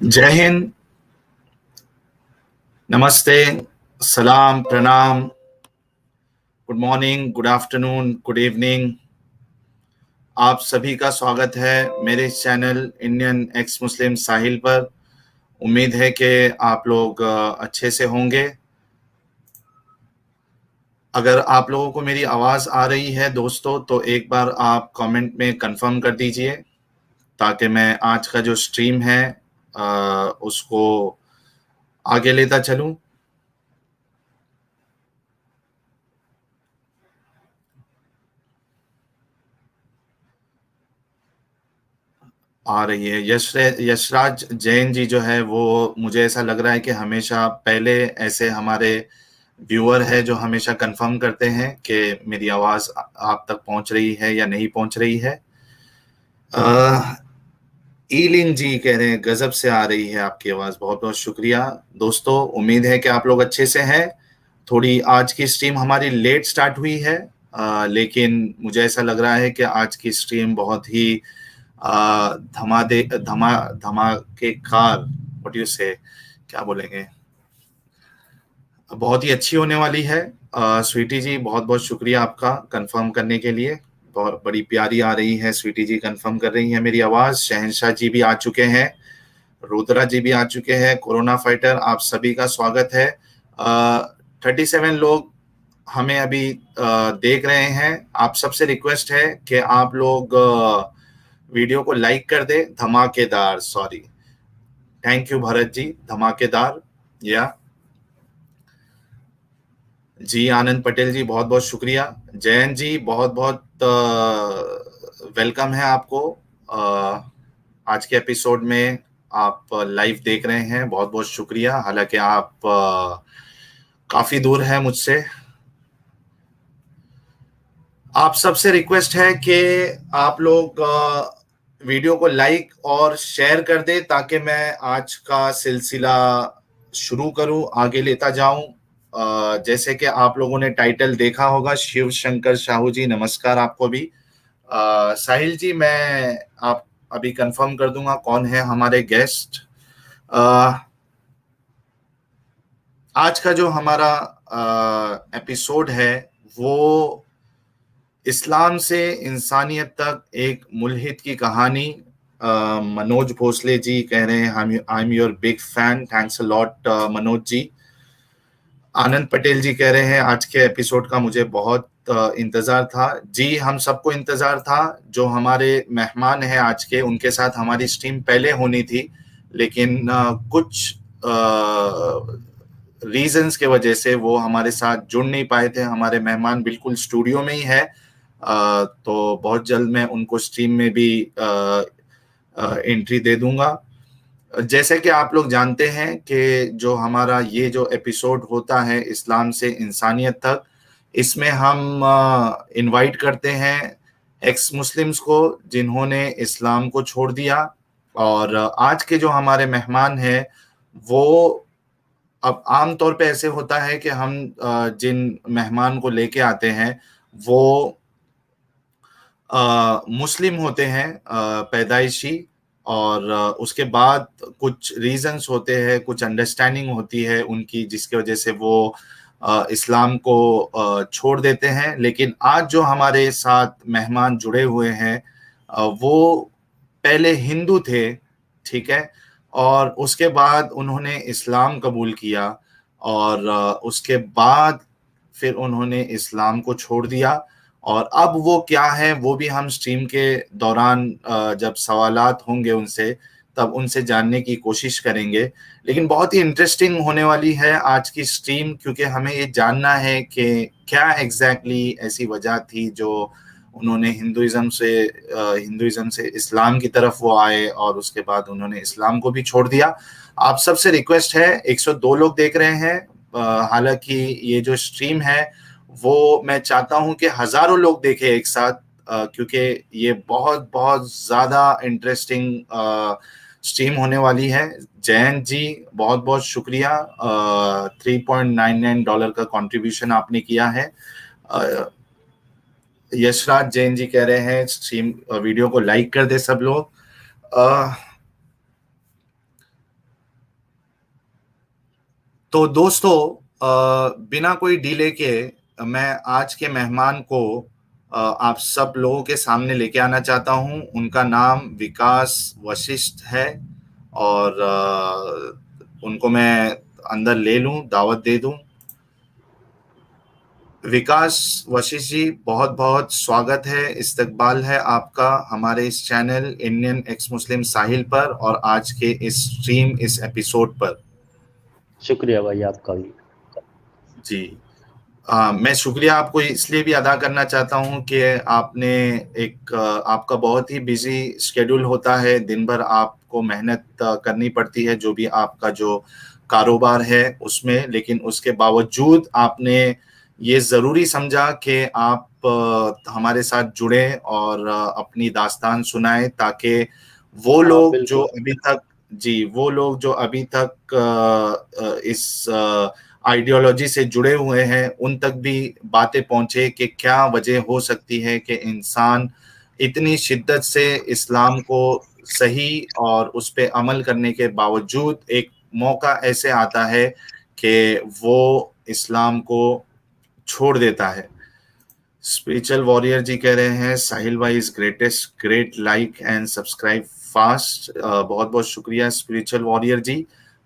जय हिंद, नमस्ते, सलाम, प्रणाम, good morning, good afternoon, good evening. आप सभी का स्वागत है मेरे चैनल इंडियन एक्स मुस्लिम साहिल पर। उम्मीद है कि आप लोग अच्छे से होंगे। अगर आप लोगों को मेरी आवाज़ आ रही है दोस्तों, तो एक बार आप कमेंट में कंफर्म कर दीजिए ताकि मैं आज का जो स्ट्रीम है उसको आगे लेता चलूं। आ रही है। यशराज जैन जी जो है वो, मुझे ऐसा लग रहा है कि हमेशा पहले ऐसे हमारे व्यूअर है जो हमेशा कंफर्म करते हैं कि मेरी आवाज़ आप तक पहुंच रही है या नहीं पहुंच रही है। ईलिन जी कह रहे हैं गजब से आ रही है आपकी आवाज़, बहुत बहुत शुक्रिया दोस्तों। उम्मीद है कि आप लोग अच्छे से हैं। थोड़ी आज की स्ट्रीम हमारी लेट स्टार्ट हुई है, लेकिन मुझे ऐसा लग रहा है कि आज की स्ट्रीम बहुत ही धमाकेकार, व्हाट यू से, क्या बोलेंगे, बहुत ही अच्छी होने वाली है। स्वीटी जी बहुत बहुत शुक्रिया आपका कंफर्म करने के लिए। बहुत बड़ी प्यारी आ रही है, स्वीटी जी कंफर्म कर रही है मेरी आवाज़। शहनशाह जी भी आ चुके हैं, रुद्रा जी भी आ चुके हैं, कोरोना फाइटर, आप सभी का स्वागत है। 37 लोग हमें अभी देख रहे हैं। आप सबसे रिक्वेस्ट है कि आप लोग वीडियो को लाइक कर दे, धमाकेदार, sorry, thank you Bharat ji, धमाकेदार। या जी, आनंद पटेल जी बहुत बहुत शुक्रिया। जयंत जी बहुत बहुत वेलकम है आपको। आज के एपिसोड में आप लाइव देख रहे हैं, बहुत बहुत शुक्रिया। हालांकि आप काफी दूर हैं मुझसे। आप सबसे रिक्वेस्ट है कि आप लोग वीडियो को लाइक और शेयर कर दे ताकि मैं आज का सिलसिला शुरू करूं, आगे लेता जाऊं। जैसे कि आप लोगों ने टाइटल देखा होगा, शिव शंकर साहू जी, नमस्कार आपको भी। साहिल जी, मैं आप अभी कंफर्म कर दूंगा कौन है हमारे गेस्ट। आज का जो हमारा एपिसोड है वो इस्लाम से इंसानियत तक एक मुल्हिद की कहानी। मनोज भोसले जी कह रहे हैं I am your big fan, thanks a lot Manoj ji. Anand Patel ji कह रहे हैं आज के एपिसोड का मुझे बहुत इंतजार था। जी, हम सबको इंतजार था। जो हमारे मेहमान हैं आज के, उनके साथ हमारी स्ट्रीम पहले होनी थी, लेकिन कुछ रीजंस के वजह से वो हमारे साथ जुड़ नहीं पाए थे। हमारे मेहमान बिल्कुल स्टूडियो में ही है, तो बहुत जल्द मैं उनको स्ट्रीम में भी एंट्री दे दूंगा। जैसे कि आप लोग जानते हैं कि जो हमारा ये जो एपिसोड होता है इस्लाम से इंसानियत तक, इसमें हम इनवाइट करते हैं एक्स मुस्लिम्स को जिन्होंने इस्लाम को छोड़ दिया। और आज के जो हमारे मेहमान हैं वो, अब आम तौर पे ऐसे होता है कि हम जिन मेहमान को लेके आते हैं वो मुस्लिम होते हैं पैदाइशी, और उसके बाद कुछ रीजंस होते हैं, कुछ अंडरस्टैंडिंग होती है उनकी, जिसकी वजह से वो इस्लाम को छोड़ देते हैं। लेकिन आज जो हमारे साथ मेहमान जुड़े हुए हैं वो पहले हिंदू थे, ठीक है, और उसके बाद उन्होंने इस्लाम कबूल किया, और उसके बाद फिर उन्होंने इस्लाम को छोड़ दिया। और अब वो क्या है वो भी हम स्ट्रीम के दौरान जब सवालात होंगे उनसे, तब उनसे जानने की कोशिश करेंगे। लेकिन बहुत ही इंटरेस्टिंग होने वाली है आज की स्ट्रीम, क्योंकि हमें ये जानना है कि क्या एग्जैक्टली ऐसी वजह थी जो उन्होंने हिंदुइज्म से इस्लाम की तरफ वो आए, और उसके बाद उन्होंने इस्लाम को भी छोड़ दिया। आप सबसे रिक्वेस्ट है, 102 लोग देख रहे हैं। हालांकि ये जो स्ट्रीम है वो मैं चाहता हूं कि हजारों लोग देखें एक साथ, क्योंकि ये बहुत बहुत ज्यादा इंटरेस्टिंग स्ट्रीम होने वाली है। जयंत जी बहुत बहुत शुक्रिया, $3.99 का कंट्रीब्यूशन आपने किया है। यशराज जैन जी कह रहे हैं स्ट्रीम वीडियो को लाइक कर दे सब लोग। तो दोस्तों, बिना कोई डिले के मैं आज के मेहमान को आप सब लोगों के सामने लेके आना चाहता हूं। उनका नाम विकास वशिष्ठ है और उनको मैं अंदर ले लूं, दावत दे दूं। विकास वशिष्ठ जी, बहुत बहुत स्वागत है, इस्तकबाल है आपका हमारे इस चैनल इंडियन एक्स मुस्लिम साहिल पर और आज के इस स्ट्रीम, इस एपिसोड पर। शुक्रिया भाई आपका भी। जी, मैं शुक्रिया आपको इसलिए भी अदा करना चाहता हूं कि आपने आपका बहुत ही बिजी शेड्यूल होता है, दिन भर आपको मेहनत करनी पड़ती है जो भी आपका जो कारोबार है उसमें, लेकिन उसके बावजूद आपने ये ज़रूरी समझा कि आप हमारे साथ जुड़े और अपनी दास्तान सुनाएं, ताकि वो हाँ लोग जो बिल्कुल। अभी तक जी वो लोग जो अभी तक इस आइडियोलॉजी से जुड़े हुए हैं उन तक भी बातें पहुंचे कि क्या वजह हो सकती है कि इंसान इतनी शिद्दत से इस्लाम को सही और उस पे अमल करने के बावजूद एक मौका ऐसे आता है कि वो इस्लाम को छोड़ देता है। स्पिरिचुअल वॉरियर जी कह रहे हैं साहिल भाई is greatest, great, like and subscribe fast. बहुत बहुत शुक्रिया स्पिरिचुअल वॉरियर जी।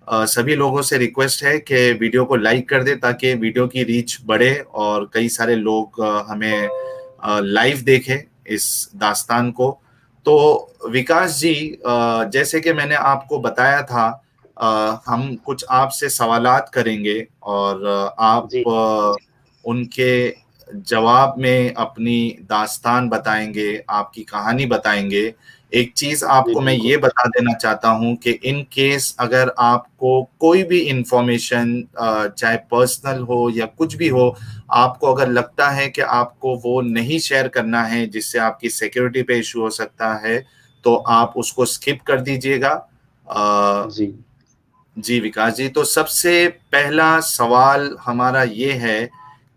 सभी लोगों से रिक्वेस्ट है कि वीडियो को लाइक कर दे ताकि वीडियो की रीच बढ़े और कई सारे लोग हमें लाइव देखें इस दास्तान को। तो विकास जी, जैसे कि मैंने आपको बताया था, हम कुछ आपसे सवालात करेंगे और आप जी उनके जवाब में अपनी दास्तान बताएंगे, आपकी कहानी बताएंगे। एक चीज जी आपको मैं बिल्कुल। ये बता देना चाहता हूं कि इन केस अगर आपको कोई भी इंफॉर्मेशन, चाहे पर्सनल हो या कुछ भी हो, आपको अगर लगता है कि आपको वो नहीं शेयर करना है जिससे आपकी सिक्योरिटी पे इशू हो सकता है, तो आप उसको स्किप कर दीजिएगा। जी जी विकास जी, तो सबसे पहला सवाल हमारा ये है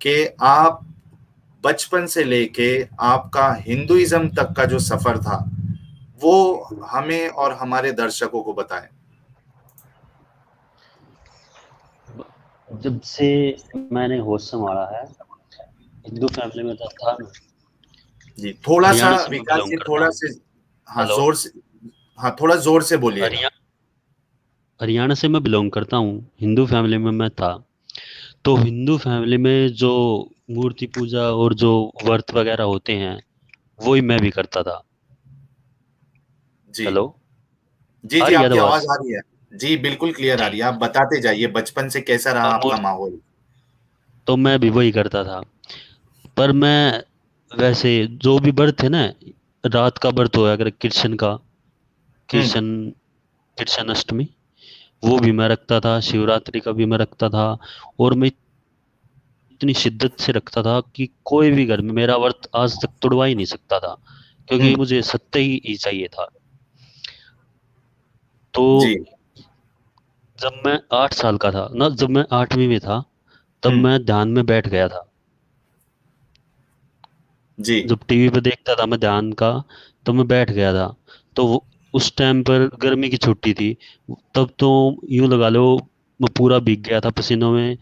कि आप बचपन से लेके आपका हिंदुइज्म तक का जो सफर था वो हमें और हमारे दर्शकों को बताएं। जब से मैंने होश संभाला है, हिंदू फैमिली में तो था मैं। जी थोड़ा सा हरियाणा से मैं विकास बिलोंग जी, करता थोड़ा हूँ। से, हाँ हेलो। जोर से, हाँ थोड़ा जोर से बोलिएगा। हरिया हरियाणा से मैं बिलोंग करता हूँ, हिंदू फैमिली में मैं था। तो हिंदू फैमिली में जो मूर्ति पूजा और जो व्रत वगैरह होते हैं, वो ही मैं भी करता था। जी हेलो। जी आ जी, रही है आपकी आवाज आवाज? आ रही है। जी बिल्कुल क्लियर आ जी। रही है, आप बताते जाइए बचपन से कैसा रहा तो आपका माहौल। तो मैं भी वही करता था। पर मैं वैसे जो भी व्रत है ना, रात का व्रत हो अगर कृष्ण का, हम्म कृष्ण कृष्ण अष्टमी, वो भी मैं रखता था, शिवरात्रि का भी मैं रखता था। और मैं इतनी शिद्दत से रखता था कि कोई भी घर में मेरा व्रत आज तक तोड़वा ही नहीं सकता था, क्योंकि हम्म। मुझे सत्य ही चाहिए था। तो जी। जब मैं 8 साल का था ना, जब मैं 8वीं में था, तब हम्म। मैं ध्यान में बैठ गया था। जी। जब टीवी पे देखता था मैं ध्यान का, तो मैं बैठ गया था। तो उस टाइम पर गर्मी की छुट्टी थी, तब तो यूं लगा लो मैं पूरा भीग गया था पसीनों में।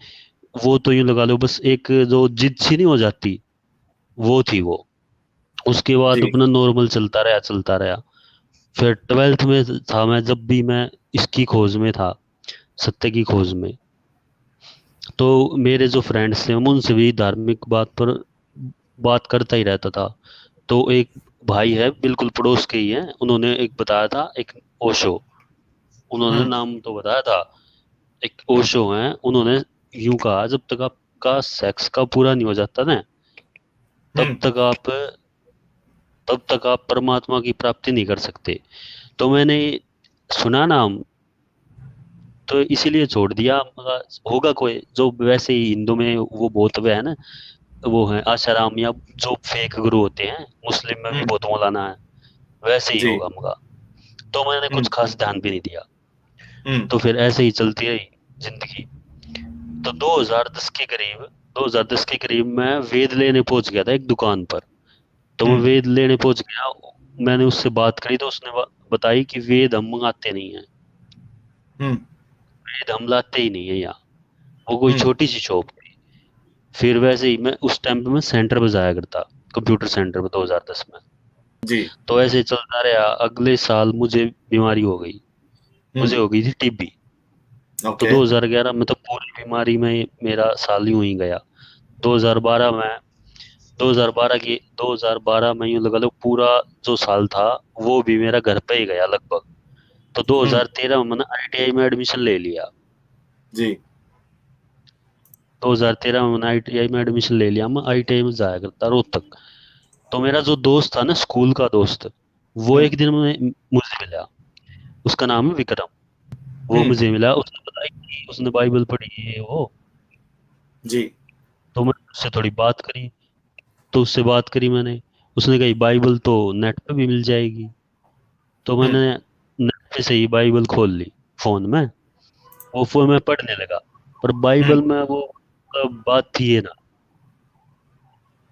वो तो यूं लगा लो बस एक जो जिद सी नहीं हो जाती, वो थी वो। उसके बाद जी। अपना नॉर्मल चलता रहा चलता रहा। फिर 12th में था मैं, जब भी मैं इसकी खोज में था, सत्य की खोज में। तो मेरे जो फ्रेंड्स थे, मैं उनसे भी धार्मिक बात पर बात करता ही रहता था। तो एक भाई है बिल्कुल पड़ोस के ही हैं, उन्होंने एक बताया था, एक ओशो, उन्होंने हम्म नाम तो बताया था। एक ओशो हैं, उन्होंने यूं कहा, जब तक आपका सेक्स का पूरा नहीं हो जाता ना, तब हम्म तक आप तब तक आप परमात्मा की प्राप्ति नहीं कर सकते। तो मैंने सुना नाम, तो इसीलिए छोड़ दिया। मगर होगा कोई जो वैसे ही हिंदू में वो बहुत वे है ना, वो है आशाराम, या जो फेक गुरु होते हैं, मुस्लिम में भी हम्म। बहुत मौलाना है, वैसे ही जी। होगा मगा। तो मैंने कुछ हम्म खास ध्यान भी नहीं दिया। हम्म तो फिर ऐसे ही चलती रही जिंदगी। तो 2010 के करीब 2010 के करीब मैं वेद लेने पहुंच गया था एक दुकान पर। तो मैं हम्म वेद लेने पहुंच गया। मैंने उससे बात करी तो उसने बताई कि वेद हम मंगाते नहीं है, हम्म। वेद हम लाते ही नहीं है यहाँ। वो कोई हुँ, छोटी सी शॉप थी। फिर वैसे ही मैं उस टाइम पे मैं सेंटर पे जाया करता, कंप्यूटर सेंटर पे 2010 में। जी। तो ऐसे ही चलता रहा, अगले साल मुझे बीमारी हो गई। हुँ, मुझे हो गई थी टीबी। तो ओके। 2011 में तो पूरी बीमारी में मेरा साल यूं ही गया। 2012 में 2012 में यूं लगा लो पूरा जो साल था वो भी मेरा घर पे ही गया लगभग। तो हुँ, 2013 में मैंने आईटीआई में एडमिशन ले लिया। जी। 2013 में मैंने आईटीआई में एडमिशन ले लिया। मैं आईटीआई में जाया करता रोहतक। तो मेरा जो दोस्त था ना, स्कूल का दोस्त, वो हुँ, एक दिन में मुझे मिला। उसका नाम है विक्रम। वो हुँ, मुझे मिला, उसने बताया कि उसने बाइबल पढ़ी है वो। जी। तो मैंने उससे थोड़ी बात करी। तो उससे बात करी मैंने। उसने कही बाइबल तो नेट पे भी मिल जाएगी। तो हुँ, मैंने नेट पे से ही बाइबल खोल ली फोन में। वो फोन में पढ़ने लगा। पर हुँ, बाइबल में वो बात थी है ना,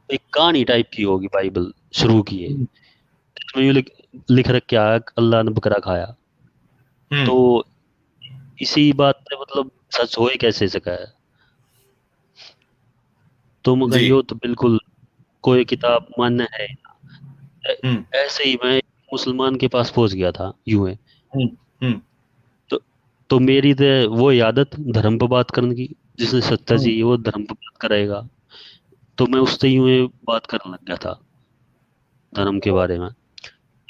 एक कहानी टाइप की होगी बाइबल शुरू की है। हुँ, इसमें यूं लिख रखा है अल्लाह ने बकरा खाया। हुँ, तो इसी बात पे मतलब सच हो ही कैसे सका है। तो मैं जी। कहियो तो बिल्कुल कोई किताब मान्य है ही ना। हुँ, ऐसे ही मैं एक मुसलमान के पास पहुंच गया था यूं है। हुँ, हुँ, तो तो मेरी तो वो ही आदत धर्म पर बात करने की। जिसने सत्ता हुँ, चाहिए वो धर्म पर बात करेगा। तो मैं उससे यूं ही बात करने लग गया था धर्म के बारे में।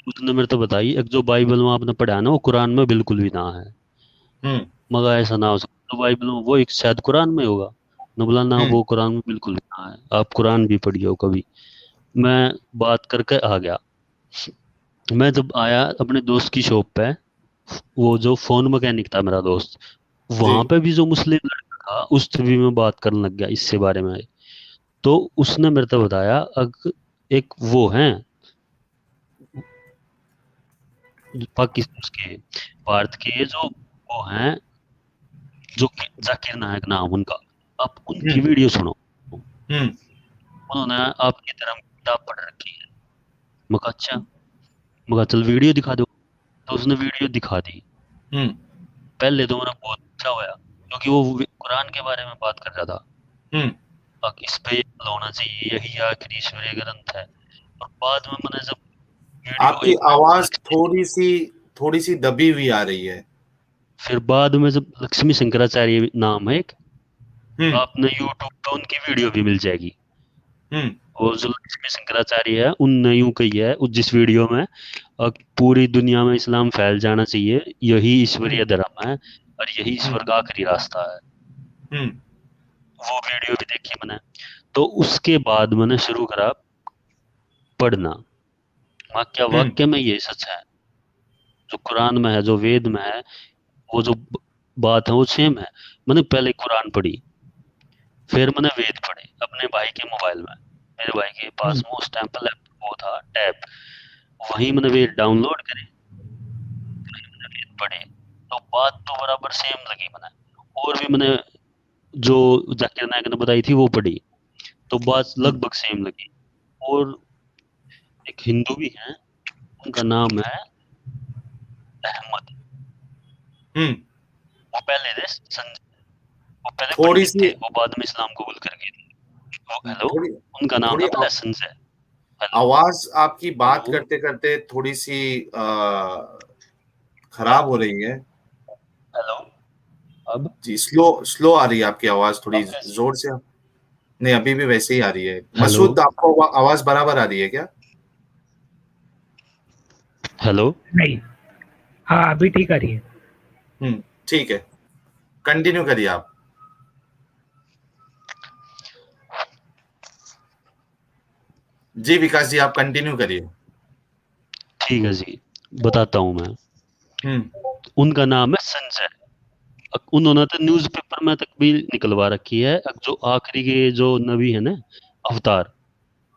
उसने मेरे तो बताई, एक जो बाइबल में आपने पढ़ा है ना वो कुरान में बिल्कुल भी ना है। हुँ, मगर ऐसा ना हो सकता, तो बाइबल में वो एक शायद कुरान में होगा। न बोला ना, हुँ, वो कुरान में बिल्कुल भी ना है, आप कुरान भी पढ़िए हो कभी। मैं बात करके आ गया। मैं जब आया अपने दोस्त की शॉप पे, वो जो फोन मैकेनिक था मेरा दोस्त, वहां जी। पे भी जो मुस्लिम लड़का था उससे भी मैं बात करने लग गया इससे बारे में। तो उसने मेरे को बताया, एक वो है पाकिस्तान के, भारत के, जो वो हैं, जो जाकिर नायक नाम उनका। आप हुँ, उनकी वीडियो सुनो। हुँ, उन्होंने आपकी धर्म की किताब पढ़ रखी है। मैं कहा अच्छा। मैं कहा चल वीडियो दिखा दो। तो उसने वीडियो दिखा दी। हुँ, पहले तो मेरा बहुत अच्छा होया, क्योंकि वो कुरान के बारे में बात कर रहा था। हुँ। अब इस पे ये होना चाहिए, यही आखिरी ईश्वरीय ग्रंथ है। और बाद में मैंने जब वीडियो आपकी एक मिनट आवाज़ लक्ष्मी, थोड़ी-सी दबी हुई आ रही है। फिर बाद में जब लक्ष्मी शंकराचार्य नाम है एक, हुँ, आपने यूट्यूब पे उनकी वीडियो भी मिल जाएगी। हुँ, वो जो लक्ष्मी शंकराचार्य है उनने यूं कही है जिस वीडियो में, पूरी दुनिया में इस्लाम फैल जाना चाहिए, यही हुँ, ईश्वरीय धर्म है और यही हुँ, ईश्वर का आखिरी रास्ता है। हुँ, वो वीडियो भी देखी मैंने। तो उसके बाद मैंने शुरू करा पढ़ना। वाक्य हुँ, वाक्य में ये सच है, जो कुरान में है, जो वेद में है, वो जो बात है वो सेम है। मैंने पहले कुरान पढ़ी, फिर मैंने वेद पढ़े अपने भाई के मोबाइल में। मेरे भाई के पास हुँ, में उस टाइम पर लैपटॉप वो था टैब। वहीं मैंने वेद डाउनलोड करे, वेद पढ़े। तो बात तो बराबर सेम लगी मैंने। और भी मैंने जो जाकिर नायक ने बताई थी वो पढ़ी, तो बात हुँ, लगभग सेम लगी। और एक हिंदू भी है, उनका नाम है अहमद। हुँ। वो पहले थे संजय। वो पहले पंडित थोड़ी-सी थे, वो बाद में इस्लाम कबूल कर गए थे। वो हेलो, थोड़ी उनका नाम थोड़ी था पहले संजय। हेलो। आवाज़ आपकी बात हेलो। करते-करते थोड़ी-सी खराब हो रही है। हेलो। अब जी, स्लो स्लो आ रही है आपकी आवाज़ थोड़ी अब कैसी? ज़ोर से नहीं, अभी भी वैसे ही आ रही है। हेलो। मसूद आपको आवाज़ बराबर आ रही है क्या? हेलो। नहीं। हाँ, अभी ठीक आ रही है। हुँ, ठीक है। कंटिन्यू करिए आप। जी, विकास जी आप कंटिन्यू करिए। ठीक है जी, बताता हूँ मैं। हुँ, उनका नाम है संजय। उन्होंने तो न्यूज़पेपर में तक भी निकलवा रखी है। अब जो आखिरी के जो नबी है ना, अवतार,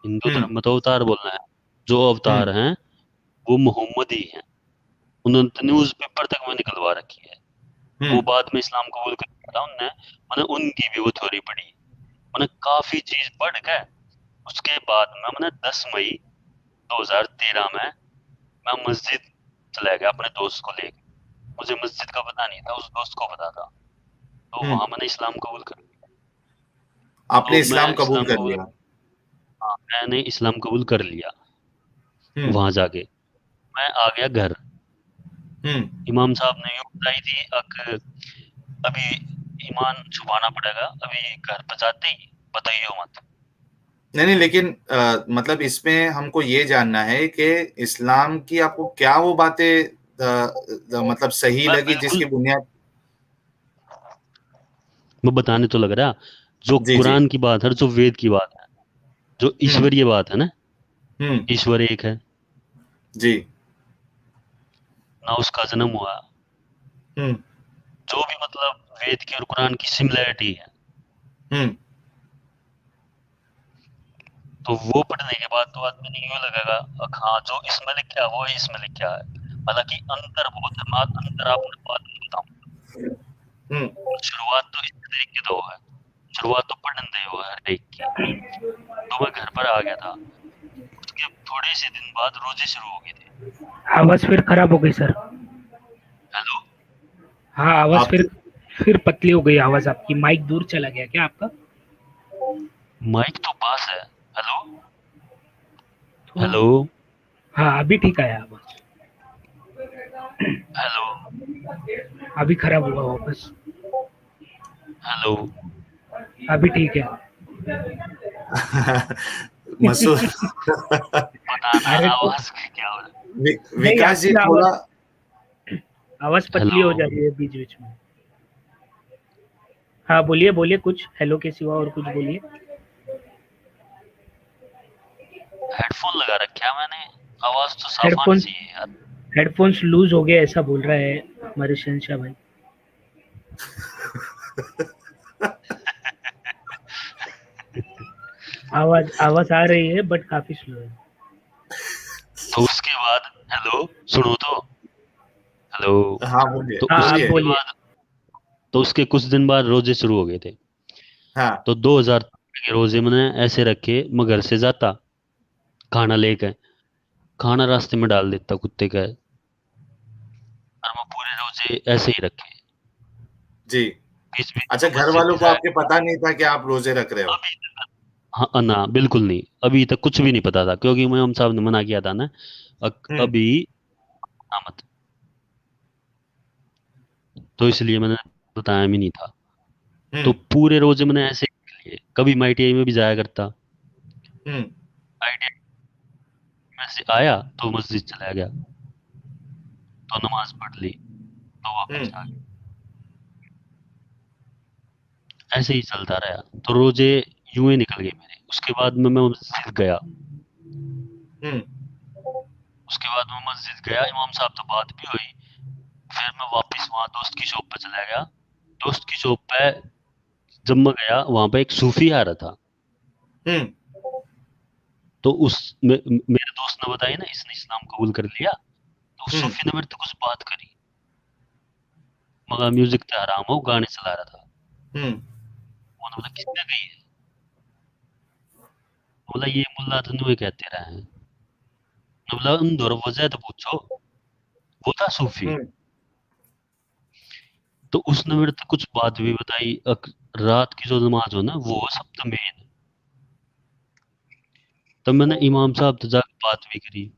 हिंदू हुँ, धर्म में तो अवतार बोलना है, जो हुँ, अवतार हैं वो मोहम्मद ही हैं। उन्होंने तो न्यूज़पेपर तक में निकलवा रखी है। हुँ, वो बाद में इस्लाम कबूल कर लिया था उनने। मैंने उनकी भी वो थ्योरी पढ़ी। मैंने काफी चीज पढ़ के उसके बाद में मैंने 10 मई 2013 में मैं मस्जिद चला गया अपने दोस्त को लेके। मुझे मस्जिद का पता नहीं था, उस दोस्त को पता था। तो वहाँ मैंने इस्लाम कबूल कर लिया। आपने तो इस्लाम मैं कबूल इस्लाम कर कबूल लिया। हाँ, मैंने इस्लाम कबूल कर लिया। हम्म वहाँ जाके मैं आ गया घर। हम्म इमाम साहब ने यूँ बताई थी अभी ईमान छुपाना पड़ेगा, अभी घर पे जाते ही बताइयो मत। नहीं नहीं, लेकिन मतलब इसमें हमको ये जानना है कि इस्लाम की आपको क्या वो बातें मतलब सही मैं लगी बिल्कुल जिसकी बुनियाद। मैं बताने तो लग रहा, जो जी जी। कुरान की बात है, जो वेद की बात है, जो हम्म ईश्वरीय बात है ना, हम्म। ईश्वर एक है, जी। ना उसका जन्म हुआ, हम्म जो भी मतलब वेद की और कुरान की सिमिलैरिटी है, हम्म तो वो पढ़ने के बाद तो आदमी ने यूँ लगेगा हाँ जो इसमें लिखा है वो इसमें लिखा है। हालांकि अंतर बहुत है, मैं अंतर आपने बाद में बताऊं। हम्म। शुरुआत तो इस तरीके से हुआ है, शुरुआत तो पढ़ने दे हुआ है हर एक की। तो मैं घर पर आ गया था, उसके थोड़े से दिन बाद रोजे शुरू हो गए थे। आवाज फिर खराब हो गई सर। हेलो, हाँ, आवाज आपकी फिर पतली हो गई आवाज आपकी। माइक दूर चला गया क्या आपका? माइक तो पास है। हेलो, तो हेलो, हाँ, अभी ठीक आया आवाज। हेलो, अभी खराब हुआ वापस। हेलो। अभी ठीक है। मसूद। बताना अरे तो आवाज क्या हो रहा है। नहीं, विकास जी आपकी आवाज थोड़ा। आवाज पतली हेलो, हो जा रही है बीच बीच में। हाँ, बोलिए बोलिए, कुछ हेलो के सिवा और कुछ बोलिए। हेडफोन लगा रखा है मैंने, आवाज तो साफ आनी हेडफोन चाहिए यार। हेडफोन्स लूज हो गए ऐसा बोल रहा है हमारे शहनशाह भाई। आवाज आवाज आ रही है बट काफी स्लो है। तो उसके बाद हेलो, सुनो तो, हेलो। हाँ बोलिए तो हाँ, आप उसके बोलिए। बोलिए। बाद, तो उसके कुछ दिन बाद रोजे शुरू हो गए थे। हाँ। तो 2000 के रोजे मैंने ऐसे रखे, मैं घर से जाता खाना लेके, खाना रास्ते में डाल देता कुत्ते का, और मैं पूरे रोजे ऐसे ही रखे। जी। बीच बीच अच्छा, में घर मस्जिद वालों भी को जाया आपके करता। पता नहीं था कि आप रोजे रख रहे हो। अभी तक हाँ ना, बिल्कुल नहीं, अभी तक कुछ भी नहीं पता था, क्योंकि मैं हम साहब ने मना किया था ना, हम्म अभी हाँ मत, तो इसलिए मैंने बताया भी नहीं था। तो हम्म पूरे रोजे मैंने ऐसे ही लिए, कभी मैं ITI में भी जाया करता, हम्म ITI में से आया तो मस्जिद चला गया, तो नमाज पढ़ ली, तो वापस हम्म आ गया। ऐसे ही चलता रहा, तो रोजे यूं ही निकल गए मेरे। उसके बाद में मैं मस्जिद गया, हम्म उसके बाद मैं मस्जिद गया, इमाम साहब से बात भी हुई। फिर मैं वापस वहाँ दोस्त की शॉप पे चला गया। दोस्त की शॉप पे जब मैं गया, वहां पे एक सूफी आ रहा था। हम्म तो मेरे दोस्त ने बताया ना इसने इस्लाम कबूल कर लिया, तो उस हम्म सूफी ने मेरे से कुछ बात करी, मगर म्यूजिक तो हराम हो, गाने चला रहा था। हम्म उन्होंने बोला किसने गई है, बोला ये मुल्ला धनु कहते रहे हैं। बोला उन दो वजह तो पूछो, वो था सूफी। हम्म तो उसने मेरे को कुछ बात भी बताई, रात की जो नमाज हो ना वो सप्तमी है। तब मैंने इमाम साहब से जाकर बात भी करी।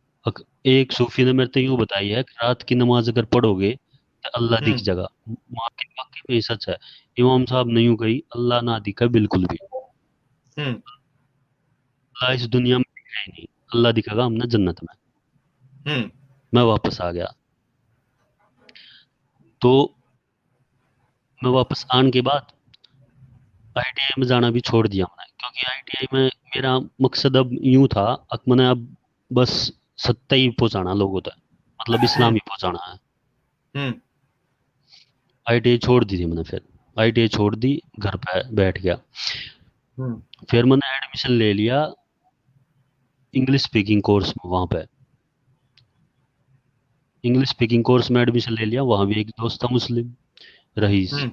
एक सूफी ने मेरे को यूं बताई है कि रात की नमाज अगर पढ़ोगे तो अल्लाह दिख हम्म जाएगा। वाकई में ये सच है। इमाम साहब ने यूं कही, अल्लाह ना दिखा बिल्कुल भी, हम्म अल्लाह इस दुनिया में दिखा ही नहीं, अल्लाह दिखेगा हमने जन्नत में। हम्म मैं वापस आ गया। तो मैं वापस आने के बाद ITI में जाना भी छोड़ दिया मैंने, क्योंकि ITI में मेरा मकसद अब यूं था, मैंने अब बस सत्ता ही पहुंचाना लोगों तक, मतलब इस्लाम हम्म ही पहुंचाना है। हम्म ITI छोड़ दी थी मैंने, फिर ITI छोड़ दी, घर पे बैठ गया। हम्म फिर मैंने एडमिशन ले लिया इंग्लिश स्पीकिंग कोर्स में, वहाँ पे इंग्लिश स्पीकिंग कोर्स में एडमिशन ले लिया। वहाँ भी एक दोस्त था मुस्लिम, रईस। हम्म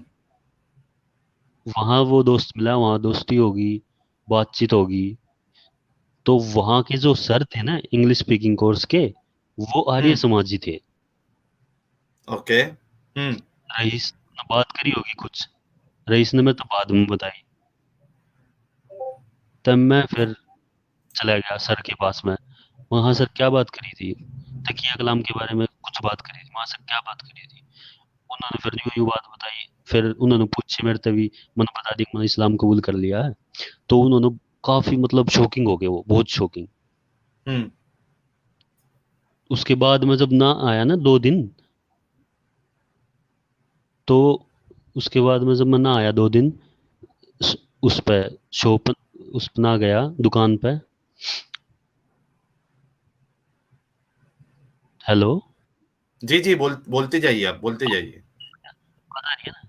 वहाँ वो दोस्त मिला, वहाँ दोस्ती होगी, बातचीत होगी। तो वहाँ के जो सर थे ना इंग्लिश स्पीकिंग कोर्स के, वो आर्य हम्म समाजी थे। ओके। रईस ने बात करी होगी कुछ, रईस ने मैं तो बाद में बताई। तब मैं फिर चला गया सर के पास में। वहाँ सर क्या बात करी थी? तकिया कलाम के बारे में कुछ बात करी थी। वहाँ सर क्या बात करी थी? उन्होंने फिर यूँ यूँ बात बताई। फिर उन्होंने पूछी मेरे तभी, मैंने बता दी कि मैंने इस्लाम कबूल कर लिया है। तो उन्होंने काफी मतलब शॉकिंग हो गए, वो बहुत शॉकिंग। हम्म। उसके बाद मैं जब ना आया ना 2 दिन, तो उसके बाद में जब मैं ना आया 2 दिन, उस पे शॉप, उस पे ना गया दुकान पे। हेलो, जी जी, बोलते जाइए, आप बोलते जाइए। आवाज आ रही है ना?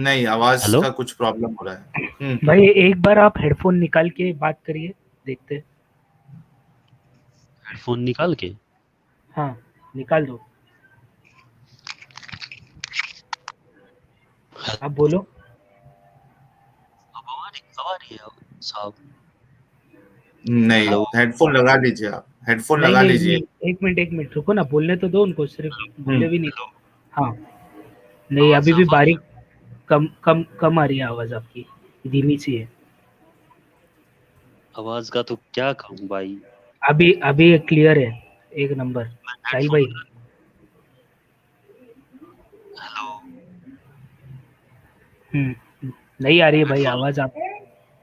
नहीं, आवाज हेलो, का कुछ प्रॉब्लम हो रहा है। भाई एक बार आप हेडफोन निकाल के बात करिए, देखते हैं। हेडफोन निकाल के। हाँ, निकाल दो। आप बोलो। अब आ रही है साहब? नहीं, हेलो, हेडफोन लगा लीजिए, आप हेडफोन नहीं लगा नहीं लीजिए। नहीं, एक मिनट रुको ना, बोलने तो दो उनको, सिर्फ बोले भी नहीं। हेलो, हाँ। नहीं, आवाज अभी भी साफ आ रही है? बारीक, कम कम कम आ रही है आवाज आपकी, धीमी सी है। आवाज का तो क्या कहूँ भाई। अभी अभी क्लियर है, एक नंबर। साहिल हेडफोन भाई। लगा। हेलो, नहीं आ रही है भाई हेडफोन। आवाज, आप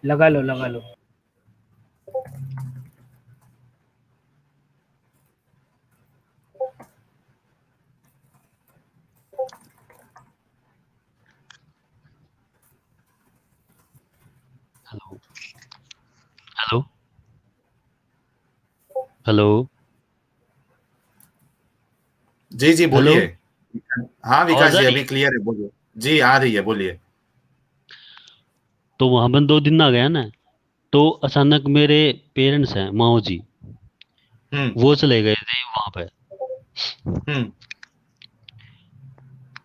लगा लो लगा लो। हेलो, हेलो, हेलो, जी जी, हेलो, बोलिए। हाँ विकास आवाज आ जी, रही अभी है? क्लियर है, बोलिए। जी, आ रही है, बोलिए। तो वहां पर 2 दिन ना गया ना, तो अचानक मेरे पेरेंट्स हैं माओ जी, हम्म। वो चले गए थे वहां पे। हम्म।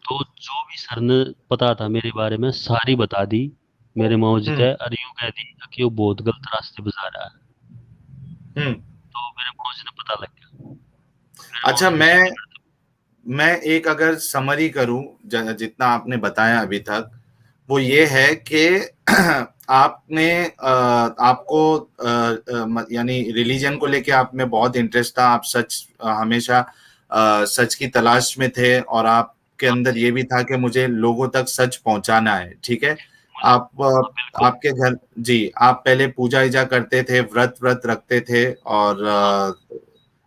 तो जो भी सर ने पता था मेरे बारे में सारी बता दी मेरे माओ जी हम्म। थे, और यूं कह दी कि वो बहुत गलत रास्ते पे जा रहा है। हम्म। तो मेरे माओ जी ने पता लग गया। मेरे माओ अच्छा, जी गुस्से थे मेरे पे। मैं एक अगर समरी करूं, जितना आपने बताया अभी तक, वो ये है कि आपने आपको यानी रिलीजन को लेके आप में बहुत इंटरेस्ट था, आप सच हमेशा सच की तलाश में थे, और आपके हाँ अंदर जी, ये भी था कि मुझे लोगों तक सच पहुंचाना है, ठीक है। मुझे, आप हाँ बिल्कुल। आपके घर, जी, आप पहले पूजा ईजा करते थे, व्रत व्रत रखते थे, और हाँ,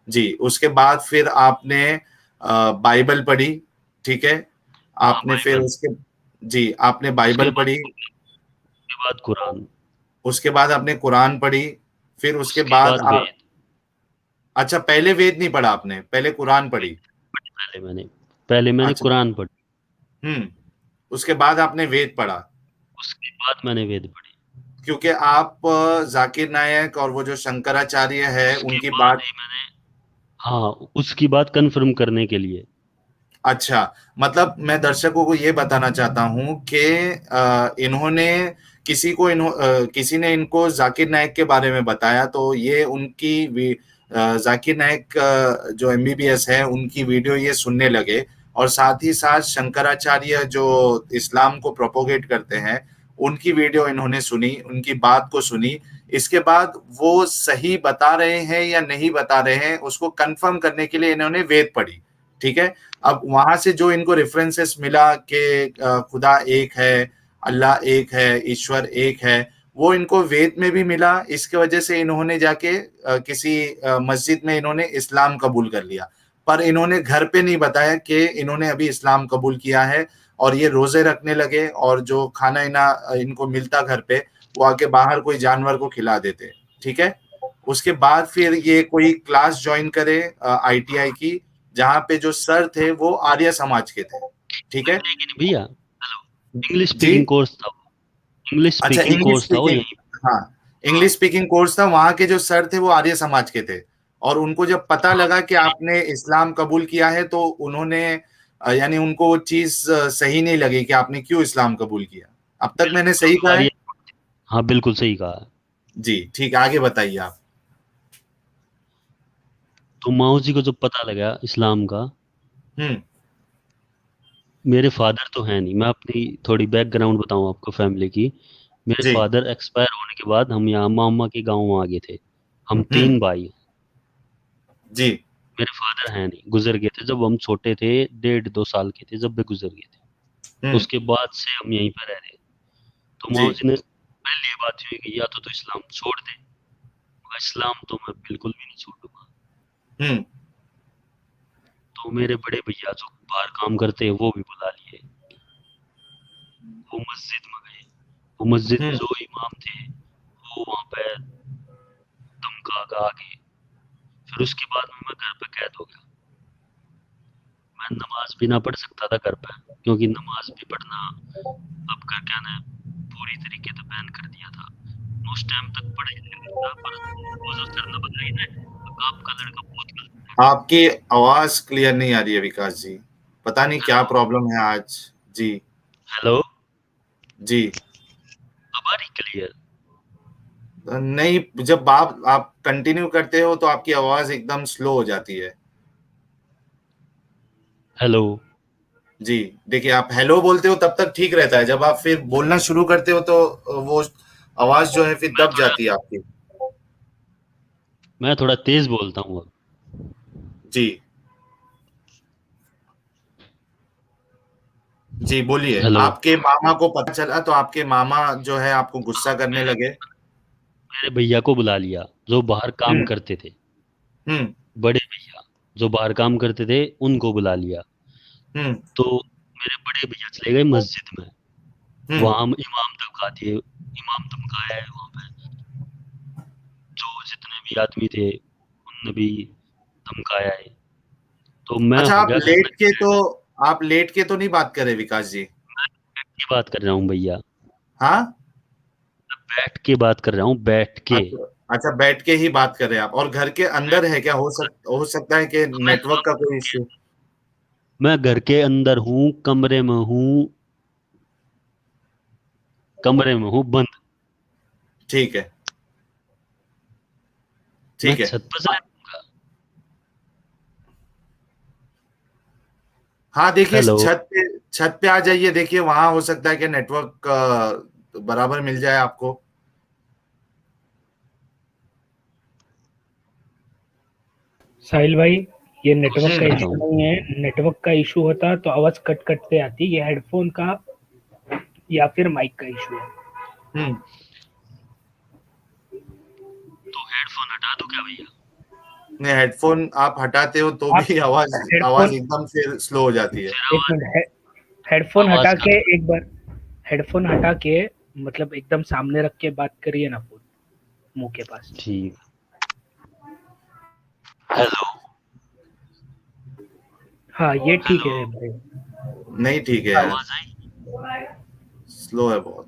जी, उसके बाद फिर आपने बाइबल पढ़ी, ठीक है। हाँ आपने फिर बाइबल। उसके, जी, आपने उसके बाइबल बाद पढ़ी, उसके बाद कुरान। उसके बाद आपने कुरान पढ़ी, फिर उसके उसके बाद बाद आप, वेद। अच्छा, पहले वेद नहीं पढ़ा आपने, पहले कुरान वेद पढ़ी। पढ़ी पहले मैंने अच्छा। कुरान पढ़ी। हम्म। उसके बाद आपने वेद पढ़ा, उसके बाद मैंने वेद पढ़ी। क्योंकि आप जाकिर नायक और वो जो शंकराचार्य है उसके उनकी बाद बात, ही मैंने, हाँ उसकी बात कंफर्म करने के लिए। अच्छा, मतलब मैं दर्शकों को ये बताना चाहता हूँ कि इन्होंने किसी ने इनको जाकिर नायक के बारे में बताया, तो ये जाकिर नायक जो एमबीबीएस है उनकी वीडियो ये सुनने लगे, और साथ ही साथ शंकराचार्य जो इस्लाम को प्रोपोगेट करते हैं उनकी वीडियो इन्होंने सुनी, उनकी बात को सुनी। इसके बाद वो सही बता रहे हैं या नहीं बता रहे हैं उसको कंफर्म करने के लिए इन्होंने वेद पढ़ी, ठीक है। अब वहां से जो इनको रेफरेंसेस मिला कि खुदा एक है, अल्लाह एक है, ईश्वर एक है, वो इनको वेद में भी मिला। इसके वजह से इन्होंने जाके किसी मस्जिद में इन्होंने इस्लाम कबूल कर लिया, पर इन्होंने घर पे नहीं बताया कि इन्होंने अभी इस्लाम कबूल किया है। और ये रोजे रखने लगे, और जो खाना इना इनको मिलता घर पे, वो आके बाहर कोई जानवर को खिला देते, ठीक है। उसके बाद फिर ये कोई क्लास ज्वाइन करे आईटीआई की, जहाँ पे जो सर थे वो आर्य समाज के थे, ठीक है। लेकिन भैया, हेलो, इंग्लिश जी। स्पीकिंग कोर्स था वो। इंग्लिश अच्छा, स्पीकिंग इंग्लिश कोर्स था वो स्पीकिंग, यहीं। हाँ, हाँ, इंग्लिश स्पीकिंग कोर्स था, वहां के जो सर थे वो आर्य समाज के थे, और उनको जब पता हाँ लगा कि सही। आपने इस्लाम कबूल किया है, तो उन्होंने यानी उनको वो चीज सही नहीं लगी कि आपने क्यों इस्लाम कबूल किया। अब तक मैंने बिल्कुल सही क्योंकि कहा है? आर्य, हाँ बिल्कुल सही कहा। जी ठीक है, आगे बताइए आप। तो माओ जी को जब पता लगा इस्लाम का, हम्म। मेरे फादर तो हैं नहीं। मैं अपनी थोड़ी बैकग्राउंड बताऊं आपको फैमिली की। मेरे जी। फादर एक्सपायर होने के बाद हम यहाँ मामा के गांव आ गए थे। हम हम्म। 3 भाई हैं। जी। मेरे फादर हैं नहीं, गुजर गए थे जब हम छोटे थे, 1.5-2 साल के थे जब वे गुजर गए थे। हम्म। उसके बाद से हम यहीं पर रह रहे हैं। तो जी। मामा जी ने पहले ये बात हुई कि या तो इस्लाम छोड़ दे। मगर इस्लाम तो मैं बिल्कुल भी नहीं छोड़ूंगा। हम्म। तो मेरे बड़े भैया जो बाहर काम करते हैं वो भी बुला लिए। वो मस्जिद में गए। वो मस्जिद में हम्म। जो इमाम थे वो वहाँ पे धमका गा के, फिर उसके बाद में मैं घर पे कैद हो गया। मैं नमाज भी ना पढ़ सकता था घर पे, क्योंकि नमाज भी पढ़ना अब कर क्या ने पूरी तरीके से बैन कर दिया था। उस टाइम तक पढ़ ही नहीं था, पर वो जो सर ने बताई ना, तो आपका लड़का बहुत गलत है। आपकी आवाज क्लियर नहीं आ रही है विकास जी। पता नहीं क्या हेलो। प्रॉब्लम है आज। जी। हेलो। जी। अब आ रही क्लियर? नहीं, जब आप कंटिन्यू करते हो तो आपकी आवाज एकदम स्लो हो जाती है। हेलो। जी। देखिए, आप हेलो बोलते हो तब तक ठीक रहता है, जब आप फिर बोलना शुरू करते हो तो वो आवाज जो है फिर मैं दब थोड़ा जाती है आपकी। मैं थोड़ा तेज बोलता हूँ अब। जी। जी, बोलिए। हेलो। आपके मामा को पता चला तो आपके मामा जो है आपको गुस्सा करने मेरे लगे। मेरे भैया को बुला लिया जो बाहर काम हम्म। करते थे। हम्म। बड़े भैया जो बाहर काम करते थे उनको बुला लिया। हम्म। तो मेरे बड़े भैया चले गए मस्जिद में। हम्म। वहां हम इमाम धमका दिए। इमाम धमकाया है वहां पे। जो जितने भी आदमी थे उनने भी धमकाया है। तो मैं अच्छा, हो गया घर पे। आप लेट के तो नहीं बात कर रहे विकास जी? बैठ के बात कर रहा हूँ भैया। हाँ। बैठ के बात कर रहा हूँ, बैठ के। अच्छा। अच्छा, बैठ के ही बात कर रहे हैं आप, और घर के अंदर है क्या? हो सकता है कि मैं नेटवर्क का कोई इश्यू। मैं घर के अंदर हूँ, कमरे में हूँ। कमरे में हूँ बंद। ठीक है। मैं ठीक है। छत पर से रहूंगा। हाँ, देखिए, हेलो। छत पे आ जाइए। देखिए, वहां हो सकता है कि नेटवर्क बराबर मिल जाए आपको। साहिल भाई, ये नेटवर्क कोशिश का करता इशू हूँ। नहीं है। नेटवर्क का इशू होता तो आवाज कट कट के आती। ये हेडफोन का या फिर माइक का इशू है। हम्म। तो हेडफोन हटा दूं क्या भैया? नहीं, हेडफोन आप हटाते हो तो आप भी आवाज आवाज हेडफोन, एकदम से स्लो हो जाती है। फिर एक आवाज मिनट, हेडफोन हटा आवाज का के थोड़ा। एक बार, हेडफोन हटा के मतलब एकदम सामने रख के बात करिए ना, फोन मुंह के पास। ठीक। हेलो। हाँ, ये ठीक हेलो। है भाई। नहीं, ठीक है यार। आवाज आई? स्लो है बहुत।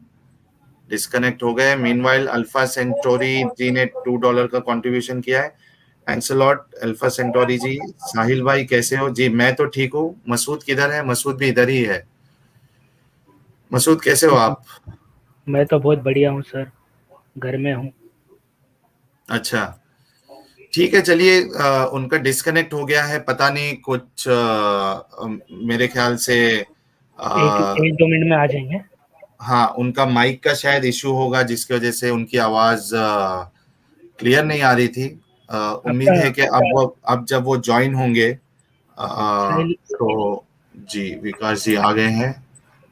डिस्कनेक्ट हो गए। मीनवाइल अल्फा सेंटोरी जी ने $2 का कंट्रीब्यूशन किया है। Thanks a lot Alpha Centauri ji. Sahil भाई कैसे हो? जी, मैं तो ठीक हूँ। मसूद किधर है? मसूद भी इधर ही है। मसूद कैसे हो आप? मैं तो बहुत बढ़िया हूँ सर, घर में हूँ। अच्छा। ठीक है, चलिए। उनका डिस्कनेक्ट हो गया है, पता नहीं कुछ मेरे ख्याल से एक एक दो मिनट में आ जाएंगे। हाँ, उनका माइक का शायद इशू होगा जिसकी वजह से उनकी आवाज क्लियर नहीं आ रही थी। आपका उम्मीद है कि अब जब वो ज्वाइन होंगे साहिल, तो। जी, विकास जी आ गए हैं।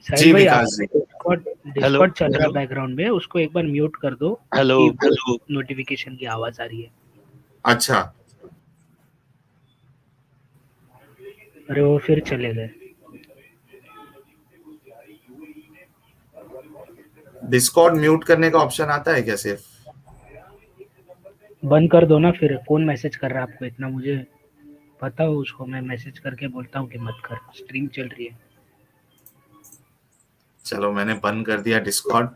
साहिल जी भाई, विकास आपका जी। Discord hello. डिस्कॉर्ड चल रहा है बैकग्राउंड में, उसको एक बार म्यूट कर दो हेलो। क्योंकि वो नोटिफिकेशन की आवाज आ रही है। अच्छा। अरे वो फिर चले गए। डिस्कॉर्ड म्यूट करने का ऑप्शन आता है क्या सिर्फ? बंद कर दो ना, फिर कौन मैसेज कर रहा है आपको इतना? मुझे पता हो, उसको मैं मैसेज करके बोलता हूँ कि मत कर, स्ट्रीम चल रही है। चलो, मैंने बंद कर दिया डिस्कॉर्ड।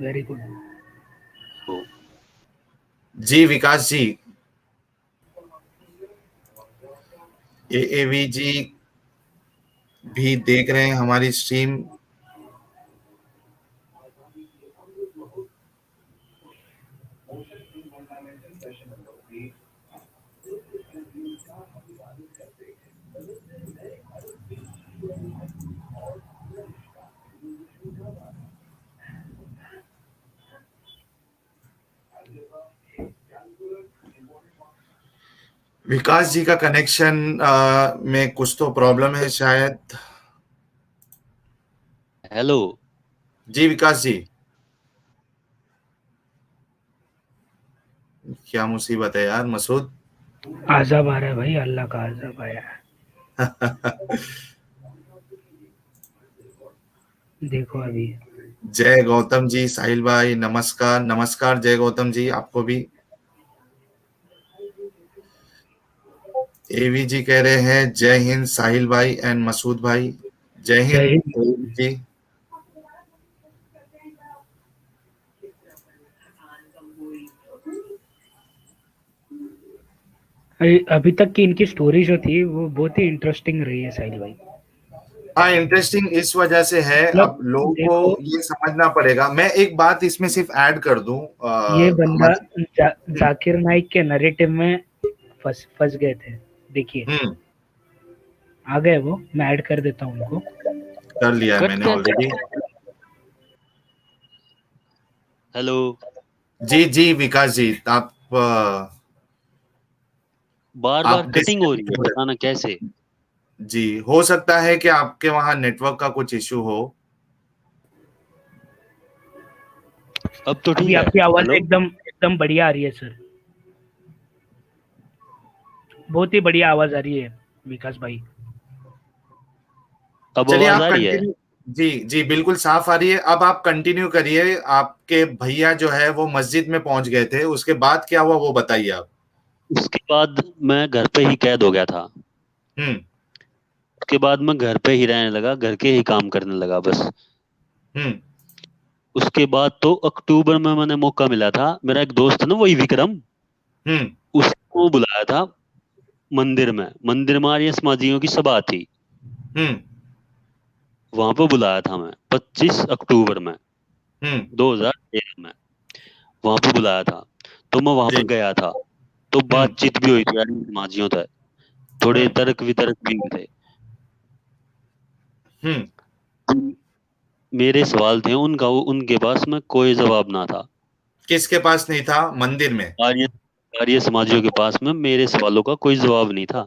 Very good. जी विकास जी। एएवी जी भी देख रहे हैं हमारी स्ट्रीम। विकास जी का कनेक्शन में कुछ तो प्रॉब्लम है शायद। हेलो। जी विकास जी, क्या मुसीबत है यार मसूद। आज़ाब आ रहा है भाई, अल्लाह का आज़ाब आया है। देखो अभी। जय गौतम जी, साहिल भाई नमस्कार। नमस्कार जय गौतम जी, आपको भी। एवी जी कह रहे हैं जय हिंद साहिल भाई एंड मसूद भाई। जय जय हिंद हिंद। एवी जी। अभी तक की इनकी स्टोरी जो थी वो बहुत ही इंटरेस्टिंग रही है साहिल भाई। हाँ, इंटरेस्टिंग इस वजह से है, मतलब अब लोगों देखो, को ये समझना पड़ेगा। मैं एक बात इसमें सिर्फ ऐड कर दूं, ये बंदा हमारे। जाकिर नाइक के नैरेटिव में फंस फंस गए थे। देखिए हम्म, आ गए वो, मैं ऐड कर देता हूँ उनको। कर लिया है कट मैंने कैसे? ऑलरेडी। हेलो। जी जी विकास जी, बार बार आप कटिंग हो रही डिस्कनेक्ट है, हो रहे बताना कैसे? हैं। जी, हो सकता है कि आपके वहां नेटवर्क का कुछ इशू हो। अब तो अभी ठीक है। आपकी आवाज हेलो। एकदम एकदम बढ़िया आ रही है सर, बहुत ही बढ़िया आवाज आ रही है विकास भाई। अब चलिए आवाज आप आ रही है? कंटिन्यू। जी जी बिल्कुल साफ आ रही है। अब आप कंटिन्यू करिए। आपके भैया जो है वो मस्जिद में पहुंच गए थे, उसके बाद क्या हुआ वो बताइए आप। उसके बाद मैं घर पे ही कैद हो गया था। हम्म उसके बाद मैं घर पे ही रहने लगा, घर के ही काम करने लगा बस। हम्म उसके बाद तो अक्टूबर में मैंने मौका मिला था, मेरा एक दोस्त है ना वही विक्रम, हम्म उसको बुलाया था मंदिर में आर्य समाजियों की सभा थी। हम्म वहां पे बुलाया था मैं 25 अक्टूबर में हम्म 2013 में। वहां पे बुलाया था, तो मैं वहां पे जी। गया था। तो हम्म बातचीत भी हुई थी आर्य समाजियों तक, थोड़े हम्म तर्क वितर्क भी हुए थे। हम्म मेरे सवाल थे उनका, उनके पास में कोई जवाब ना था। किसके पास नहीं था मंदिर में? आर्य आर्य समाजियों के पास में मेरे सवालों का कोई जवाब नहीं था।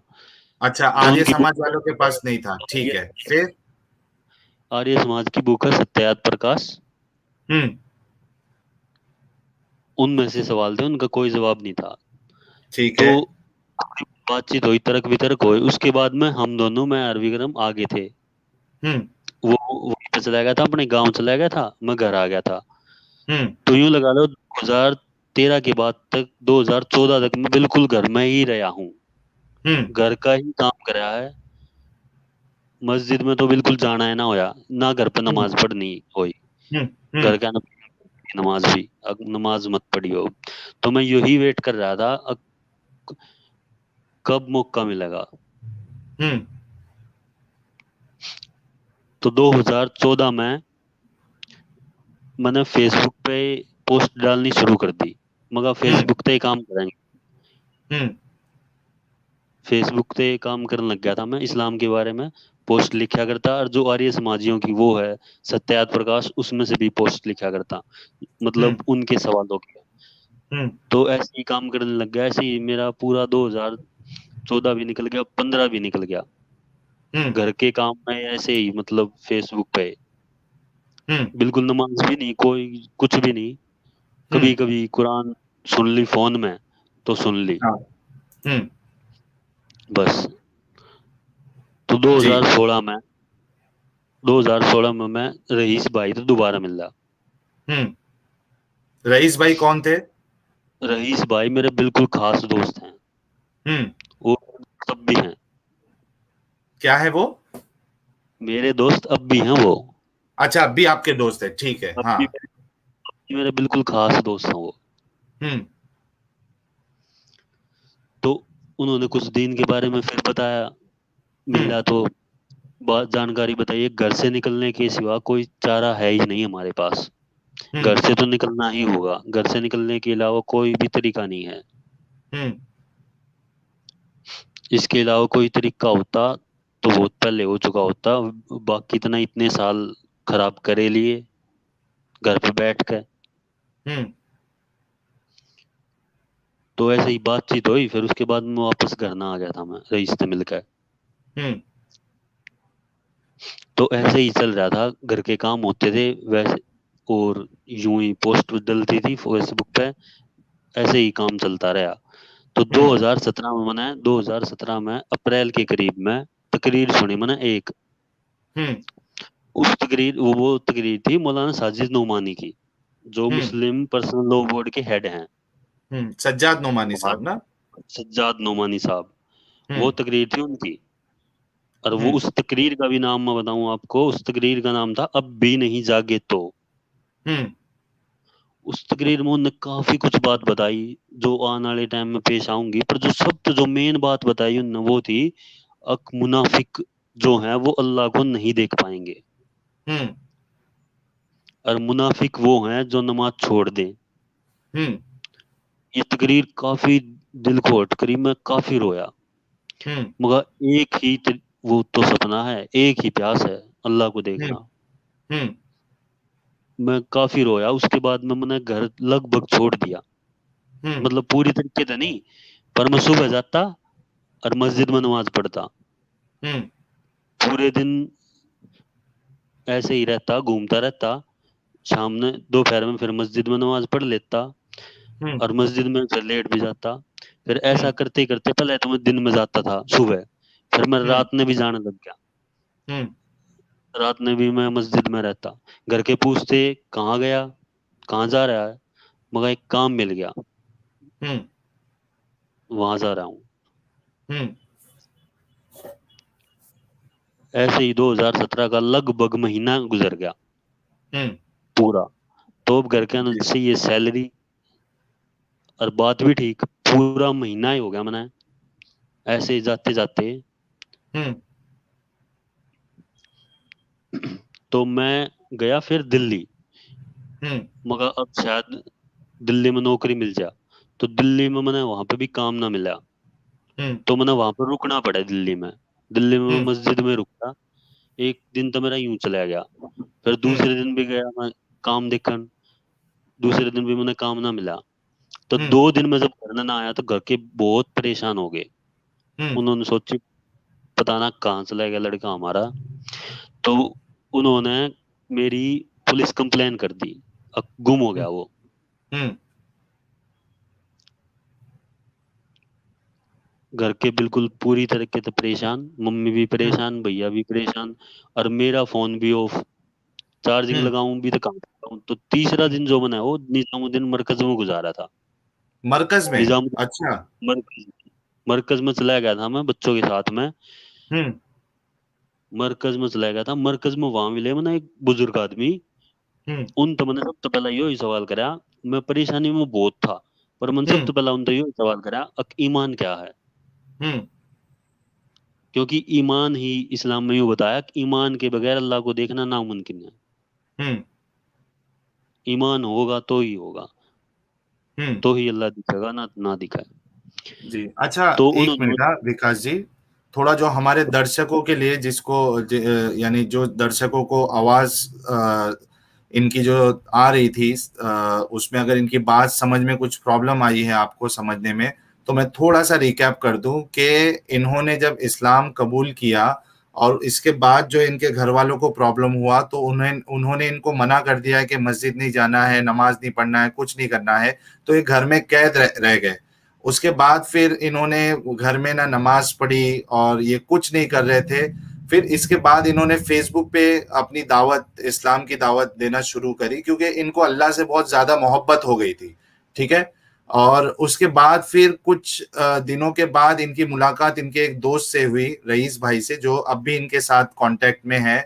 अच्छा, जो आर्य उनकी समाज बुक वालों के पास नहीं था, ठीक है फिर। आर्य समाज की बुक है सत्यात प्रकाश, हम्म उनमें से सवाल थे, उनका कोई जवाब नहीं था। ठीक तो है। बातचीत हुई, तर्क वितर्क हुए, उसके बाद में हम दोनों, मैं और विक्रम आगे थे। हम्म वो वहीं पे चला गया था, अपने गांव चला गया था, मैं घर आ गया था। हम्म तो यूं लगा लो 2013 के बाद तक 2014 तक मैं बिल्कुल घर में ही रहा हूँ, हम्म घर का ही काम करा है। मस्जिद में तो बिल्कुल जाना है ना होया, ना घर पे हम्म नमाज पढ़नी हुई। हम्म घर हम्म का नमाज भी, नमाज मत पढ़ी हो। तो मैं यही वेट कर रहा था, कब मौका मिलेगा। हम्म तो 2014 में मैंने फेसबुक पे पोस्ट डालनी शुरू कर दी, मगर हम्म फेसबुक पे काम करेंगे। हम्म फेसबुक पे काम करने लग गया था, मैं इस्लाम के बारे में पोस्ट लिखा करता, और जो आर्य समाजियों की वो है सत्यात प्रकाश, उसमें से भी पोस्ट लिखा करता, हम्म मतलब उनके सवालों के। हम्म तो ऐसे ही काम करने लग गया, ऐसे ही मेरा पूरा 2014 भी निकल गया, 15 भी निकल गया, हम्म घर के काम में ऐसे ही, मतलब फेसबुक पे हम्म बिल्कुल नमाज भी नहीं, कोई कुछ भी नहीं। कभी हम्म कभी कुरान सुन ली फोन में तो सुन ली, हाँ हम्म बस। तो जी 2016 में मैं रईस भाई तो दोबारा मिला। हम्म रईस भाई कौन थे? रईस भाई मेरे बिल्कुल खास दोस्त हैं, हम्म वो अब भी हैं, क्या है वो? मेरे दोस्त अब भी हैं वो। अच्छा, अभी आपके दोस्त है, ठीक है, अब हाँ। भी मेरे बिल्कुल खास दोस्त हैं वो। हम्म तो उन्होंने कुछ दिन के बारे में फिर बताया, हम्म मिला तो बात जानकारी बताइए, घर से निकलने के सिवा कोई चारा है ही नहीं हमारे पास। हम्म घर से तो निकलना ही होगा, घर से निकलने के अलावा कोई भी तरीका नहीं है। हम्म इसके अलावा कोई तरीका होता तो बहुत पहले हो चुका होता। बाकी इतना इतने साल खराब करे लिए घर पे बैठ कर। हम्म तो ऐसे ही बातचीत हुई, फिर उसके बाद मैं वापस घर ना आ गया था, मैं रईस से मिलकर। हम्म तो ऐसे ही चल रहा था, घर के काम होते थे वैसे, और यूं ही पोस्ट डलती थी फेसबुक पे, ऐसे ही काम चलता रहा। तो हम्म 2017 में मैंने 2017 में अप्रैल के करीब में तकरीर सुनी मैंने एक। हम्म उस तकरीर वो तकरीर थी मौलाना साजिद नोमानी की, जो हम्म मुस्लिम पर्सनल लॉ बोर्ड के हेड हैं। सज्जाद नोमानी वहाँ साहब ना? सज्जाद नोमानी साहब, वो हम्म तकरीर थी उनकी। और वो हम्म उस तकरीर का भी नाम मैं बताऊं आपको, उस तकरीर का नाम था अब भी नहीं जागे तो। हम्म उस तकरीर में उन्होंने काफी कुछ बात बताई जो आने वाले टाइम में पेश आऊंगी, पर जो सब तो जो मेन बात बताई उन्होंने वो थी, अक मुनाफिक जो है वो अल्लाह को नहीं देख पाएंगे, हम्म और मुनाफिक वो हैं जो नमाज छोड़ दें। हम्म ये तकरीर काफी दिल को हर्ट करी, मैं काफी रोया। हम्म मगर एक ही वो तो सपना है, एक ही प्यास है, अल्लाह को हम्म देखना। हम्म मैं काफी रोया, उसके बाद में मैंने घर लगभग छोड़ दिया। हम्म मतलब पूरी तरीके से नहीं, पर मैं सुबह जाता और मस्जिद में नमाज पढ़ता। हम्म पूरे दिन ऐसे ही रहता, घूमता रहता। शाम में दोपहर में फिर मस्जिद में नमाज पढ़ लेता, हम्म और मस्जिद में फिर लेट भी जाता। फिर ऐसा हम्म करते करते, पहले तो मैं दिन में जाता था सुबह, फिर मैं हम्म रात में भी जाने लग गया। हम्म रात में भी मैं मस्जिद में रहता। घर के पूछते कहाँ गया, कहाँ जा रहा है, मगर एक काम मिल गया, हम्म वहां जा रहा हूँ। हम्म ऐसे ही 2017 का लगभग महीना गुजर गया हम्म पूरा। तो अब घर के अंदर जी से ये सैलरी और बात भी ठीक, पूरा महीना ही हो गया मैंने ऐसे ही जाते जाते। हम्म तो मैं गया फिर दिल्ली, हम्म मगर अब शायद दिल्ली में नौकरी मिल जा। तो दिल्ली में मैंने वहां पे भी काम ना मिला, हम्म तो मैंने वहां पर रुकना पड़ा दिल्ली में। दिल्ली में मैं हम्म मस्जिद में रुका। एक दिन तो मेरा यूं चला गया। फिर हम्म दूसरे दिन भी गया मैं काम देखने, दूसरे दिन भी मैंने काम ना मिला। तो हम्म 2 दिन में जब घर ना आया तो घर के बहुत परेशान हो गए। हम्म उन्होंने सोची पता ना कहाँ चला गया लड़का हमारा। तो उन्होंने मेरी पुलिस कंप्लेन कर दी, अब गुम हो गया वो। हम्म घर के बिल्कुल पूरी तरीके से परेशान, मम्मी भी हम्म परेशान, भैया भी परेशान, और मेरा फोन भी ऑफ, चार्जिंग हम्म लगाऊं भी तो कहाँ लगाऊं। तो तीसरा दिन जो मैंने वो निजामुद्दीन मरकज में गुजारा था। मरकज में? निजामुद्दीन अच्छा। मरकज, मरकज में चला गया था मैं बच्चों के साथ में। हम्म मरकज में चला गया था, मरकज में वहां मिले मैंने एक बुजुर्ग आदमी। हम्म उन तो मैंने सबसे पहला यो ही सवाल करा, मैं परेशानी में बहुत था, पर मैंने हम्म सबसे पहला उनसे यो ही सवाल करा, ईमान क्या है। हम्म क्योंकि ईमान ही, इस्लाम में यूं बताया कि ईमान के बगैर अल्लाह को देखना नामुमकिन है। हम्म ईमान होगा तो ही होगा, हम्म तो ही अल्लाह दिखेगा, ना ना दिखाए। जी। अच्छा, तो एक उन्होंने, मिनट हाँ विकास जी, थोड़ा जो हमारे दर्शकों के लिए जिसको यानी जो दर्शकों को आवाज इनकी जो आ रही थी, उसमें अगर इनकी बात समझ में कुछ प्रॉब्लम आई है आपको समझने में, तो मैं थोड़ा सा रिकैप कर दूं कि इन्होंने जब इस्लाम कबूल किया और इसके बाद जो इनके घर वालों को प्रॉब्लम हुआ, तो उन्हें उन्होंने इनको मना कर दिया है कि मस्जिद नहीं जाना है, नमाज नहीं पढ़ना है, कुछ नहीं करना है। तो ये घर में कैद रह गए। उसके बाद फिर इन्होंने घर में ना नमाज पढ़ी और ये कुछ नहीं कर रहे थे। फिर इसके बाद इन्होंने फेसबुक पे अपनी दावत, इस्लाम की दावत देना शुरू करी, क्योंकि इनको अल्लाह से बहुत ज्यादा मोहब्बत हो गई थी। ठीक है। और उसके बाद फिर कुछ दिनों के बाद इनकी मुलाकात इनके एक दोस्त से हुई, रईस भाई से, जो अब भी इनके साथ कांटेक्ट में है,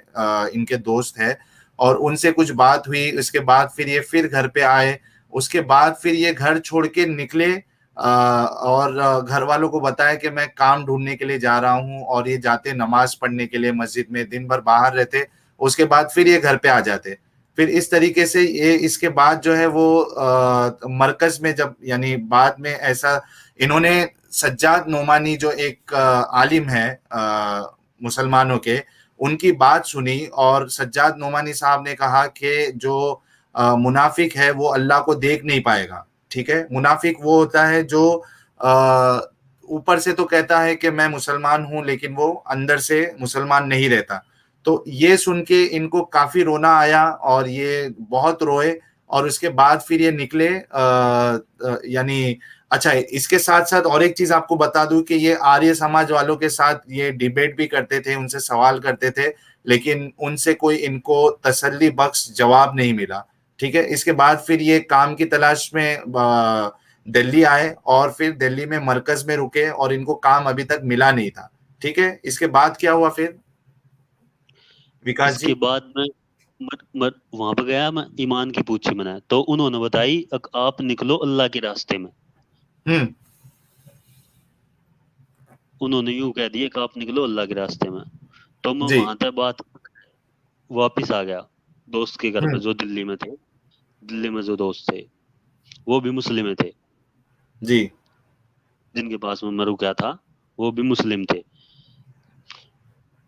इनके दोस्त है। और उनसे कुछ बात हुई, उसके बाद फिर ये फिर घर पे आए। उसके बाद फिर ये घर छोड़ के निकले, और घर वालों को बताया कि मैं काम ढूंढने के लिए जा रहा हूँ, और ये जाते नमाज पढ़ने के लिए मस्जिद में, दिन भर बाहर रहते। उसके बाद फिर ये घर पे आ जाते। फिर इस तरीके से ये इसके बाद जो है वो मरकज में जब, यानी बाद में ऐसा, इन्होंने सज्जाद नोमानी जो एक आलिम है मुसलमानों के, उनकी बात सुनी, और सज्जाद नोमानी साहब ने कहा कि जो मुनाफिक है वो अल्लाह को देख नहीं पाएगा। ठीक है। मुनाफिक वो होता है जो ऊपर से तो कहता है कि मैं मुसलमान हूं, लेकिन वो अंदर से मुसलमान नहीं रहता। तो ये सुन के इनको काफी रोना आया और ये बहुत रोए, और उसके बाद फिर ये निकले। यानी अच्छा, इसके साथ साथ और एक चीज आपको बता दूं कि ये आर्य समाज वालों के साथ ये डिबेट भी करते थे, उनसे सवाल करते थे, लेकिन उनसे कोई इनको तसल्ली बख्श जवाब नहीं मिला। ठीक है। इसके बाद फिर ये काम की तलाश में दिल्ली आए, और फिर दिल्ली में मरकज में रुके, और इनको काम अभी तक मिला नहीं था। ठीक है। इसके बाद क्या हुआ फिर विकास इसके जी? बाद मैं वहां पर गया, मैं ईमान की पूछी मैंने, तो उन्होंने बताई आप निकलो अल्लाह के रास्ते में। हम्म। उन्होंने यूं कह दिया कि आप निकलो अल्लाह के रास्ते में। तो मैं जी। वहां तक बात वापिस आ गया दोस्त के घर पे, हम्म। जो दिल्ली में थे। दिल्ली में जो दोस्त थे वो भी मुस्लिम थे, जी। जिनके पास में मैं रुका था वो भी मुस्लिम थे।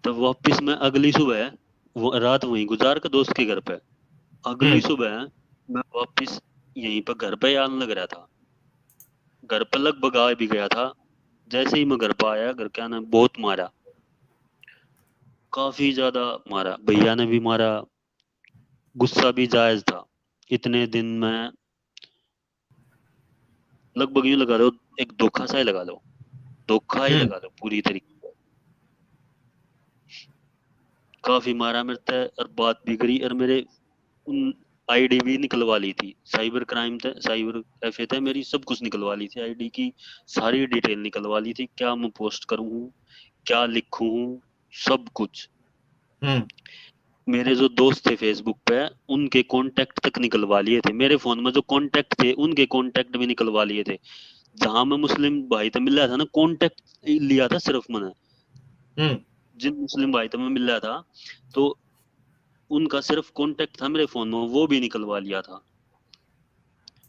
तब वापिस मैं अगली सुबह, वो रात वहीं गुजार के दोस्त के घर पे, अगली हम्म। सुबह मैं वापिस यहीं पर घर पे आने लग रहा था। घर पे लगभग आ भी गया था। जैसे ही मैं घर पे आया, घर के आने बहुत मारा, काफी ज्यादा मारा, भैया ने भी मारा। गुस्सा भी जायज था। इतने दिन में लगभग यूं लगा लो, एक धोखा सा ही लगा लो, धोखा ही हम्म। लगा लो पूरी तरीके से। काफी मारा मेरे से, और बात भी करी, और मेरे उन आईडी भी निकलवा ली थी। साइबर क्राइम थे, साइबर कैफे थे, मेरी सब कुछ निकलवा ली थी, आईडी की सारी डिटेल निकलवा ली थी, क्या मैं पोस्ट करूं, क्या लिखूं, सब कुछ। हम्म। मेरे जो दोस्त थे फेसबुक पे, उनके कांटेक्ट तक निकलवा लिए थे। मेरे फोन में जो कांटेक्ट थे उनके कांटेक्ट भी निकलवा लिए थे। जहां मैं मुस्लिम भाई से मिल रहा था ना, कांटेक्ट लिया था सिर्फ मैंने। हम्म। जिन मुस्लिम भाई से मैं मिल रहा था, तो उनका सिर्फ कांटेक्ट था मेरे फोन में, वो भी निकलवा लिया था।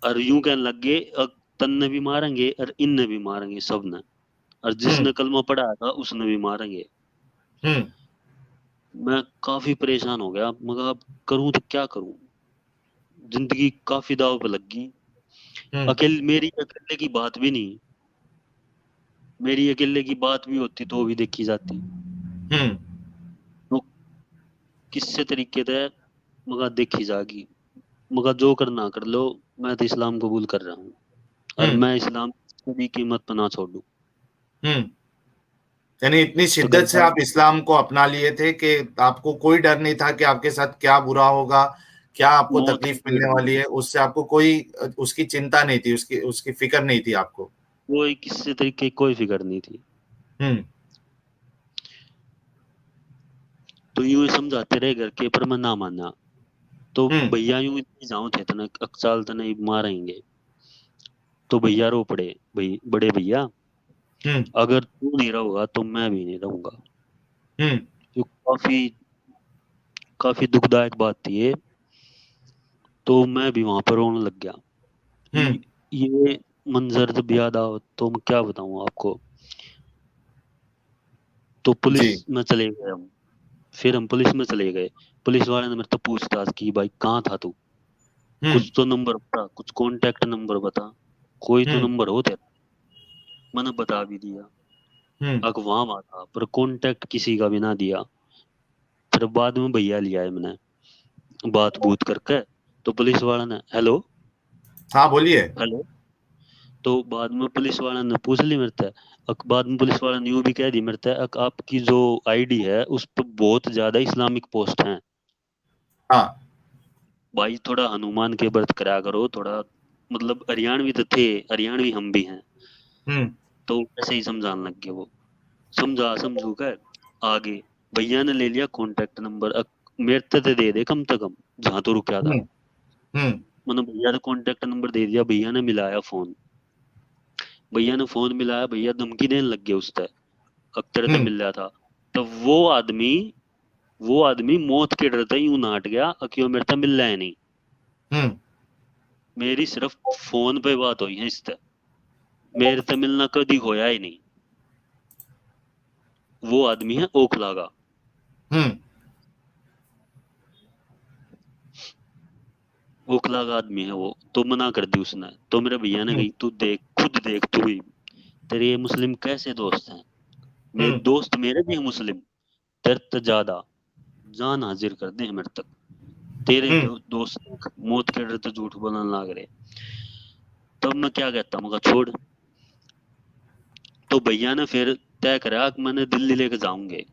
और यूं कहने लग गए, तन्ने भी मारेंगे और इनने भी मारेंगे, सब ने। और हम्म। जिसने कलमा पढ़ा था उसने भी मारेंगे। हम्म। मैं काफी परेशान हो गया, मगर अब करूं तो क्या करूं। जिंदगी काफी दाव पे लग गई। हम्म। मेरी अकेले की बात भी नहीं, मेरी अकेले की बात भी होती तो भी देखी जाती। हम्म। तो किससे तरीके से मगर देखी जाएगी। मगर जो करना कर लो, मैं तो इस्लाम कबूल कर रहा हूँ, और हम्म। मैं इस्लाम की भी कीमत पर ना छोड़ू। हम्म। यानी इतनी तो घर शिद्दत से वाले, आप इस्लाम को अपना लिए थे कि आपको कोई डर नहीं था कि आपके साथ क्या बुरा होगा, क्या आपको मौत की तकलीफ डेट मिलने नहीं वाली थी, है, उससे आपको कोई उसकी चिंता नहीं थी, उसकी उसकी फिक्र नहीं थी आपको। कोई किसी तरीके की कोई फिक्र नहीं थी। हम्म। तो यूं ही समझाते रहे घर के, पर मैं ना माना। तो हम्म। भैया यूं इतनी जाऊं थे तना अक्साल तना मारेंगे। तो भैया रो पड़े, भाई बड़े भैया, हम्म। अगर तू नहीं रहोगा तो मैं भी नहीं रहूंगा। हम्म। जो काफी काफी दुखदायक बात थी ये। तो मैं भी वहां पर रोने लग गया। हम्म। ये मंजर जब याद आओ तो मैं क्या बताऊं आपको। तो पुलिस जी। में चले गए हम। फिर हम पुलिस में चले गए। पुलिस वाले ने मेरे तो पूछताछ की, भाई कहाँ था तू, हम्म। कुछ तो नंबर बता, कुछ कांटेक्ट नंबर बता, कोई तो हम्म। नंबर हो तेरा। मैंने बता भी दिया, हम्म। अगवा वहां था, पर कांटेक्ट किसी का भी ना दिया। फिर बाद में भैया लिया है मैंने, बात बूत करके। तो पुलिस वाला ने, हेलो हाँ, बोलिए। हेलो, तो बाद में पुलिस वाला ने पूछ ली मेरे से। बाद में पुलिस वाला ने यूं भी कह दी मेरे से, आपकी जो आईडी है उस पर बहुत ज्यादा इस्लामिक पोस्ट हैं, हाँ। भाई थोड़ा हनुमान के व्रत करा करो थोड़ा। मतलब हरियाणवी तो थे, हरियाणवी हम भी हैं। हम्म। तो ऐसे ही समझाने लग गए वो। समझा समझू कर आगे भैया ने ले लिया कांटेक्ट नंबर। मेरे से दे दे कम से कम, जहां तो रुका था। हम्म। हम्म। मैंने भैया ने कांटेक्ट नंबर दे दिया, भैया ने मिलाया फोन। भैया ने फोन मिलाया, भैया धमकी देने लग गए उससे, अख्तर से हम्म। मिल रहा था। तो वो आदमी मौत के डर से यूं नाट गया, क्यों मेरे से मिल रहा है नहीं। हम्म। मेरी सिर्फ फोन पे बात हुई है इससे, मेरे से मिलना कभी होया ही नहीं। वो आदमी है ओखला का। हम्म। ओखला का आदमी है वो, तो मना कर दी उसने। तो मेरे भैया ने हम्म, कही तू देख, खुद देख तू ही, तेरे ये मुस्लिम कैसे दोस्त हैं। मेरे हम्म, दोस्त मेरे भी हैं मुस्लिम, तेरे तो ज्यादा जान हाजिर कर दे मेरे तक। तेरे हम्म, दोस्त देख, मौत के डर तो झूठ बोलने लग रहे। तब मैं क्या कहता, मगर छोड़। तो भैया ने फिर तय करा कि मैंने दिल्ली लेके जाऊंगे।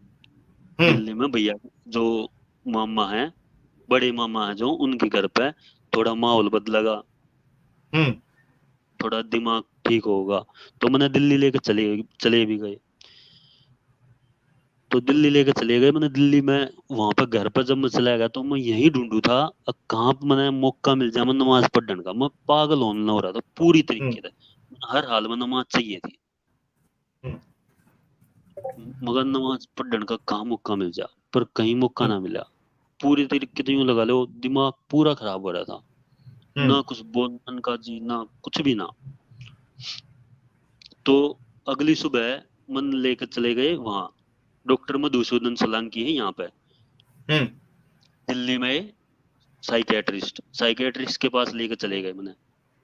हम्म, दिल्ली में भैया जो मामा है, बड़े मामा है जो, उनके घर पे थोड़ा माहौल बदलेगा, हम्म, थोड़ा दिमाग ठीक होगा। तो मैंने दिल्ली लेके चले चले भी गए। तो दिल्ली लेके चले गए मैंने। दिल्ली में वहां पर घर पर जब मैं चला गया तो मैं यही ढूंढू था अब कहाँ पे मैंने मौका मिल जाए मैं नमाज पढ़ने का। मैं पागल होने हो रहा था पूरी हम्म, तरीके से, हर हाल में नमाज चाहिए थी। हम्म, मगर नमाज पढ़ने का कहाँ मौका मिल जा, पर कहीं मौका हम्म, ना मिला। पूरी तरीके से यूं लगा लो दिमाग पूरा खराब हो रहा था, हम्म, ना कुछ बोलने का जी, ना कुछ भी ना। तो अगली सुबह मन लेकर चले गए वहां। डॉक्टर मधुसूदन सोलंकी है यहाँ पे हम्म, दिल्ली में, साइकेट्रिस्ट, साइकेट्रिस्ट के पास लेकर चले गए मैंने।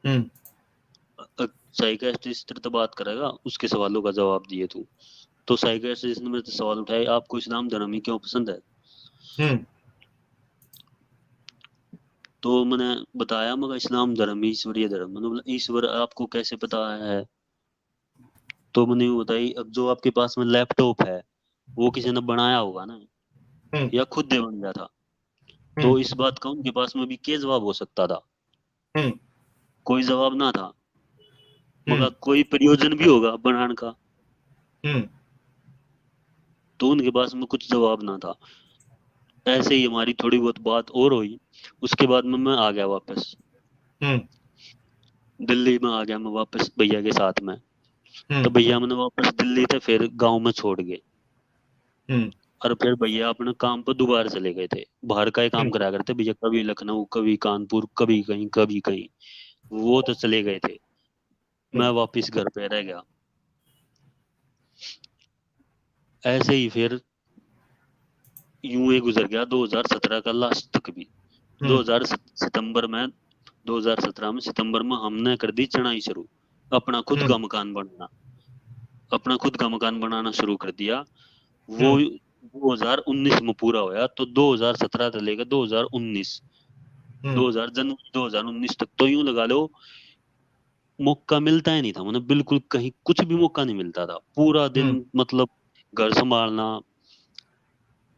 हम्म, साइकेट्रिस्ट तो बात करेगा, उसके सवालों का जवाब दिए तू। तो साइकेट्रिस्ट ने मेरे से सवाल उठाए, आपको इस्लाम धर्म ही क्यों पसंद है। हम्म, तो मैंने बताया, मगर इस्लाम धर्म ही ईश्वरीय धर्म। मैंने बोला ईश्वर आपको कैसे पता है। तो मैंने वो बताई, अब जो आपके पास में लैपटॉप है वो किसी ने बनाया होगा ना, हम्म, या खुद दे बन गया था। हम्म, तो इस बात का उनके पास में भी क्या जवाब हो सकता था। हम्म, कोई जवाब ना था, हम्म, मगर कोई प्रयोजन भी होगा बनाने का। हम्म, तो उनके पास में कुछ जवाब ना था। ऐसे ही हमारी थोड़ी बहुत बात और हुई। उसके बाद में मैं आ गया वापस, हम्म, दिल्ली में आ गया मैं वापस भैया के साथ में। तो हम्म, भैया मैंने वापस दिल्ली थे फिर गांव में छोड़ गए। हम्म, और फिर भैया अपने काम पर दोबारा चले गए थे। बाहर का ही काम हम्म, करा करते भैया, कभी लखनऊ, कभी कानपुर, कभी कहीं कभी कहीं। वो तो चले गए थे, मैं वापिस घर पे रह गया। ऐसे ही फिर यूं ही गुजर गया 2017 का लास्ट तक भी। हम्म, 2000 सितंबर में, 2017 में सितंबर में हमने कर दी चढ़ाई शुरू, अपना खुद हम्म, का मकान बनाना। अपना खुद का मकान बनाना शुरू कर दिया। वो हम्म, 2019 में पूरा होया। तो 2017 से लेकर 2019, हम्म, 2000 जनवरी 2019 तक तो यूं लगा लो मौका मिलता ही नहीं था। मतलब बिल्कुल कहीं कुछ भी मौका नहीं मिलता था पूरा दिन। हम्म, मतलब घर संभालना,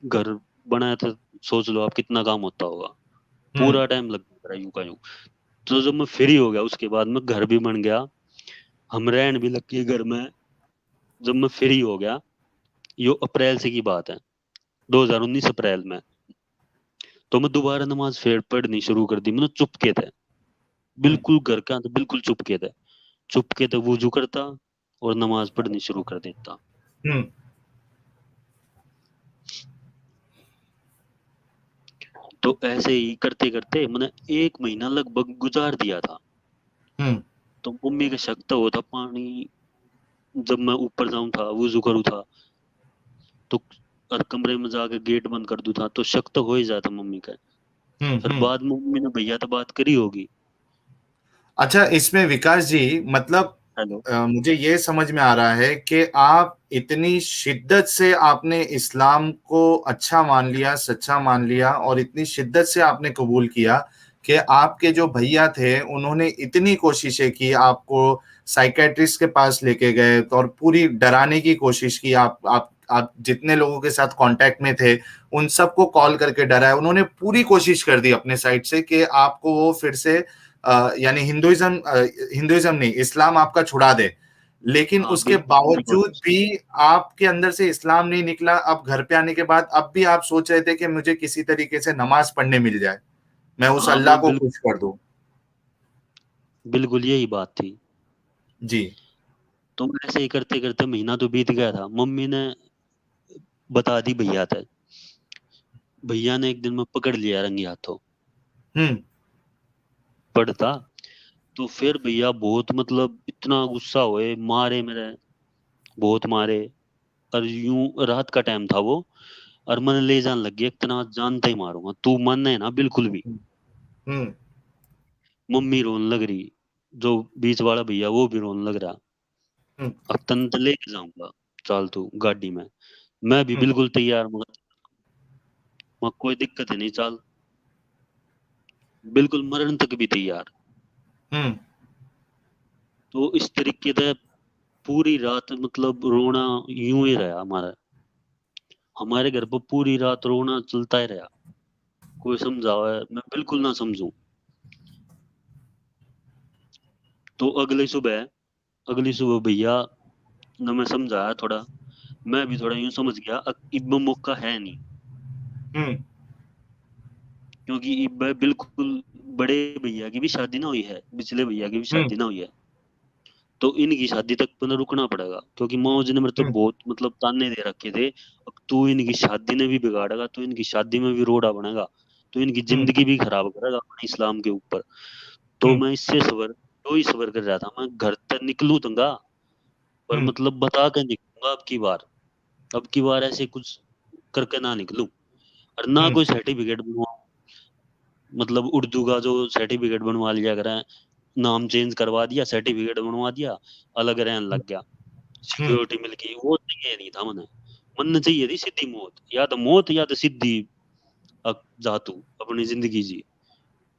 घर बनाया था, सोच लो आप कितना काम होता होगा। हम्म, पूरा टाइम लग रहा यूं का यूं। तो जब मैं फ्री हो गया उसके बाद में घर भी बन गया, हम रहन भी लग गए घर में। जब मैं फ्री हो गया, यो अप्रैल से की बात है, 2019 अप्रैल में। तो मैं दोबारा नमाज फिर पढ़नी शुरू कर दी। मैंने चुपके थे, हम्म, बिल्कुल घर का तो बिल्कुल चुपके थे। चुपके तो वुजू करता और नमाज पढ़नी शुरू कर देता। हम्म, तो ऐसे ही करते करते मैंने 1 महीना लगभग गुजार दिया था। हम्म, तो मम्मी का शक तो होता पानी, जब मैं ऊपर जाऊं था वुजू करूँ था तो, और कमरे में जाके गेट बंद कर दूं था तो शक तो हो ही जाता मम्मी का। हम्म, फिर बाद में मम्मी ने भैया तो बात करी होगी। अच्छा, इसमें विकास जी मतलब हेलो। मुझे ये समझ में आ रहा है कि आप इतनी शिद्दत से आपने इस्लाम को अच्छा मान लिया, सच्चा मान लिया, और इतनी शिद्दत से आपने कबूल किया कि आपके जो भैया थे उन्होंने इतनी कोशिशें की, आपको साइकेट्रिस्ट के पास लेके गए तो, और पूरी डराने की कोशिश की। आप जितने लोगों के साथ कांटेक्ट में थे उन सबको कॉल करके डराया। उन्होंने पूरी कोशिश कर दी अपने साइड से कि आपको वो फिर से यानी हिंदुइज्म नहीं, इस्लाम आपका छुड़ा दे। लेकिन हाँ उसके बिल्कुल पूरी बावजूद कोशिश भी की। आपके अंदर से इस्लाम नहीं निकला। अब घर पे आने के बाद अब भी आप सोच रहे थे कि मुझे किसी तरीके से नमाज पढ़ने मिल जाए, मैं उस हाँ अल्लाह मैं को खुश कर दूं। बिल्कुल यही बात थी। जी। तो ऐसे ही करते करते महीना तो बीत गया था। मम्मी ने बता दी भैया तक। भैया ने एक दिन में पकड़ लिया रंगे हाथों हम्म, पढ़ता। तो फिर भैया बहुत मतलब इतना गुस्सा हुए, मारे मेरे, बहुत मारे। और यूं रात का टाइम था वो, और मैंने ले जाने लग गया, इतना जानते ही मारूंगा तू मन है ना बिल्कुल भी। हम्म, मम्मी रोने लग रही, जो बीच वाला भैया वो भी रोने लग रहा। हम्म, अब तन तो लेके जाऊंगा, चल तू गाड़ी में। मैं भी हम्म, बिल्कुल तैयार, मगर कोई दिक्कत है नहीं, चल। बिल्कुल मरण तक भी तैयार। हम्म, तो इस तरीके से पूरी रात मतलब रोना यूं ही रहा हमारा। हमारे घर पर पूरी रात रोना चलता ही रहा। कोई समझावा मैं बिल्कुल ना समझूं। तो अगली सुबह भैया ने मैं समझाया थोड़ा। मैं भी थोड़ा यूं समझ गया, इब मौका है नहीं। हम्म, क्योंकि इब बिल्कुल बड़े भैया की भी शादी ना हुई है, पिछले भैया की भी हम्म, शादी ना हुई है। तो इनकी शादी तक तो ना रुकना पड़ेगा, क्योंकि मौज ने मेरे तो हम्म, बहुत मतलब ताने दे रखे थे। अब तू इनकी शादी ने भी बिगाड़ेगा, तो इनकी शादी में भी रोड़ा बनेगा, तो इनकी हम्म, जिंदगी भी खराब करेगा अपने इस्लाम के ऊपर। तो हम्म, मैं इससे सबर, तो ही सबर कर रहा था। मैं घर तक निकलूं तंगा, पर हम्म, मतलब बता के निकलूंगा अब की बार ऐसे कुछ करके ना निकलूं। और ना हम्म, कोई सर्टिफिकेट बनवाऊं, मतलब उर्दू का जो सर्टिफिकेट बनवा लिया करें, नाम चेंज करवा दिया, सर्टिफिकेट बनवा दिया, अलग रहने लग गया, हम्म, सिक्योरिटी मिल गई। वो चाहिए नहीं था मने। मन चाहिए थी सीधी मौत, या तो सीधी जा तू अपनी जिंदगी जी।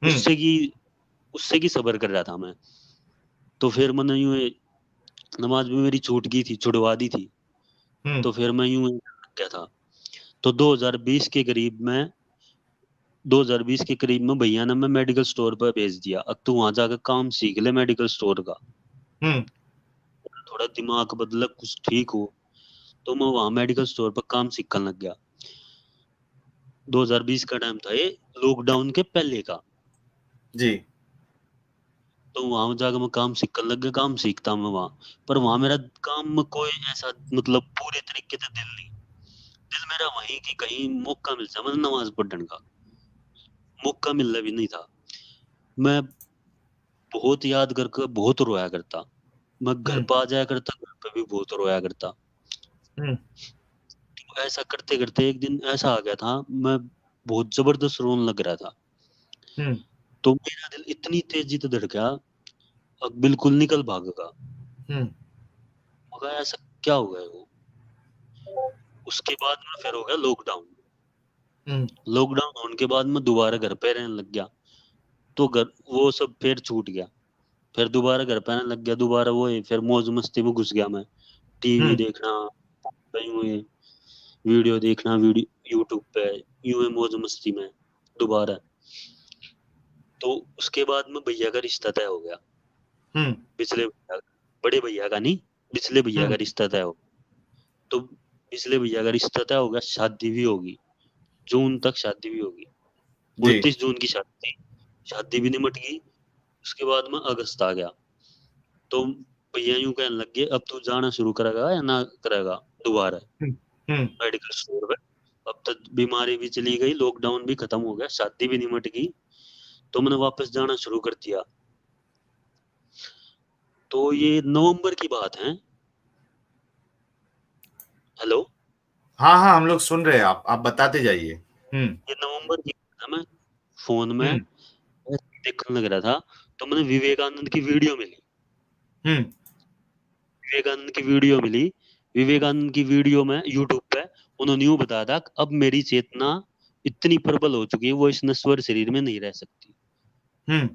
हम्म, उससे की उससे की सबर कर रहा था मैं। तो फिर मैंने यूं ही- नमाज भी मेरी छूट गई थी, छुड़वा दी थी। हम्म, तो फिर मैं यूं ही क्या था। तो 2020 के करीब में 2020 के करीब में भैया ने मैं मेडिकल स्टोर पर भेज दिया, अब तू वहां जाकर काम सीख ले मेडिकल स्टोर का, हम्म, थोड़ा दिमाग बदल, कुछ ठीक हो। तो मैं वहां मेडिकल स्टोर पर काम सीखने लग गया। 2020 का टाइम था ये, लॉकडाउन के पहले का। जी, तो वहां जाकर मैं काम सीखने लग गया, काम सीखता मैं वहां। पर वहां मेरा काम में कोई ऐसा मतलब पूरे तरीके से दिल नहीं। दिल मेरा वहीं की कहीं मौका मिल जाए मतलब नमाज पढ़ने का, मौका मिलना भी नहीं था। मैं बहुत याद करके बहुत रोया करता। मैं घर हम्म, पर आ जाया करता, घर पे भी बहुत रोया करता। हम्म, तो ऐसा करते करते एक दिन ऐसा आ गया था, मैं बहुत जबरदस्त रोने लग रहा था। हम्म, तो मेरा दिल इतनी तेजी से धड़का, अब बिल्कुल निकल भागेगा। हम्म, मगर ऐसा क्या हो गया वो। उसके बाद में फिर हो गया लॉकडाउन। हम्म, लॉकडाउन होने के बाद मैं दोबारा घर पे रहने लग गया। तो घर वो सब फिर छूट गया। फिर दोबारा घर पे रहने लग गया, दोबारा वो ही फिर मौज मस्ती में घुस गया मैं। टीवी हम्म, देखना, कहीं हुए वीडियो देखना, वीडियो यूट्यूब पे, यूं ही मौज मस्ती में दोबारा। तो उसके बाद में भैया का रिश्ता तय हो गया। हम्म, पिछले भैया, बड़े भैया का नहीं, पिछले भैया का हम्म, रिश्ता तय हो गया। तो पिछले भैया का रिश्ता तय हो गया, शादी भी होगी, जून तक शादी भी होगी। जी, 29 जून की शादी थी, शादी भी निमट गई। उसके बाद में अगस्त आ गया। तो भैया यूं कहने लग गए, अब तू जाना शुरू करेगा या ना करेगा दोबारा हम्म, हम्म, मेडिकल स्टोर पे। अब तक बीमारी भी चली गई, लॉकडाउन भी खत्म हो गया, शादी भी निमट गई। तो मैंने वापस जाना शुरू कर दिया। तो ये नवंबर की बात है। हेलो। हाँ हाँ, हम लोग सुन रहे हैं, आप बताते जाइए। हम्म, ये नवंबर की बात है। मैं फोन में हम्म, ऐसे देखने लग रहा था, तो मैंने विवेकानंद की वीडियो मिली। हम्म, विवेकानंद की वीडियो मिली। विवेकानंद की वीडियो में यूट्यूब पे उन्होंने यूं बताया था कि अब मेरी चेतना इतनी प्रबल हो चुकी है, वो इस नश्वर शरीर में नहीं रह सकती। हम्म,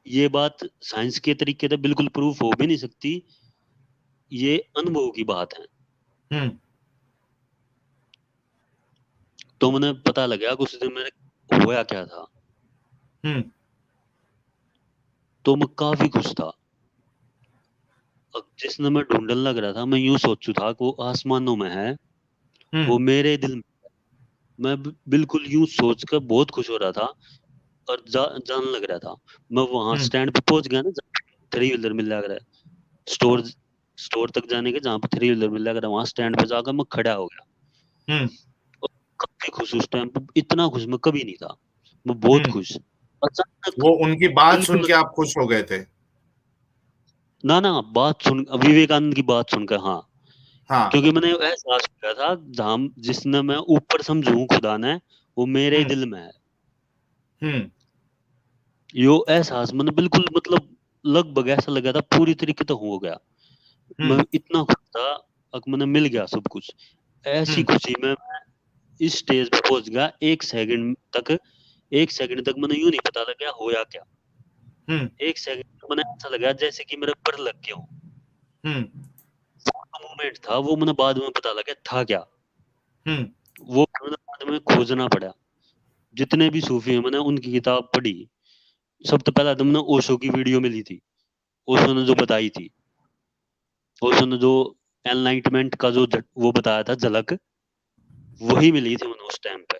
ये बात साइंस के तरीके से बिल्कुल प्रूफ हो भी नहीं सकती, ये अनुभव की बात है। हम्म, तो मैंने पता लगा कि उस दिन मेरे होया क्या था। हम्म, तो मैं काफी खुश था। अब जिसने मैं ढूंढने लग रहा था, मैं यूं सोचू था कि वो आसमानों में है, हम्म, वो मेरे दिल में। मैं बिल्कुल यूं सोच कर बहुत खुश हो रहा था। और जान लग रहा था। मैं वहां हम्म, स्टैंड पे पहुंच गया ना, थ्री व्हीलर मिल लग रहा है। स्टोर स्टोर तक जाने के, जहाँ पे थ्री व्हीलर मिल लग रहा है, वहां स्टैंड पे जाकर मैं खड़ा हो गया। हम्म, और काफी खुश, उस टाइम पे इतना खुश मैं कभी नहीं था। मैं बहुत हम्म। खुश। अचानक वो उनकी बात सुन बिल्कुल, के आप खुश हो गए थे? ना ना, बात सुन, विवेकानंद की बात सुनकर हाँ। हाँ। क्योंकि मैंने एहसास किया था, जहां जिसने मैं ऊपर समझू खुदा ने, वो मेरे हम्म, दिल में है। हम्म, यो एहसास मैंने बिल्कुल मतलब लगभग ऐसा लगा था पूरी तरीके तो हो गया। मैं हम्म इतना खुश था, अब मैंने मिल गया सब कुछ। ऐसी हम्म खुशी में मैं इस स्टेज पे पहुंच गया। 1 सेकंड तक, 1 सेकंड तक मैंने यूं नहीं पता लगा होया क्या। हम्म 1 सेकंड मैंने ऐसा लगा जैसे कि मेरे पर लग गया हूँ। हम्म मोमेंट था वो, मैंने बाद में पता लगा था क्या। हम्म वो मैंने बाद में खोजना पड़ा। जितने भी सूफी हैं मैंने उनकी किताब पढ़ी। सबसे पहला तो मैंने ओशो की वीडियो मिली थी, ओशो ने जो बताई थी, ओशो ने जो एनलाइटमेंट का जो वो बताया था झलक, वही मिली थी मैंने उस टाइम पे।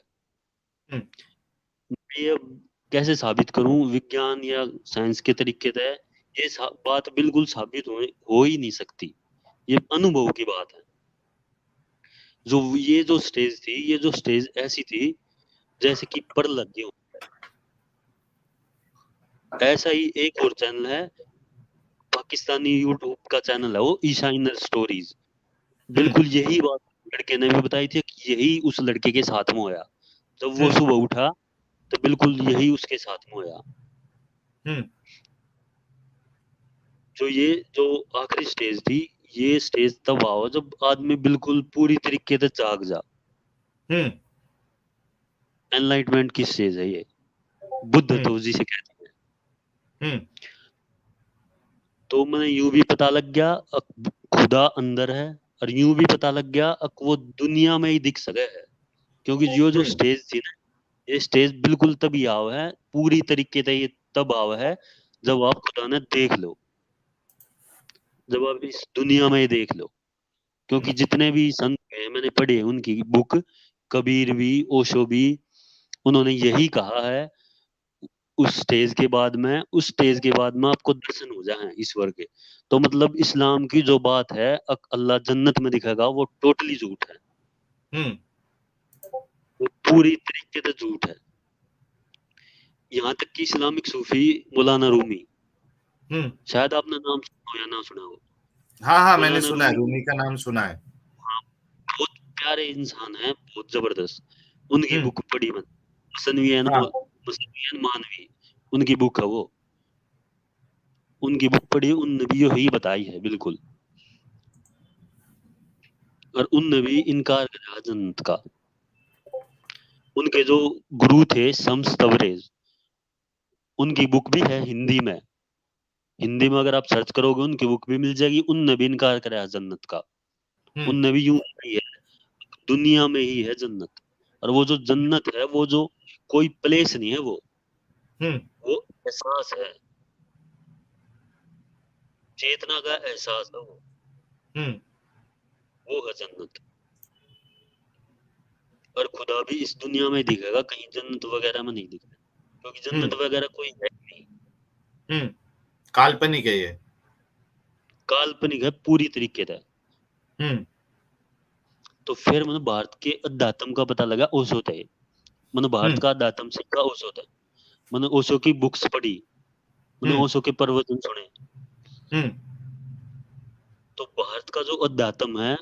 हम्म ये अब कैसे साबित करूं विज्ञान या साइंस के तरीके से, ये बात बिल्कुल साबित हो ही नहीं सकती। ये अनुभव की बात है। जो ये जो स्टेज थी, ये जो स्टेज ऐसी थी जैसे कि पर लग गई हो। ऐसा ही एक और चैनल है, पाकिस्तानी यूट्यूब का चैनल है वो, ईशा इनर स्टोरीज। हम्म बिल्कुल यही बात लड़के ने भी बताई थी कि यही उस लड़के के साथ में होया। जब वो हम्म सुबह उठा तो बिल्कुल यही उसके साथ में होया। हम्म जो ये जो आखिरी स्टेज थी, ये स्टेज तब आओ जब आदमी बिल्कुल पूरी तरीके से जाग जा। हम्म एनलाइटमेंट की स्टेज है ये, बुद्ध हम्म तो जिसे कहते हैं। हम्म तो मैंने यूं भी पता लग गया खुदा अंदर है, और यूं भी पता लग गया वो दुनिया में ही दिख सके है। क्योंकि यो जो हम्म स्टेज थी ना, ये स्टेज बिल्कुल तभी आओ है पूरी तरीके से, ये तब आओ है जब आप खुदा ने देख लो, जब आप इस दुनिया में ही देख लो। क्योंकि जितने भी संत हैं मैंने पढ़े उनकी बुक, कबीर भी, ओशो भी, उन्होंने यही कहा है उस स्टेज के बाद में आपको दर्शन हो जाए ईश्वर के। तो मतलब इस्लाम की जो बात है अल्लाह जन्नत में दिखेगा, वो टोटली झूठ है। हम्म वो पूरी तरीके से झूठ है। यहाँ तक कि इस्लामिक सूफी मौलाना रूमी, हम्म शायद आपने नाम सुना हो या ना सुना हो। हाँ हाँ, मैंने मौलाना सुना है, रूमी, रूमी का नाम सुना है। हाँ, बहुत प्यारे इंसान है, बहुत जबरदस्त। उनकी हम्म बुक पढ़ी मैंने, हाँ मसनवियन मानवी, उनकी बुक है वो। उनकी बुक पढ़ी, उनने भी यही बताई है बिल्कुल। और उनने भी इनकार करा जन्नत का। उनके जो गुरु थे शम्स तबरेज, उनकी बुक भी है हिंदी में। हिंदी में अगर आप सर्च करोगे उनकी बुक भी मिल जाएगी। उनने भी इनकार करा है जन्नत का। हम्म उनने भी यूं कही है दुनिया में ही है जन्नत। और वो जो जन्नत है वो जो कोई प्लेस नहीं है, हम्म वो एहसास है, चेतना का एहसास है हम्म वो है जन्नत। और खुदा भी इस दुनिया में दिखेगा, कहीं जन्नत वगैरह में नहीं दिखेगा। क्योंकि हम्म जन्नत वगैरह कोई है ही नहीं, हम्म काल्पनिक है ये। काल्पनिक है पूरी तरीके से। हम्म तो फिर मैंने भारत के अध्यात्म का पता लगा ओशो थे। मैंने भारत हम्म का अध्यात्म सीखा ओशो थे। मैंने ओशो की बुक्स पढ़ी, मैंने हम्म ओशो के प्रवचन सुने। हम्म तो भारत का जो अध्यात्म है,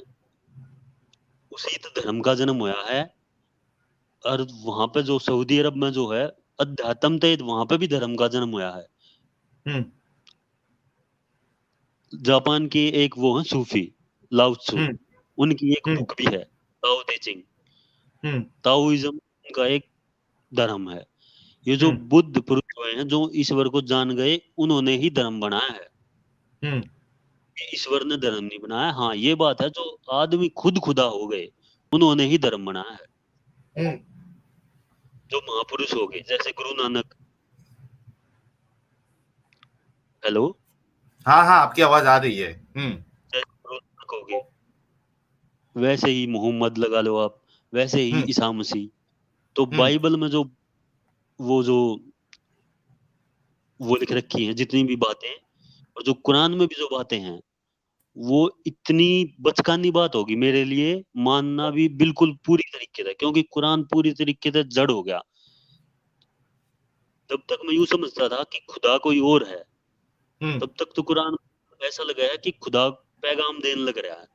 उसी तो धर्म का जन्म हुआ है। और वहां पे जो सऊदी अरब में जो है अध्यात्म थे, वहां पे भी धर्म का जन्म हुआ है। हम्म जापान के एक वो है सूफी, लाओ त्सु, हम्म उनकी एक हम्म बुक भी है, ताओ ते चिंग। हम्म ताओइज्म उनका एक धर्म है। ये जो हम्म बुद्ध पुरुष हुए हैं जो ईश्वर को जान गए, उन्होंने ही धर्म बनाया है। हम्म ये ईश्वर ने धर्म नहीं बनाया। हाँ ये बात है, जो आदमी खुद खुदा हो गए उन्होंने ही धर्म बनाया है। हम्म जो महापुरुष हो गए जैसे गुरु नानक, हेलो, हाँ हाँ, आपकी आवाज आ रही है। जैसे गुरु नानक हो गए, वैसे ही मोहम्मद लगा लो आप, वैसे ही हम्म ईसा मसीह। तो हम्म बाइबल में जो वो जो वो लिख रखी है जितनी भी बातें, और जो कुरान में भी जो बातें हैं, वो इतनी बचकानी बात होगी मेरे लिए मानना भी बिल्कुल पूरी तरीके से। क्योंकि कुरान पूरी तरीके से जड़ हो गया। जब तक मैं यूं समझता था कि खुदा कोई और है, हम्म तब तक तो कुरान ऐसा लगा है कि खुदा पैगाम देने लग रहा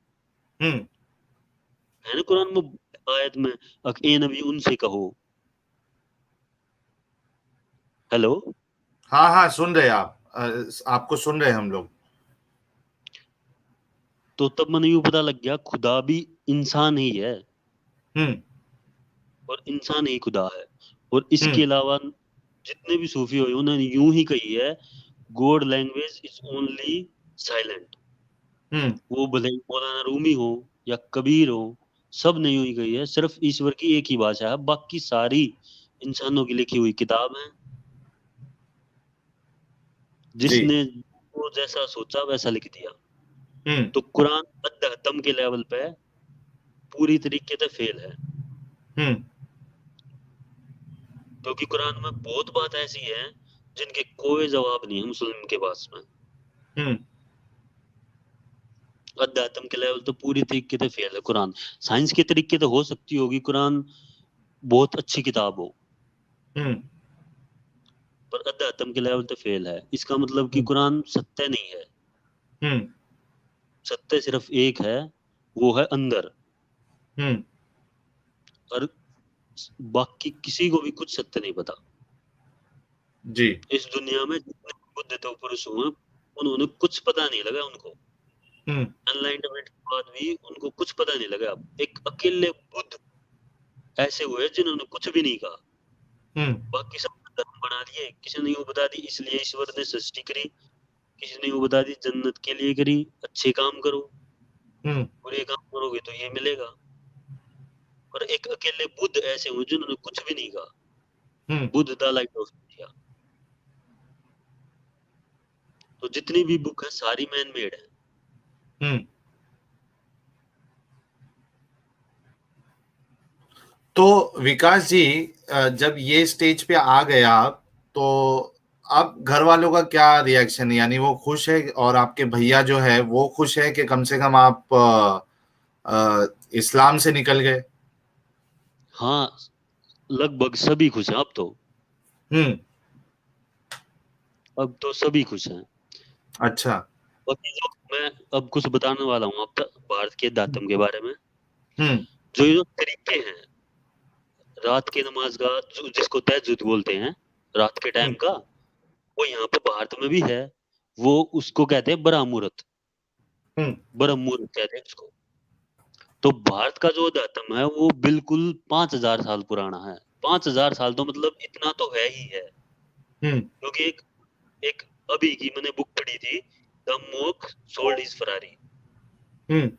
हम्म है ना कुरान में आयत में, ए नबी उनसे कहो, हेलो, हाँ हाँ, सुन रहे आप, आपको सुन रहे हम लोग। तो तब मैंने यूं पता लग गया खुदा भी इंसान ही है हम्म और इंसान ही खुदा है। और इसके हम्म अलावा जितने भी सूफी हुए उन्होंने यूं ही कही है, God language is only silent. हम्म वो भले ही मौलाना रूमी हो या कबीर हो, सब ने यूं ही कही है, सिर्फ ईश्वर की एक ही भाषा है, बाकी सारी इंसानों की लिखी हुई किताब है। जी। जिसने वो जैसा सोचा वैसा लिख दिया। हम्म तो कुरान अध्यात्म के लेवल पे पूरी तरीके से फेल है, हम्म क्योंकि कुरान में बहुत बात ऐसी है जिनके कोई जवाब नहीं है मुस्लिम के पास में। हम्म अध्यात्म के लेवल तो पूरी तरीके से फेल है कुरान। साइंस के तरीके तो हो सकती होगी कुरान बहुत अच्छी किताब हो, हम्म पर अध्यात्म के लेवल तो फेल है। इसका मतलब कि हम्म कुरान सत्य नहीं है। हम्म सत्य सिर्फ एक है, वो है अंदर। हम्म और बाकी किसी को भी कुछ सत्य नहीं पता। जी। इस दुनिया में जितने बुद्ध थे पुरुष हुए, उन्होंने कुछ पता नहीं लगा उनको। हम्म एनलाइटमेंट के बाद भी उनको कुछ पता नहीं लगा। एक अकेले बुद्ध ऐसे हुए जिन्होंने कुछ भी नहीं कहा। हम्म बाकी सब धर्म बना लिए। किसी ने वो बता दी इसलिए ईश्वर ने सृष्टि करी, किसी ने वो बता दी जन्नत के लिए करी, अच्छे काम करो, हम्म बुरे काम करोगे तो ये मिलेगा। और एक अकेले बुद्ध ऐसे हुए जिन्होंने कुछ भी नहीं कहा। हम्म Buddha the light of India. तो जितनी भी बुक है सारी मैन मेड है। हम्म तो विकास जी, जब ये स्टेज पे आ गए आप, तो आप घर वालों का क्या रिएक्शन है? यानी वो खुश है, और आपके भैया जो है वो खुश है कि कम से कम आप इस्लाम से निकल गए? हाँ, लगभग सभी खुश हैं अब तो। हम्म अब तो सभी खुश हैं। अच्छा। बाकी जो मैं अब कुछ बताने वाला हूँ अब तक भारत के दातम के बारे में। हम्म जो ये जो तरीके हैं रात की नमाज का, जिसको तहज्जुद बोलते हैं, रात के टाइम हम्म का, वो यहाँ पे भारत में भी है। वो उसको कहते हैं ब्रह्म मुहूर्त। हम्म ब्रह्म मुहूर्त कहते हैं उसको। तो भारत का जो अध्यात्म है वो बिल्कुल 5,000 साल पुराना है। 5,000 साल तो मतलब इतना तो है ही है। हम्म क्योंकि एक एक अभी की मैंने बुक पढ़ी थी, the monk sold his Ferrari. हम्म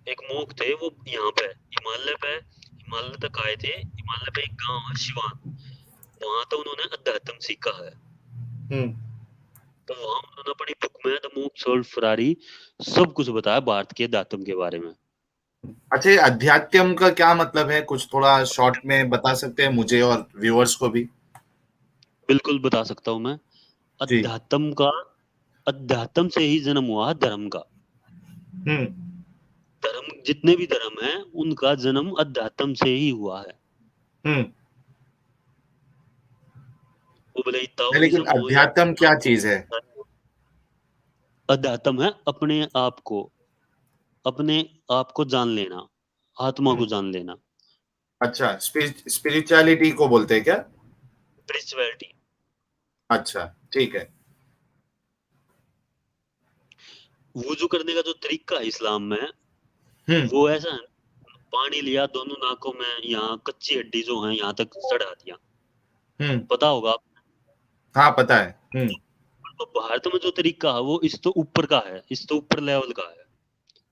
एक मोक थे, वो यहाँ पे हिमालय पे, हिमालय तक आए थे। हिमालय पे एक गांव है शिवान, वहां तो उन्होंने अध्यात्म सीखा है। हम्म तो वहां उन्होंने अपनी बुक में द मोक सोल्ड फरारी सब कुछ बताया भारत के अध्यात्म के बारे में। अच्छा, ये अध्यात्म का क्या मतलब है? कुछ थोड़ा शॉर्ट में बता सकते हैं मुझे और व्यूअर्स को भी? बिल्कुल बता सकता हूँ मैं। जी। अध्यात्म का, अध्यात्म से ही जन्म हुआ है धर्म का। हम्म धर्म जितने भी धर्म हैं उनका जन्म अध्यात्म से ही हुआ है। हम्म वो भले ही लेकिन ताओइज्म हो या अध्यात्म क्या चीज है? अध्यात्म है अपने आप को जान लेना, आत्मा हम्म को जान लेना। अच्छा, स्पिरिचुअलिटी को बोलते हैं क्या? स्पिरिचुअलिटी। अच्छा, ठीक है। वुजू करने का जो तरीका है इस्लाम में, हम्म वो ऐसा है, पानी लिया दोनों नाकों में, यहाँ कच्ची हड्डी जो है यहाँ तक चढ़ा दिया। हम्म पता होगा आप। हाँ, पता है। तो भारत में जो तरीका है वो इस तो ऊपर का है, इस तो ऊपर लेवल का है।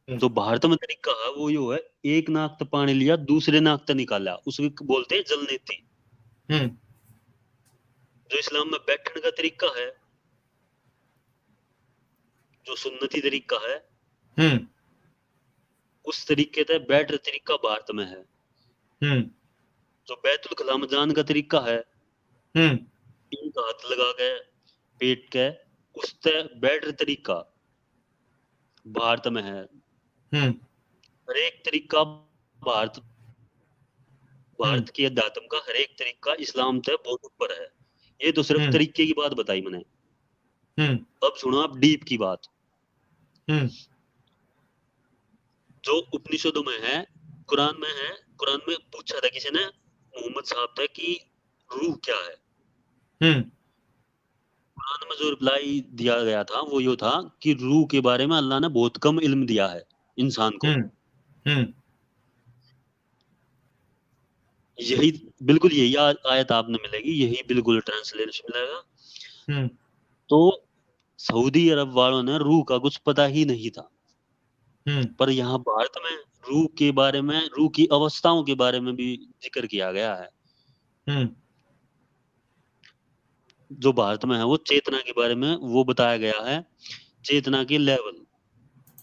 हम्म जो भारत में तरीका है वो यो है, एक नाक तक पानी लिया दूसरे नाक तक निकाला, उसको बोलते हैं जलनेती। हम्म जो इस्लाम में बैठने का तरीका है, जो सुन्नती तरीका है, हम्म उस तरीके से बैठ तरीका भारत में है। हम्म जो बैतुल खला में जान का तरीका है, हम्म एक हाथ लगा के पेट के, उससे बैठ तरीका भारत में है। हम्म हर एक तरीका भारत हम्म भारत की अध्यात्म का हर एक तरीका इस्लाम से बहुत ऊपर है। ये तो सिर्फ हम्म तरीके की बात बताई मैंने। हम्म अब सुनो आप डीप की बात। हम्म जो उपनिषदों में है, कुरान में है। कुरान में पूछा था किसी ने मोहम्मद साहब से कि रूह क्या है। हम्म कुरान में जो रिप्लाई दिया गया था वो ये था कि रूह के बारे में अल्लाह ने बहुत कम इल्म दिया है इंसान को। हम्म यही बिल्कुल यही आयत आपने मिलेगी, यही बिल्कुल ट्रांसलेशन मिलेगा। हम्म तो सऊदी अरब वालों ने रूह का कुछ पता ही नहीं था, हम्म पर यहाँ भारत में रूह के बारे में, रूह की अवस्थाओं के बारे में भी जिक्र किया गया है। हम्म जो भारत में है वो चेतना के बारे में वो बताया गया है, चेतना के लेवल,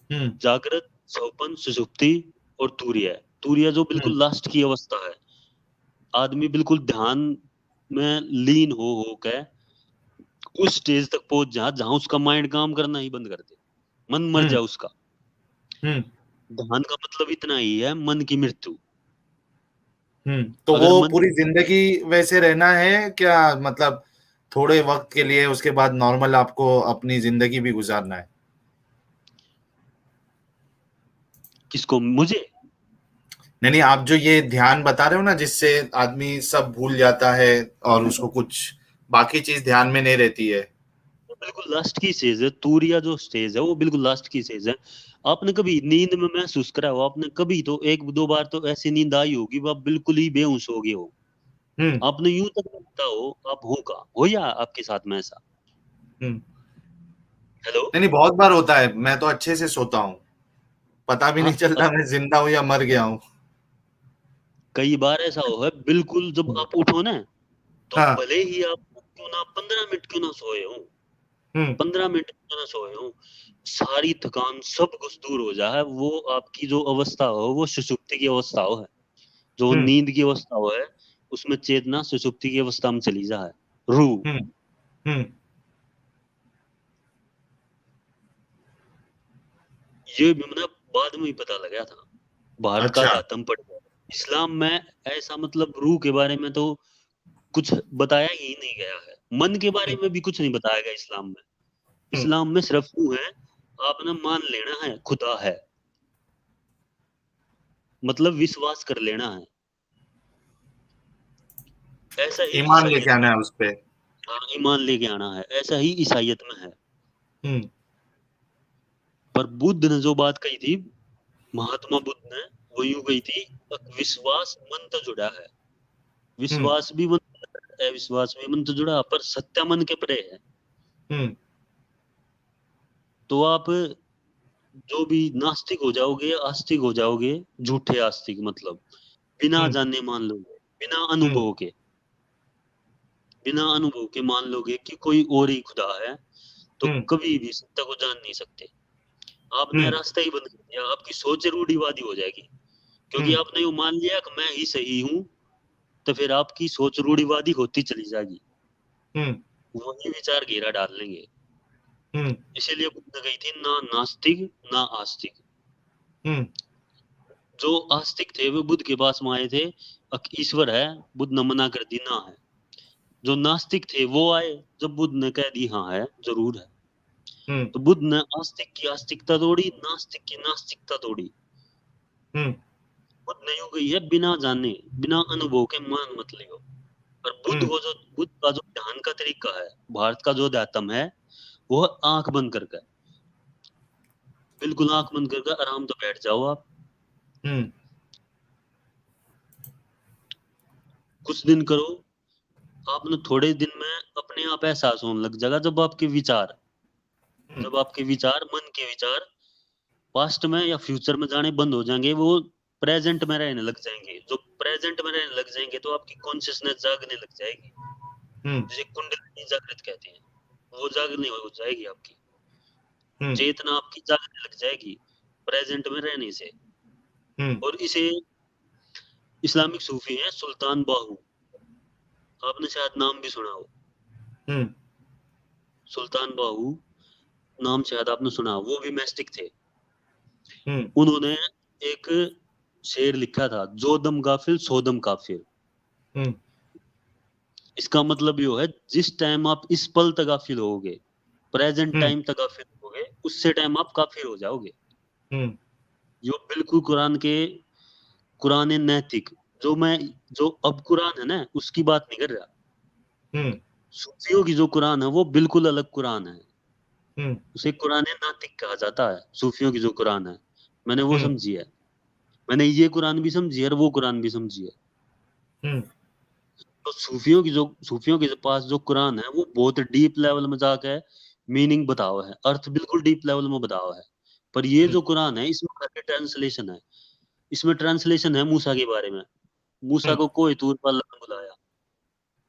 हम्म जागृत, स्वप्न, सुषुप्ति और तुरीय। तुरीय जो हम्म बिल्कुल लास्ट की अवस्था है, आदमी बिल्कुल ध्यान में लीन हो के उस स्टेज तक पहुंच जा जहां उसका माइंड काम करना ही बंद कर दे, मन मर हम्म जाए उसका। हम्म ध्यान का मतलब इतना ही है, मन की मृत्यु। तो अगर वो मन, पूरी जिंदगी वैसे रहना है क्या, मतलब थोड़े वक्त के लिए, उसके बाद नॉर्मल आपको अपनी जिंदगी भी गुजारना है? किसको, मुझे? नहीं नहीं, आप जो ये ध्यान बता रहे हो ना, जिससे आदमी सब भूल जाता है और उसको कुछ बाकी चीज ध्यान में नहीं रहती है। वो बिल्कुल लास्ट की स्टेज है, तूरिया जो स्टेज है वो बिल्कुल लास्ट की स्टेज है। आपने कभी नींद में महसूस करा हो, आपने कभी तो एक दो बार तो ऐसी नींद आई होगी वो आप बिल्कुल ही बेहोश हो गए हो, हम्म आपने यूं तक नहीं पता हो आप हो का हो, या आपके साथ में ऐसा? हम्म हेलो? नहीं नहीं, बहुत बार होता है, मैं तो अच्छे से सोता हूँ, पता भी हाँ, नहीं चलता मैं जिंदा हूँ या मर गया हूँ। कई बार ऐसा हुआ है, बिल्कुल जब आप उठो ना, तो हाँ। भले ही आप क्यों ना 15 मिनट क्यों ना सोए हो, हम्म 15 मिनट क्यों ना सोए हो, सारी थकान सब कुछ दूर हो जाए, वो आपकी जो अवस्था हो वो सुषुप्ति की अवस्था हो है, जो हम्म नींद की अवस्था हो है, उसमें चेतना सुषुप्ति की अवस्था में चली जाए, रूह। हम्म हम्म ये भी मतलब बाद में ही पता लगा था, भारत का अच्छा। अध्यात्म पढ़ गया। इस्लाम में ऐसा मतलब रूह के बारे में तो कुछ बताया ही नहीं गया है, मन के बारे हम्म में भी कुछ नहीं बताया गया इस्लाम में। हम्म इस्लाम में सिर्फ वो है, आपने मान लेना है खुदा है, मतलब विश्वास कर लेना है, ऐसा ही ईमान ईसाइयत लेके में। आना है उस पे। हाँ, ईमान लेके आना है, ऐसा ही ईसाइयत में है। हम्म पर बुद्ध ने जो बात कही थी, महात्मा बुद्ध ने, वो यूं कही थी, विश्वास मन तो जुड़ा है, हम्म विश्वास भी मन है, विश्वास भी मन तो जुड़ा, पर सत्य मन के परे है। हम्म तो आप जो भी नास्तिक हो जाओगे, आस्तिक हो जाओगे, झूठे आस्तिक मतलब बिना हम्म जाने मान लोगे, बिना हम्म अनुभव के, बिना अनुभव के मान लोगे कि कोई और ही खुदा है, तो हम्म कभी भी सत्य को जान नहीं सकते। आपने हम्म रास्ता ही बंद कर दिया, आपकी सोच रूढ़िवादी हो जाएगी, क्योंकि हम्म आपने ये मान लिया कि मैं ही सही हूँ, तो फिर आपकी सोच रूढ़िवादी होती चली जाएगी, हम्म वही विचार घेरा डाल लेंगे। हम्म इसीलिए बुद्ध ने कही थी, ना नास्तिक ना आस्तिक। हम्म जो आस्तिक थे वो बुद्ध के पास में आए थे, ईश्वर है, बुद्ध ने मना कर दी ना है। जो नास्तिक थे वो आए, जब बुद्ध ने कह दी हाँ है, जरूर है, हम्म तो बुद्ध ने आस्तिक की आस्तिकता तोड़ी, नास्तिक की नास्तिकता तोड़ी। हम्म बुद्ध ने यूं कही है, बिना जाने, बिना अनुभव के मान मत लियो। और हम्म बुद्ध का जो ध्यान का तरीका है, भारत का जो अध्यात्म है, वो आंख बंद करके, बिल्कुल आंख बंद करके आराम से बैठ जाओ आप, हम्म कुछ दिन करो, आपने थोड़े दिन में अपने आप एहसास होने लग जाएगा, जब आपके विचार, मन के विचार पास्ट में या फ्यूचर में जाने बंद हो जाएंगे, वो प्रेजेंट में रहने लग जाएंगे। जो प्रेजेंट में रहने लग जाएंगे तो आपकी कॉन्शियसनेस जागने लग जाएगी, हम्म जिसे कुंडलिनी जागृत कहते हैं, वो जागने हो जाएगी आपकी, हम्म चेतना आपकी जागने लग जाएगी प्रेजेंट में रहने से। हम्म और इसे इस्लामिक सूफी हैं सुल्तान बाहू, आपने शायद नाम भी सुना हो, हम्म सुल्तान बाहू नाम शायद आपने सुना हो, वो भी मैस्टिक थे। हम्म उन्होंने एक शेर लिखा था, जो दम गाफिल सो दम काफिर। हम्म इसका मतलब ये है, जिस टाइम आप इस पल तक गाफिल होगे, प्रेजेंट हम्म टाइम तक गाफिल होगे, उससे टाइम आप काफिर हो जाओगे। हम्म जो बिल्कुल कुरान नैतिक, जो मैं, जो अब कुरान है ना उसकी बात नहीं कर रहा, हम्म सूफियों की जो कुरान है वो बिल्कुल अलग कुरान है। हम्म उसे कुरान नातिक कहा जाता है। सूफियों की जो कुरान है मैंने वो हम्म समझी है। मैंने ये कुरान भी समझी है और वो कुरान भी समझी है। हम्म तो सूफियों के पास जो कुरान है वो बहुत डीप लेवल में जाके मीनिंग बताओ है, अर्थ बिल्कुल डीप लेवल में बताओ है। पर ये हम्म जो कुरान है इसमें खाली ट्रांसलेशन है। इसमें ट्रांसलेशन है मूसा के बारे में। मूसा हम्म, को कोई तूर पर अल्लाह ने बुलाया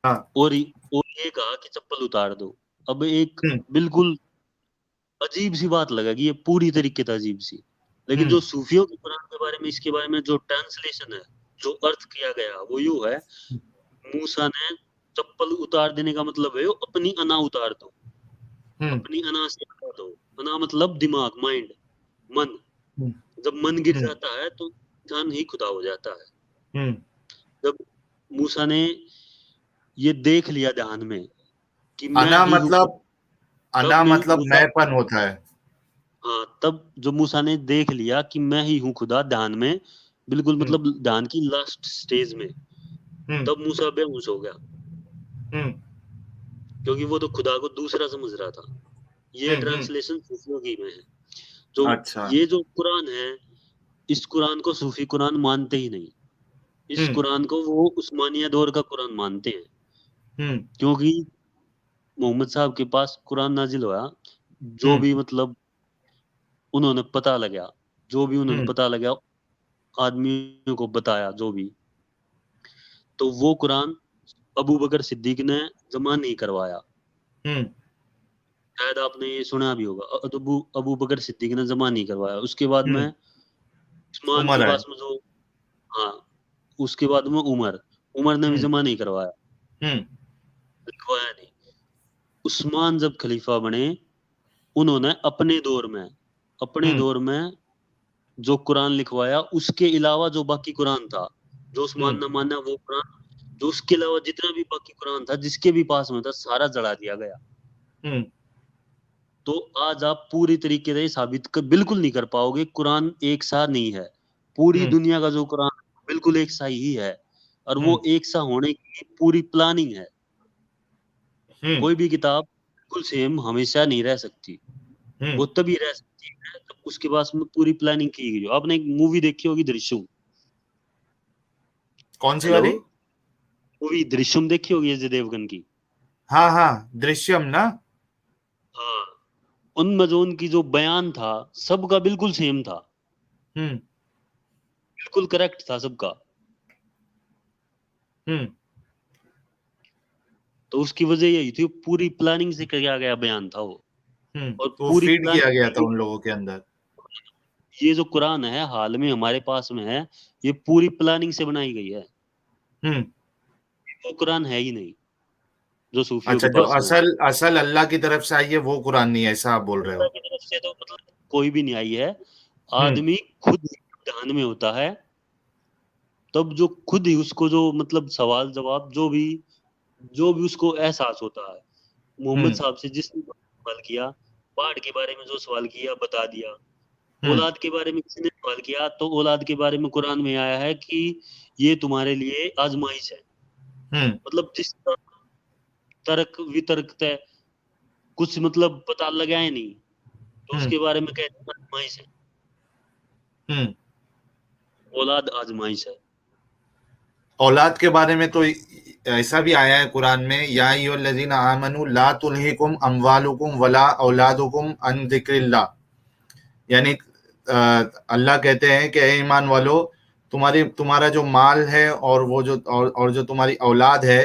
हाँ और ये कहा कि चप्पल उतार दो। अब एक हम्म बिल्कुल अजीब सी बात लगेगी, ये पूरी तरीके से अजीब सी। लेकिन हम्म जो सूफियों के कुरान के बारे में, इसके बारे में जो ट्रांसलेशन है, जो अर्थ किया गया वो यूं है, मूसा ने चप्पल उतार देने का मतलब है अपनी अना उतार दो। हम्म अपनी अना से हटा दो। अना मतलब दिमाग, माइंड, मन। हम्म जब मन गिर हम्म जाता है तो इंसान ही खुदा हो जाता है। हम्म। जब मूसा ने ये देख लिया ध्यान में कि मैं अना ही हूँ खुदा, मतलब, तब अना नहीं मतलब मूसा, मैंपन होता है। हाँ, तब जो मूसा ने देख लिया कि मैं ही हूँ खुदा ध्यान में, बिल्कुल हम्म मतलब ध्यान की लास्ट स्टेज में, हम्म तब मूसा बेहोश हो गया। हम्म क्योंकि वो तो खुदा को दूसरा समझ रहा था। ये हम्म। ट्रांसलेशन सूफियों की में है। जो अच्छा। ये जो कुरान है, इस कुरान को सूफी कुरान मानते ही नहीं। इस हम्म कुरान को वो उस्मानिया दौर का कुरान मानते हैं। हम्म क्योंकि मोहम्मद साहब के पास कुरान नाजिल हुआ, जो हम्म भी मतलब उन्होंने पता लगा, जो भी उन्होंने हम्म पता लगा, आदमियों को बताया जो भी, तो वो कुरान अबू बकर सिद्दीक ने जमा नहीं करवाया। हम्म शायद आपने ये सुना भी होगा, अबू अबू बकर सिद्दीक ने जमा नहीं करवाया। उसके बाद में हम्म। उस्मान के उमर है। पास में जो, हाँ, उसके बाद में उमर, उमर ने भी हम्म जमा नहीं करवाया, हम्म लिखवाया नहीं। उस्मान जब खलीफा बने, उन्होंने अपने हम्म दौर में जो कुरान लिखवाया, उसके अलावा जो बाकी कुरान था, जो उस्मान हम्म ने माना वो कुरान, जो उसके अलावा जितना भी बाकी कुरान था जिसके भी पास में था, सारा जला दिया गया। हम्म तो आज आप पूरी तरीके से बिल्कुल नहीं कर पाओगे कुरान एक सा नहीं है। पूरी हम्म दुनिया का जो कुरान बिल्कुल एक सा ही है। और हम्म वो एक सा होने की पूरी प्लानिंग है। हम्म कोई भी किताब बिल्कुल सेम हमेशा नहीं रह सकती। हम्म। वो तभी रह सकती है जब उसके पास में पूरी प्लानिंग की गई हो। आपने एक मूवी देखी होगी, दृश्यम। कौन सी हेलो, वाली? मूवी दृश्यम देखी होगी अजय देवगन की। हाँ हाँ, दृश्यम ना। हाँ, उनमें जो उनकी जो बयान था, सबका बिल्कुल सेम था। हम्म बिल्कुल करेक्ट था सबका। हम्म तो उसकी वजह यही थी, पूरी प्लानिंग से किया गया बयान था वो। और तो वो पूरी फीड किया गया था प्लानिंग, उन लोगों के अंदर। ये जो कुरान है हाल में हमारे पास में है, ये पूरी प्लानिंग से बनाई गई है। हम्म। वो कुरान है ही नहीं जो सूफियों अच्छा, के जो पास में है। असल असल अल्लाह की तरफ से आई है वो कुरान नहीं है, ऐसा आप बोल रहे अल्लाह हो? की तरफ से तो मतलब कोई भी नहीं आई है। हम्म आदमी खुद ध्यान में होता है, तब जो खुद ही उसको जो मतलब सवाल जवाब जो भी उसको एहसास होता है। मोहम्मद हम्म साहब से जिसने सवाल किया, बाढ़ के बारे में जो सवाल किया बता दिया। हम्म औलाद के बारे में किसी ने सवाल किया तो औलाद के बारे में कुरान में आया है कि ये तुम्हारे लिए आजमाइश है। हम्म मतलब जिस तर्क वितर्क तय कुछ मतलब पता लगाए नहीं, तो हम्म उसके बारे में कहते हैं आजमाइश है। हम्म। औलाद आजमाइश है। औलाद के बारे में तो ऐसा भी आया है कुरान में, या अय्युहल्लज़ीना आमनू ला तुल्हिकुम अमवालुकुम वला औलादुकुम अन ज़िक्रिल्लाह। यानी अल्लाह कहते हैं कि ए ईमान वालो, तुम्हारा जो माल है और वो जो और जो तुम्हारी औलाद है,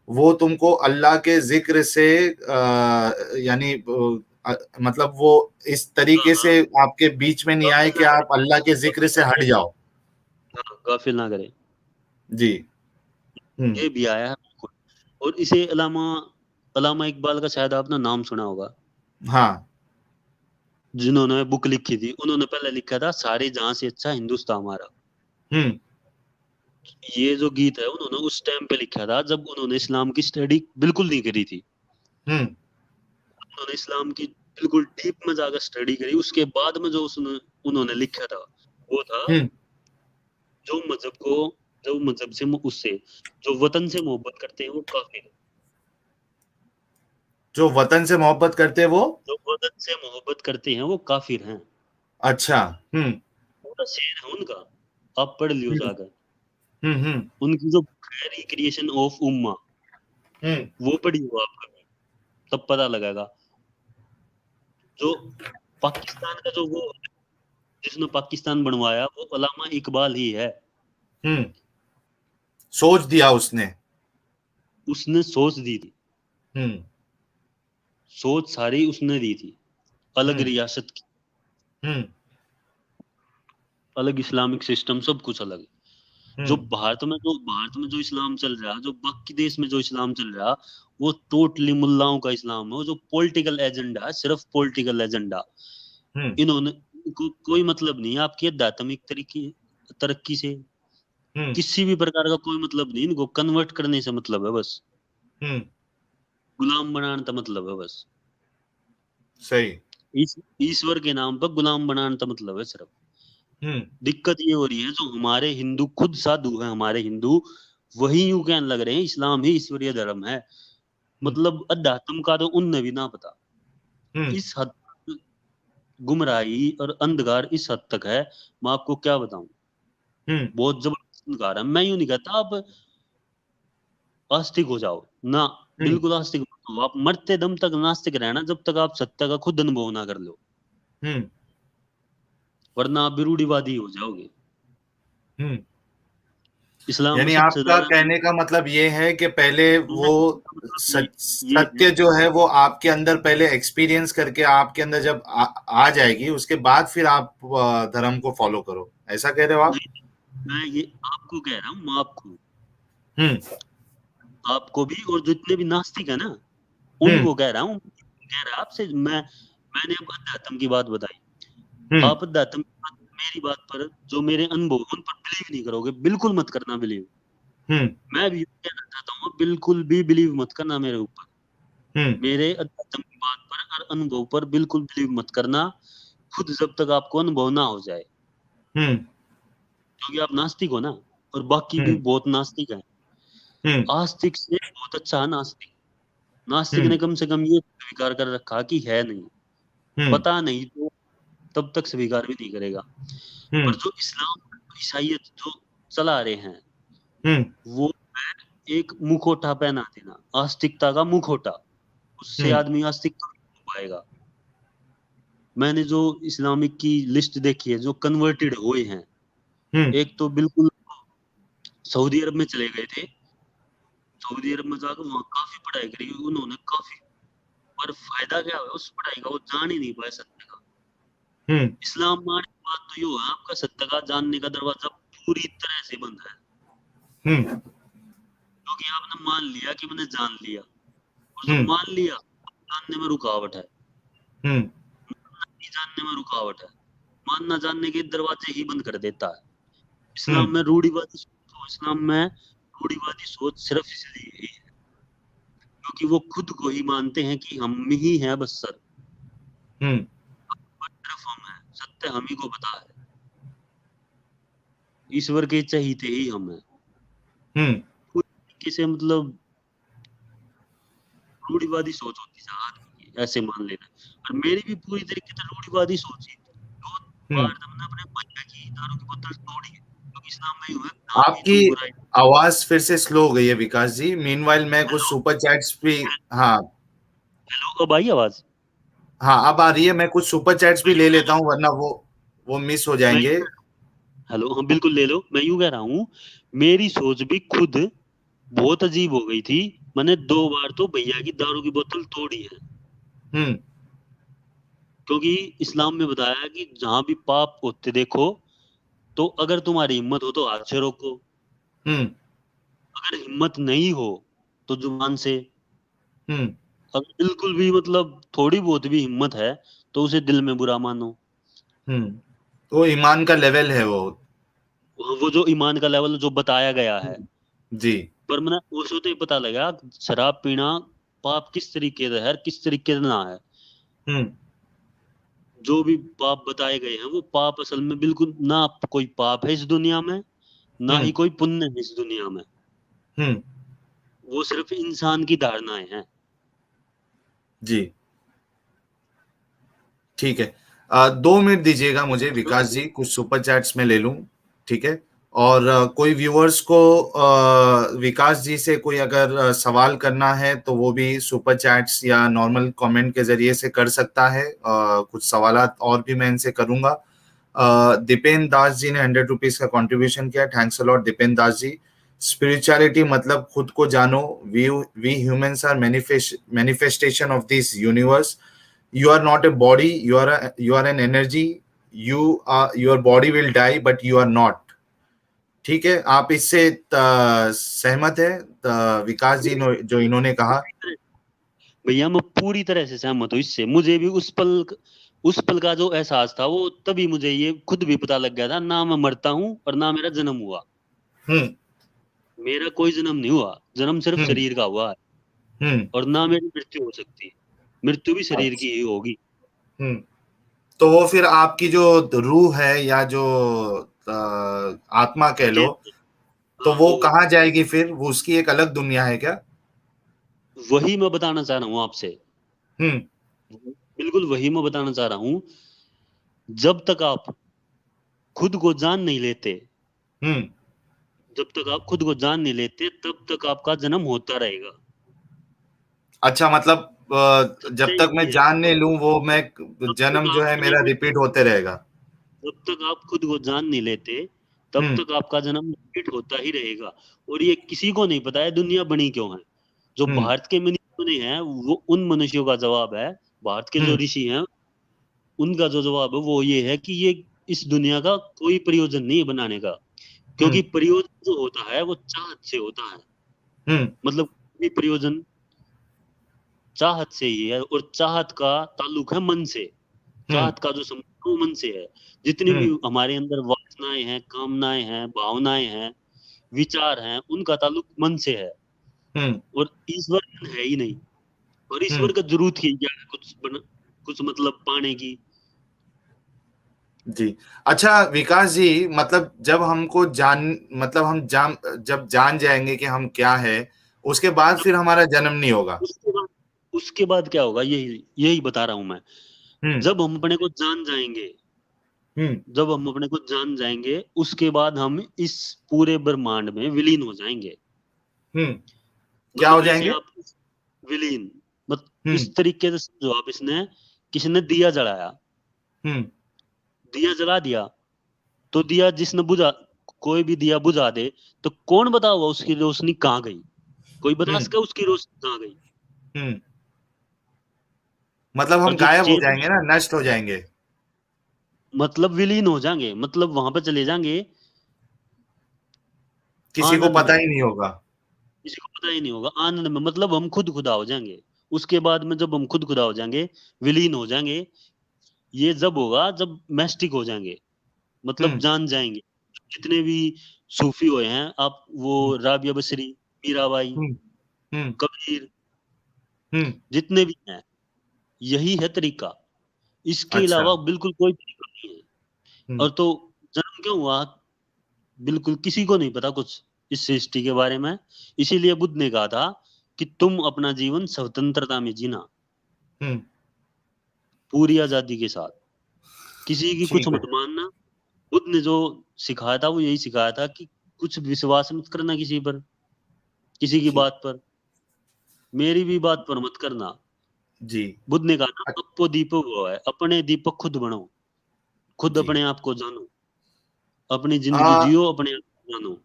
वो तुमको अल्लाह के जिक्र से यानी मतलब वो इस हाँ तरीके हाँ, से आपके बीच में नहीं आए गाफिल कि ना करे, आप अल्लाह के जिक्र गाफिल से ना हट करे, जाओ। हाँ, गाफिल ना करे। जी। हम्म। ये भी आया है बिल्कुल। और इसे अलामा अलामा इकबाल का शायद आपने नाम सुना होगा, हाँ। जिन्होंने बुक लिखी थी। उन्होंने पहले लिखा था सारे जहां से अच्छा हिंदुस्तान हमारा। हम्म ये जो गीत है उन्होंने उस टाइम पे लिखा था जब उन्होंने इस्लाम की स्टडी बिल्कुल नहीं करी थी। हम्म उन्होंने इस्लाम की बिल्कुल डीप में जाकर स्टडी करी, उसके बाद में जो उसने उन्होंने लिखा था वो था, हम्म जो मजहब को, जो मजहब से उससे जो वतन से मोहब्बत करते हैं वो काफिर है। जो वतन से मोहब्बत करते हैं वो, जो वतन से मोहब्बत करते हैं वो काफिर हैं। अच्छा। पूरा शेर है उनका, आप पढ़ लियो हम्म जाकर। हम्म उनकी जो रिक्रिएशन ऑफ उम्मा हम्म वो पढ़ी हो आप कभी, तब पता लगेगा। जो पाकिस्तान का जो वो जिसने पाकिस्तान बनवाया वो अल्लामा इकबाल ही है। हम्म सोच दिया उसने। उसने सोच दी थी, हम्म सोच सारी उसने दी थी, अलग हम्म रियासत की, हम्म अलग इस्लामिक सिस्टम, सब कुछ अलग। जो हम्म भारत में जो इस्लाम चल रहा, जो बाकी देश में जो इस्लाम चल रहा, वो टोटली मुल्लाओं का इस्लाम है। वो जो पॉलिटिकल एजेंडा है, सिर्फ पॉलिटिकल एजेंडा। हम्म इन्होंने कोई मतलब नहीं है आपकी आध्यात्मिक तरीके तरक्की से, हम्म किसी भी प्रकार का कोई मतलब नहीं। इनको कन्वर्ट करने से मतलब है बस, हम्म गुलाम बनाने का मतलब है बस। सही। ईश्वर के नाम पर गुलाम बनाने का मतलब है सिर्फ। हम्म दिक्कत ये हो रही है, जो हमारे हिंदू खुद साधु हैं, हमारे हिंदू वही यूं कहने लग रहे हैं इस्लाम ही ईश्वरीय धर्म है। हम्म मतलब अध्यात्म का तो उनने भी ना पता। हम्म इस हद तक गुमराही और अंधकार इस हद तक है, मैं आपको क्या बताऊं। हम्म बहुत जबरदस्त अंधकार है। मैं यूं नहीं कहता आप आस्तिक हो जाओ ना, हम्म बिल्कुल आस्तिक मत हो। आप मरते दम तक नास्तिक रहना, जब तक आप सत्य का खुद अनुभव ना कर लो, हम्म वरना आप भी रूढ़िवादी हो जाओगे। हम्म इस्लाम में यानी सबसे आपका ज्यादा कहने का मतलब ये है कि पहले वो मतलब ये है। सत्य जो है वो आपके अंदर पहले एक्सपीरियंस करके आपके अंदर जब आ जाएगी, उसके बाद फिर आप धर्म को फॉलो करो, ऐसा कह रहे हो आप? नहीं, मैं ये आपको कह रहा हूँ, मैं आपको हम्म आपको भी, और जितने भी नास्तिक है ना हम्म उनको कह रहा हूँ। कह रहा आपसे मैंने अब अध्यात्म की बात बताई। हम्म आप अध्यात्म की बात, मेरी बात पर जो मेरे अनुभव उन पर बिलीव नहीं करोगे, बिल्कुल मत करना बिलीव। हम्म मैं भी कहना चाहता हूँ, बिल्कुल भी बिलीव मत करना मेरे ऊपर, हम्म मेरे अध्यात्म की बात पर और अनुभव पर बिल्कुल बिलीव मत करना, खुद जब तक आपको अनुभव ना हो जाए। हम्म क्योंकि आप नास्तिक हो ना, और बाकी भी हम्म बहुत नास्तिक हैं। हम्म आस्तिक से बहुत अच्छा है नास्तिक। नास्तिक हम्म ने कम से कम ये स्वीकार कर रखा कि है नहीं, हम्म पता नहीं, तो तब तक स्वीकार भी नहीं करेगा। हम्म पर जो इस्लाम ईसाइयत जो चला रहे हैं, हम्म वो है एक मुखौटा पहना देना, आस्तिकता का मुखौटा। उससे हम्म आदमी आस्तिक कब हो पाएगा। मैंने जो इस्लामिक की लिस्ट देखी है जो कन्वर्टेड हुए हैं, हम्म एक तो बिल्कुल सऊदी अरब में चले गए थे, सऊदी अरब में जाकर वहां काफी पढ़ाई करी उन्होंने, काफी। पर फायदा क्या हुआ उस पढ़ाई का, वो जान ही नहीं पाए सत्य का। हम्म इस्लाम माने की बात तो ये है, आपका सत्य का जानने का दरवाजा पूरी तरह से बंद है। हम्म क्योंकि आपने मान लिया कि मैंने जान लिया, और जब हम्म मान लिया, जानने में रुकावट है, हम्म नहीं जानने में रुकावट है। मानना जानने के दरवाजे ही बंद कर देता है। हम्म इस्लाम में रूढ़िवादी सोच, तो इस्लाम में रूढ़िवादी सोच सिर्फ इसलिए ही है क्योंकि वो खुद को ही मानते हैं कि हम ही हैं बस सर, हम्म सिर्फ हम हैं, सत्य हम ही को पता है, ईश्वर के चहीते ही हम हैं। हम्म पूरी तरीके से मतलब रूढ़िवादी सोच होती है आदमी की, ऐसे मान लेना। और मेरी भी पूरी तरीके से रूढ़िवादी सोच ही। दो हम्म बार हमने अपने भैया की दारू की बोतल तोड़ी है, क्योंकि इस्लाम में हुआ दारू ही आपकी तो बुराई। आवाज फिर से स्लो हो गई है विकास जी। मीनवाइल मैं कुछ हेलो, सुपर चैट्स भी, हाँ हेलो, अब आई आवाज? हाँ अब आ रही है। मैं कुछ सुपर चैट्स मैं भी यूं ले कह लेता रहा हूँ, वरना वो मिस हो मैं जाएंगे। हेलो, हाँ बिल्कुल ले लो। मैं यूं कह रहा हूँ, मेरी सोच भी खुद बहुत अजीब हो गई थी। मैंने 2 बार तो भैया की दारू की बोतल तोड़ी है, हम्म क्योंकि इस्लाम में बताया कि जहां भी पाप होते देखो, तो अगर तुम्हारी हिम्मत हो तो हाथ से रोको, हम्म अगर हिम्मत नहीं हो तो जुबान से, हम्म अगर बिल्कुल भी मतलब थोड़ी बहुत भी हिम्मत है तो उसे दिल में बुरा मानो। हम्म तो ईमान का लेवल है वो। वो जो ईमान का लेवल जो बताया गया है। जी। पर मैंने उस होते ही पता लगा शराब पीना पाप किस तरीके से है, किस तरीके से ना है। हम्म जो भी पाप बताए गए हैं वो पाप असल में बिल्कुल ना कोई पाप है इस दुनिया में, ना हम्म ही कोई पुण्य है इस दुनिया में। हम्म वो सिर्फ इंसान की धारणाएं हैं। जी, ठीक है। 2 मिनट दीजिएगा मुझे विकास जी, कुछ सुपर चैट्स में ले लूं, ठीक है। और कोई व्यूअर्स को विकास जी से कोई अगर सवाल करना है तो वो भी सुपर चैट्स या नॉर्मल कमेंट के जरिए से कर सकता है। कुछ सवालात और भी मैं इनसे करूंगा। दीपेन दास जी ने 100 रुपीज का कंट्रीब्यूशन किया, thanks a lot Dipen Das ji. Spirituality मतलब खुद को जानो, we humans are manifestation of this universe. You are not a body, you are an energy. Your body will die but you are not। ठीक है, आप इससे सहमत है विकास जी जो इन्होंने कहा? भैया मैं पूरी तरह से सहमत हूँ इससे। मुझे भी उस पल का जो एहसास था वो तभी मुझे ये खुद भी पता लग गया था, ना मैं मरता हूँ और ना मेरा जन्म हुआ। हम्म मेरा कोई जन्म नहीं हुआ, जन्म सिर्फ हम्म शरीर का हुआ है, हम्म और ना मेरी मृत्यु हो सकती है, मृत्यु भी शरीर की अच्छा। ही होगी। हम्म तो वो फिर आपकी जो रूह है या जो आत्मा कह लो, तो हाँ, वो वो कहाँ जाएगी फिर? वो उसकी एक अलग दुनिया है क्या? वही मैं बताना चाह रहा हूँ आपसे। हम्म बिल्कुल वही मैं बताना चाह रहा हूँ। जब तक आप खुद को जान नहीं लेते, हम्म जब तक आप खुद को जान नहीं लेते, तब तक आपका जन्म होता रहेगा। अच्छा, मतलब जब सच्चाई तक मैं यही है। जान नहीं लूं, वो मैं जब तक जन्म जो आप है अपने मेरा को रिपीट होते रहेगा। जब तक आप खुद को जान नहीं लेते, तब हम्म तक आपका जन्म रिपीट होता ही रहेगा। और ये किसी को नहीं पता है दुनिया बनी क्यों है। जो हम्म भारत के मनुष्यों ने है, वो उन मनुष्यों का जवाब है। भारत के जो हम्म ऋषि हैं, उनका जो जवाब है वो ये है कि ये इस दुनिया का कोई प्रयोजन नहीं है बनाने का। क्योंकि हम्म प्रयोजन जो होता है वो चाहत से होता है। हम्म मतलब कोई प्रयोजन चाहत से ही है, और चाहत का ताल्लुक है मन से। हम्म चाहत का जो संबंध है वो मन से है। जितनी भी हम्म हमारे अंदर वासनाएं हैं, कामनाएं हैं, भावनाएं हैं, विचार हैं, उनका ताल्लुक मन से है। हम्म और ईश्वर है ही नहीं। और हम्म ईश्वर का जरूरत ही क्या है कुछ मतलब पाने की। जी। अच्छा विकास जी, मतलब जब हमको जान मतलब हम जान जब जान जाएंगे कि हम क्या है, उसके बाद फिर हमारा जन्म नहीं होगा? उसके बाद उसके बाद क्या होगा, यही यही बता रहा हूं मैं। हम्म जब हम अपने को जान जाएंगे, हम्म जब हम अपने को जान जाएंगे, उसके बाद हम इस पूरे ब्रह्मांड में विलीन हो जाएंगे। हम्म क्या मतलब हो जैसे जाएंगे? आप विलीन, मत हम्म इस तरीके से जो आप इसने किसी ने दिया जलाया, हम्म दिया जला दिया, तो दिया जिसने बुझा, कोई भी दिया बुझा दे, तो कौन बताओगा उसकी रोशनी कहाँ गई? कोई बता हम्म सका उसकी रोशनी कहाँ गई? हम्म मतलब और हम जो गायब हो चेतन, जाएंगे ना, नष्ट हो जाएंगे। मतलब विलीन हो जाएंगे, मतलब वहां पे चले जाएंगे किसी को आनंद पता में। ही नहीं होगा। किसी को पता ही नहीं होगा, आनंद में, मतलब हम खुद खुदा हो जाएंगे। उसके बाद में जब हम खुद खुदा हो जाएंगे, विलीन हो जाएंगे, ये जब होगा जब मैस्टिक हो जाएंगे, मतलब हम्म जान जाएंगे। जितने भी सूफी हुए हैं आप, वो हम्म राबिया बसरी, मीराबाई, हम्म हम्म कबीर, हम्म जितने भी हैं, यही है तरीका। इसके अच्छा। अलावा बिल्कुल कोई तरीका नहीं है। हम्म और तो जन्म क्यों हुआ, बिल्कुल किसी को नहीं पता कुछ इस सृष्टि के बारे में। इसीलिए बुद्ध ने कहा था कि तुम अपना जीवन स्वतंत्रता में जीना, हम्म पूरी आजादी के साथ, किसी की कुछ ठीक है। मत मानना। बुद्ध ने जो सिखाया था वो यही सिखाया था कि कुछ विश्वास मत करना किसी पर, किसी की ठीक। बात पर, मेरी भी बात पर मत करना। जी। बुद्ध ने कहा ना, अपो दीपक वो है, अपने दीपक खुद बनो, खुद जी। अपने आप को जानो, अपनी जिंदगी आ जियो, अपने आप को जानो।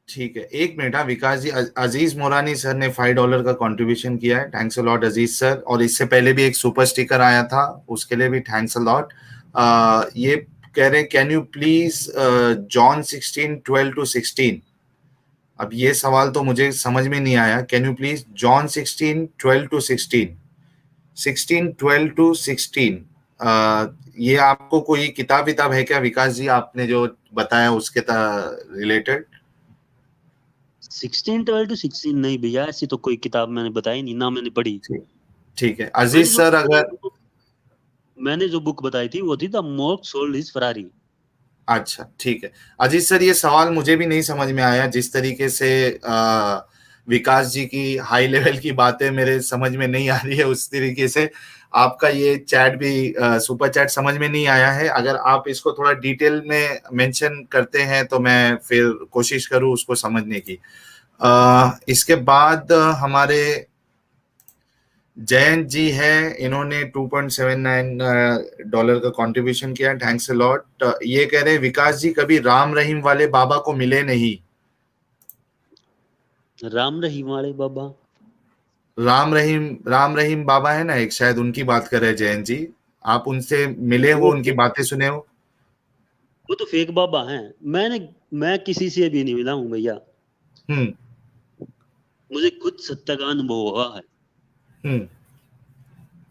ठीक है, एक मिनट। हाँ विकास जी, अजीज मोरानी सर ने $5 का कंट्रीब्यूशन किया है, thanks a lot Aziz sir. और इससे पहले भी एक सुपर स्टिकर आया था, उसके लिए भी थैंक्स अ लॉट। ये कह रहे हैं कैन यू प्लीज जॉन 16:12-16। अब ये सवाल तो मुझे समझ में नहीं आया। Can you please John 16:12-16, 16:12-16। ये आपको कोई किताब विताब है क्या विकास जी, आपने जो बताया उसके रिलेटेड? 16:12-16 नहीं भैया, ऐसी तो कोई किताब मैंने बताई नहीं, ना मैंने पढ़ी। ठीक। ठीक है मैंने अजीज जो सर, अगर मैंने जो बुक बताई थी वो थी द मोर्क सोल्ड इज फरारी। अच्छा ठीक है। अजीज सर, ये सवाल मुझे भी नहीं समझ में आया जिस तरीके से विकास जी की हाई लेवल की बातें मेरे समझ में नहीं आ रही है उस तरीके से। आपका ये चैट भी सुपर चैट समझ में नहीं आया है। अगर आप इसको थोड़ा डिटेल में मेंशन करते हैं तो मैं फिर कोशिश करूँ उसको समझने की। इसके बाद हमारे जयंत जी है, इन्होंने $2.79 का कंट्रीब्यूशन किया, थैंक्स अ लॉट। ये कह रहे हैं विकास जी कभी राम रहीम वाले बाबा को मिले नहीं। राम रहीम वाले बाबा? राम रहीम बाबा है ना एक, शायद उनकी बात कर रहे हैं जयंत जी। आप उनसे मिले हो, उनकी बातें सुने हो? वो तो फेक बाबा हैं। मैं किसी से भी नहीं मिला हूँ भैया। हम्म मुझे खुद सत्य का अनुभव हुआ है। हम्म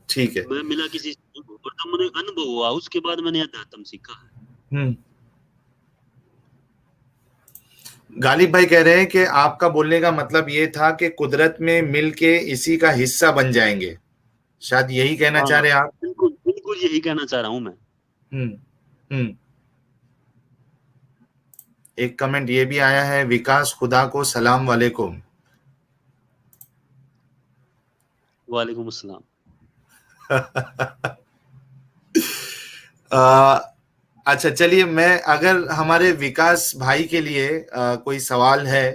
ठीक है। मैं मिला किसी से नहीं हूँ, और जब मुझे अनुभव हुआ उसके बाद मैंने अध्यात्म सीखा है। हम्म गालिब भाई कह रहे हैं कि आपका बोलने का मतलब ये था कि कुदरत में मिल के इसी का हिस्सा बन जाएंगे, शायद यही कहना हाँ, चाह रहे हैं आप। बिल्कुल बिल्कुल यही कहना चाह रहा हूँ मैं। हम्म हम्म एक कमेंट ये भी आया है, विकास खुदा को सलाम वालेकुम। वालेकुम अस्सलाम। अ, अच्छा चलिए, मैं अगर हमारे विकास भाई के लिए कोई सवाल है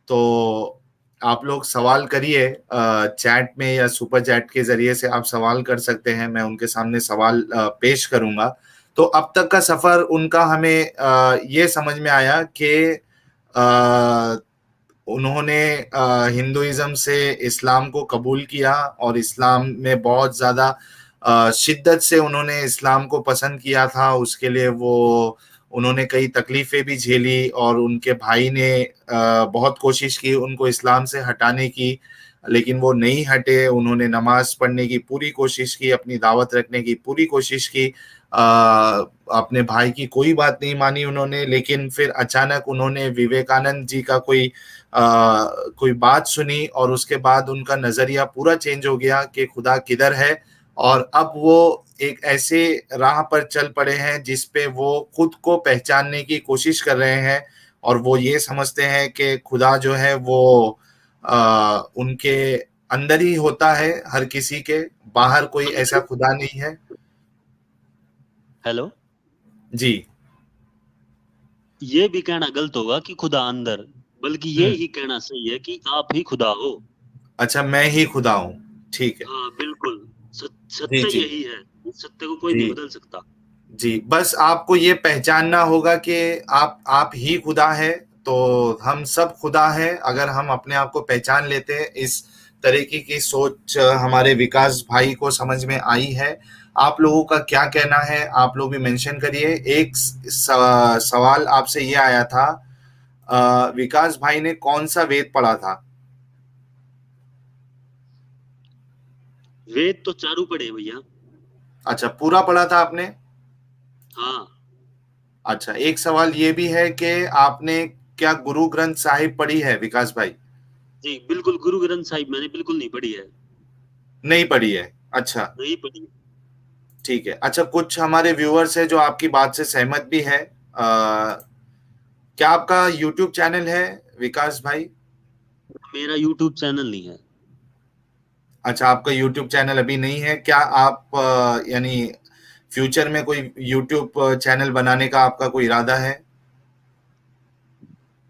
तो आप लोग सवाल करिए, चैट में या सुपर चैट के जरिए से आप सवाल कर सकते हैं, मैं उनके सामने सवाल पेश करूंगा। तो अब तक का सफर उनका हमें ये समझ में आया कि उन्होंने हिंदुइज्म से इस्लाम को कबूल किया और इस्लाम में बहुत ज़्यादा शिद्दत से उन्होंने इस्लाम को पसंद किया था। उसके लिए वो उन्होंने कई तकलीफ़ें भी झेली और उनके भाई ने बहुत कोशिश की उनको इस्लाम से हटाने की, लेकिन वो नहीं हटे। उन्होंने नमाज पढ़ने की पूरी कोशिश की, अपनी दावत रखने की पूरी कोशिश की, अपने भाई की कोई बात नहीं मानी उन्होंने। लेकिन फिर अचानक उन्होंने विवेकानंद जी का कोई बात सुनी और उसके बाद उनका नजरिया पूरा चेंज हो गया कि खुदा किधर है। और अब वो एक ऐसे राह पर चल पड़े हैं जिस पे वो खुद को पहचानने की कोशिश कर रहे हैं और वो ये समझते हैं कि खुदा जो है वो उनके अंदर ही होता है, हर किसी के बाहर कोई ऐसा खुदा नहीं है। हेलो। जी। ये भी कहना गलत होगा कि खुदा अंदर, बल्कि ये हम्म ही कहना सही है कि आप ही खुदा हो। अच्छा, मैं ही खुदा हूँ, ठीक है। हाँ बिल्कुल। जी सत्य जी यही है। सत्य को कोई जी नहीं बदल सकता। जी, बस आपको ये पहचानना होगा कि आप ही खुदा है। तो हम सब खुदा है अगर हम अपने आप को पहचान लेते हैं। इस तरीके की सोच हमारे विकास भाई को समझ में आई है। आप लोगों का क्या कहना है, आप लोग भी मेंशन करिए। एक सवाल आपसे ये आया था, विकास भाई ने कौन सा वेद पढ़ा था? वेद तो चारों पढ़े भैया। अच्छा, पूरा पढ़ा था आपने? हाँ अच्छा, एक सवाल ये भी है कि आपने क्या गुरु ग्रंथ साहिब पढ़ी है विकास भाई? जी बिल्कुल, गुरु ग्रंथ साहिब मैंने बिल्कुल नहीं पढ़ी है। नहीं पढ़ी है, अच्छा। नहीं पढ़ी। ठीक है। अच्छा, कुछ हमारे व्यूअर्स है जो आपकी बात से सहमत भी है। क्या आपका यूट्यूब चैनल है विकास भाई? मेरा यूट्यूब चैनल नहीं है। अच्छा, आपका यूट्यूब चैनल अभी नहीं है। क्या आप यानी फ्यूचर में कोई यूट्यूब चैनल बनाने का आपका कोई इरादा है?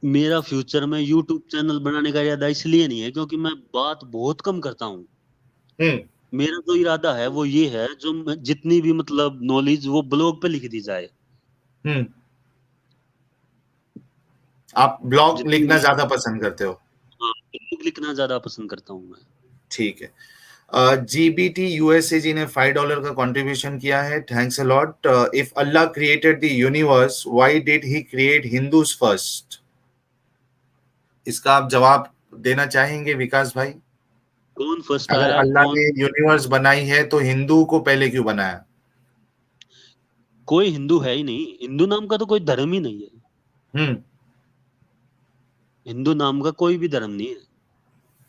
मेरा फ्यूचर में यूट्यूब चैनल बनाने का इरादा इसलिए नहीं है क्योंकि मैं बात बहुत कम करता हूँ। हम्म मेरा जो इरादा है वो ये है, जो जितनी भी मतलब नॉलेज वो ब्लॉग पे लिख दी जाए। हम्म आप ब्लॉग जितनी लिखना भी, ज्यादा पसंद करते हो? हाँ, ब्लॉग लिखना ज्यादा पसंद करता हूँ मैं। ठीक है। जीबीटी यूएसए जी ने $5 का कंट्रीब्यूशन किया है, thanks a lot. If Allah created the universe, why did he create Hindus first? इसका आप जवाब देना चाहेंगे विकास भाई? कौन फर्स्ट अगर आया अल्लाह कौन? ने यूनिवर्स बनाई है तो हिंदू को पहले क्यों बनाया? कोई हिंदू है ही नहीं। हिंदू नाम का तो कोई धर्म ही नहीं है। हम्म हिंदू नाम का कोई भी धर्म नहीं है।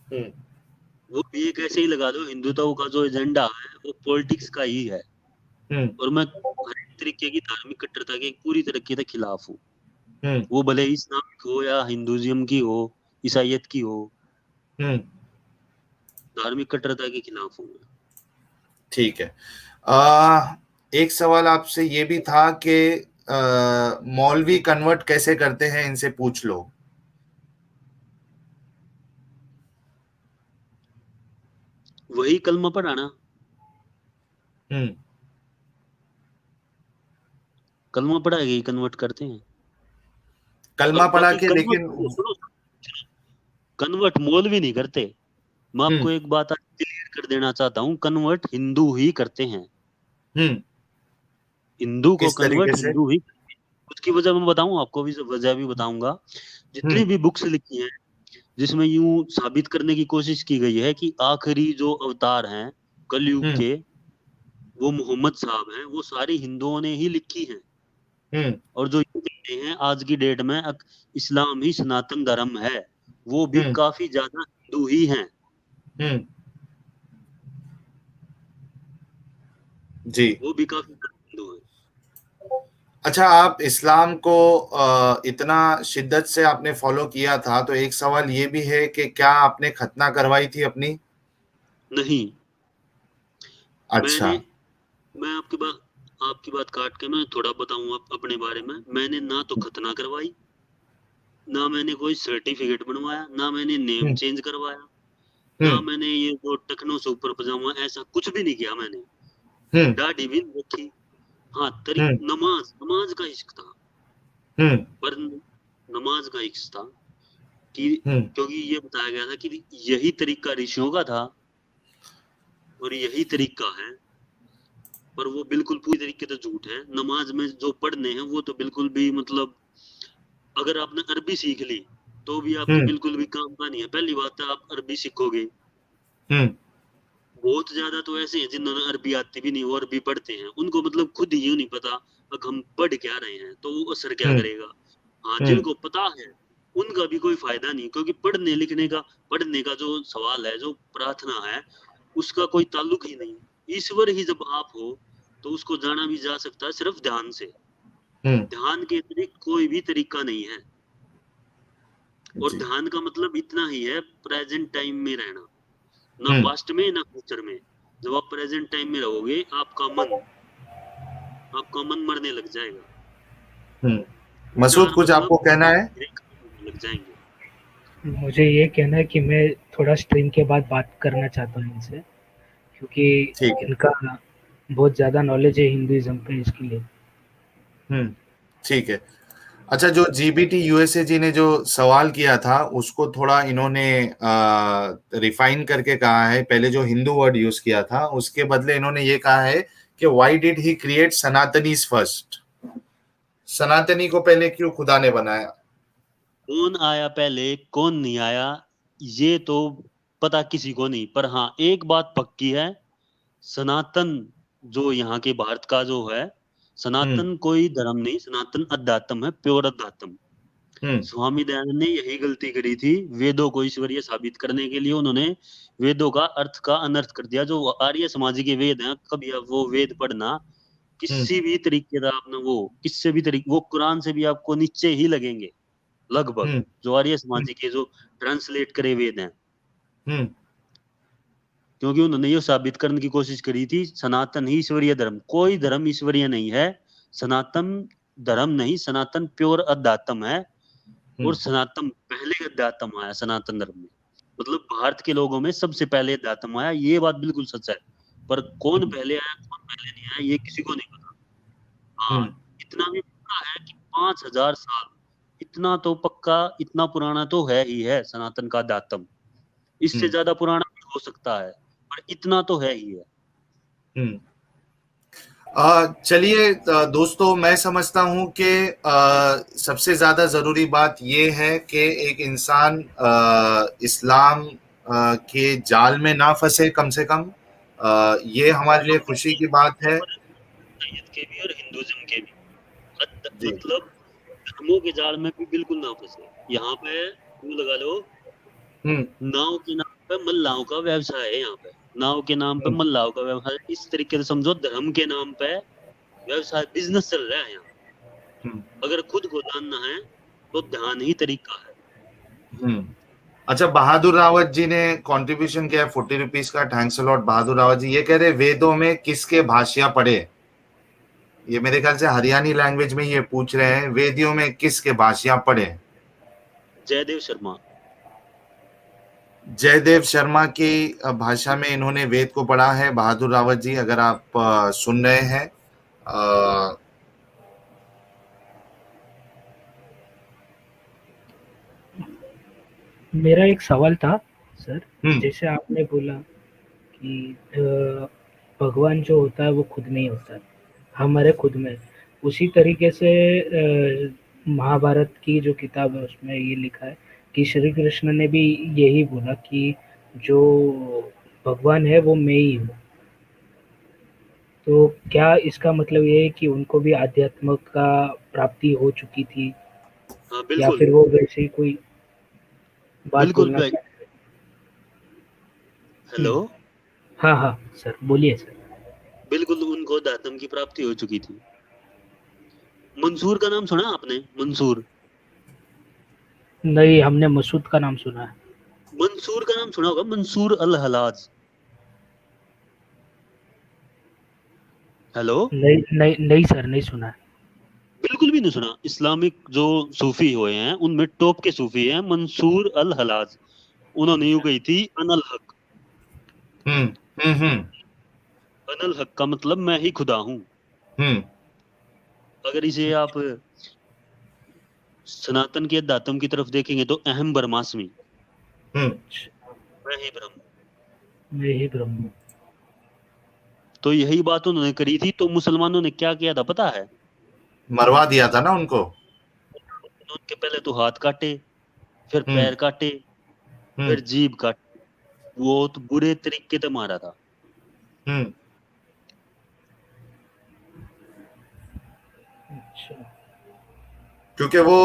हम्म वो भी एक ऐसे ही लगा दो, हिंदुत्व का जो एजेंडा है वो पॉलिटिक्स का ही है। हम्म और मैं हर एक तरीके की धार्मिक कट्टरता के पूरी तरीके से खिलाफ हूँ। हम्म वो भले इस्लामिक हो या हिंदुइज्म की हो, ईसाइयत की हो। हम्म, धार्मिक कट्टरता के खिलाफ हूँ मैं। ठीक है। एक सवाल आपसे ये भी था कि मौलवी कन्वर्ट कैसे करते हैं, इनसे पूछ लो। वही कलमा पढ़ाना, हम्म, कलमा पढ़ा के ही कन्वर्ट करते हैं। कलमा और पढ़ा बाकी के, कन्वर्ट, लेकिन सुनो, कन्वर्ट मौलवी नहीं करते। मैं हम्म, आपको एक बात आज क्लियर कर देना चाहता हूँ, कन्वर्ट हिंदू ही करते हैं। हम्म, हिंदू को किस तरीके कन्वर्ट से? हिंदू ही, उसकी वजह मैं बताऊं आपको, भी वजह भी बताऊंगा। जितनी हम्म, भी बुक्स लिखी हैं जिसमें यूं साबित करने की कोशिश की गई है कि आखिरी जो अवतार हैं कलयुग हम्म, के, वो मोहम्मद साहब हैं, वो सारी हिंदुओं ने ही लिखी हैं। हम्म, और जो ये कहते हैं आज की डेट में इस्लाम ही सनातन धर्म है, वो भी हम्म, काफी ज्यादा हिंदू ही हैं। हम्म, जी। वो भी काफी ज्यादा हिंदू हैं। अच्छा, आप इस्लाम को इतना शिद्दत से आपने फॉलो किया था, तो एक सवाल ये भी है कि क्या आपने खतना करवाई थी अपनी? नहीं, अच्छा। मैंने, मैं आपकी बात काट के मैं थोड़ा बताऊं अपने बारे में। मैंने ना तो खतना करवाई, ना मैंने कोई सर्टिफिकेट बनवाया, ना मैंने नेम हम्म, चेंज करवाया, ना हम्म, मैंने ये जो टखनों से ऊपर पजामा, ऐसा कुछ भी नहीं किया मैंने। हम्म, दाढ़ी भी नहीं रखी। हाँ, हम्म, नमाज, नमाज का इश्क था। हम्म, पर नमाज का इश्क था कि, हम्म, क्योंकि ये बताया गया था कि यही तरीका ऋषियों का था और यही तरीका है। पर वो बिल्कुल पूरी तरीके से झूठ है। नमाज में जो पढ़ने हैं वो तो बिल्कुल भी, मतलब अगर आपने अरबी सीख ली तो भी आपके हम्म, बिल्कुल भी काम का नहीं है। पहली बात है, आप अरबी सीखोगे, हम्म, बहुत ज्यादा तो ऐसे हैं जिन्होंने अरबी आती भी नहीं वो अरबी पढ़ते हैं, उनको मतलब खुद ही यूं नहीं पता अब हम पढ़ क्या रहे हैं तो वो असर क्या हम्म, करेगा। हाँ, हम्म, जिनको पता है उनका भी कोई फायदा नहीं, क्योंकि पढ़ने का जो सवाल है, जो प्रार्थना है, उसका कोई ताल्लुक ही नहीं। ईश्वर ही जब आप हो तो उसको जाना भी जा सकता है सिर्फ ध्यान से। हम्म, ध्यान के अतिरिक्त कोई भी तरीका नहीं है। और जी। ध्यान का मतलब इतना ही है, प्रेजेंट टाइम में रहना, ना हम्म, पास्ट में ना फ्यूचर में। जब आप प्रेजेंट टाइम में रहोगे, आपका मन मरने लग जाएगा। मसूद, विचार कुछ मतलब आपको कहना है? धीरे खत्म होने लग जाएंगे। मुझे ये कहना है कि मैं थोड़ा स्ट्रीम के बाद बात करना चाहता हूँ इनसे, क्योंकि ठीक है। इनका बहुत ज़्यादा नॉलेज है हिंदुइज्म पे, इसके लिए। हम्म, ठीक है। अच्छा, जो जीबीटी यूएसए जी ने जो सवाल किया था, उसको थोड़ा इन्होंने रिफाइन करके कहा है। पहले जो हिंदू वर्ड यूज किया था, उसके बदले इन्होंने ये कहा है कि why did he create Sanatanis first? सनातनी को पहले क्यों खुदा ने बनाया? कौन आया पहले, कौन नहीं आया, ये तो पता किसी को नहीं। पर हाँ, एक बात पक्की है, सनातन जो यहाँ के भारत का जो है, हम्म, सनातन कोई धर्म नहीं, सनातन अध्यात्म है, प्योर अध्यात्म। हम्म, स्वामी दयानंद ने यही गलती करी थी, वेदों को ईश्वरीय साबित करने के लिए उन्होंने वेदों का अर्थ का अनर्थ कर दिया। जो आर्य समाज के वेद हैं, कभी आप वो वेद पढ़ना, हम्म, किसी भी तरीके का आपने वो, किससे भी तरीके, वो कुरान से भी आपको नीचे ही लगेंगे लगभग, हम्म, जो आर्य समाज के जो ट्रांसलेट करे वेद हैं। हम्म, क्योंकि उन्होंने ये साबित करने की कोशिश करी थी, सनातन ही ईश्वरीय धर्म, कोई धर्म ईश्वरीय नहीं है। सनातन धर्म नहीं, सनातन प्योर अध्यात्म है। और हम्म, सनातन पहले अध्यात्म आया सनातन धर्म में, मतलब भारत के लोगों में सबसे पहले अध्यात्म आया, ये बात बिल्कुल सच है। पर कौन हम्म, पहले आया कौन पहले नहीं आया, ये किसी को नहीं पता। हाँ, हम्म, इतना भी पता है कि 5,000 साल, इतना तो पक्का, इतना पुराना तो है ही है सनातन का अध्यात्म। इससे हम्म, ज्यादा पुराना भी हो सकता है, पर इतना तो है ही है। हम्म। चलिए दोस्तों, मैं समझता हूं कि सबसे ज्यादा जरूरी बात यह है कि एक इंसान इस्लाम के जाल में ना फंसे, कम से कम। ये हमारे लिए खुशी की बात है। ईसाइयत के भी और हिंदुइज्म के भी, जी। मतलब धर्मों के जाल में भी बिल्कुल ना फंसे। यहाँ पे यूं लगा लो, हम्म, नाव के नाम पे मल्लाहों का व्यवसाय है। यहाँ पे नाव के नाम पे हम्म, मल्लाहों का व्यवसाय, इस तरीके से समझो, धर्म के नाम पे व्यवसाय, बिजनेस चल रहा है यहाँ। हम्म, अगर खुद को जानना है तो ध्यान ही तरीका है। हम्म। अच्छा, बहादुर रावत जी ने कंट्रीब्यूशन किया है 40 रुपीज का, थैंक्स अ लॉट बहादुर रावत जी। ये कह रहे वेदों में किसके भाष्य पढ़े? ये मेरे ख्याल से हरियाणी लैंग्वेज में ये पूछ रहे हैं, वेदियों में किसके भाष्य पढ़े? जयदेव शर्मा। जयदेव शर्मा की भाषा में इन्होंने वेद को पढ़ा है। बहादुर रावत जी, अगर आप सुन रहे हैं, मेरा एक सवाल था सर, जैसे आपने बोला कि भगवान जो होता है वो खुद नहीं होता, हमारे खुद में, उसी तरीके से महाभारत की जो किताब है उसमें ये लिखा है कि श्री कृष्ण ने भी यही बोला कि जो भगवान है वो मैं ही हूँ। तो क्या इसका मतलब ये है कि उनको भी आध्यात्म का प्राप्ति हो चुकी थी, हाँ या बिल्कुल फिर वो वैसे ही कोई बात बिल्कुल बोलना भाई। चाहते हैं? हेलो। हाँ हाँ सर, बोलिए सर। बिल्कुल उनको दातम की प्राप्ति हो चुकी थी। मंसूर का नाम सुना आपने? मंसूर, नहीं, हमने मसूद का नाम सुना है। मंसूर का नाम सुना होगा, मंसूर अल हलाज। हेलो। नहीं नहीं नहीं सर, नहीं सुना है। बिल्कुल भी नहीं सुना? इस्लामिक जो सूफी हुए हैं उनमें टॉप के सूफी हैं मंसूर अल हलाज। उन्होंने यूं कही थी अनल हक। हम्म। अनल हक का मतलब मैं ही खुदा हूं। अगर इसे आप सनातन के दातम की तरफ देखेंगे तो अहम ब्रह्मास्मि, मैं ही ब्रह्म। मैं ही ब्रह्म हूँ। तो यही बात उन्होंने करी थी, तो मुसलमानों ने क्या किया था पता है? मरवा दिया था ना उनको। उनके पहले तो हाथ काटे, फिर हम्म पैर काटे, हम्म फिर जीभ काटे। वो तो बुरे तरीके से मारा था। हम्म अच्छा। क्योंकि वो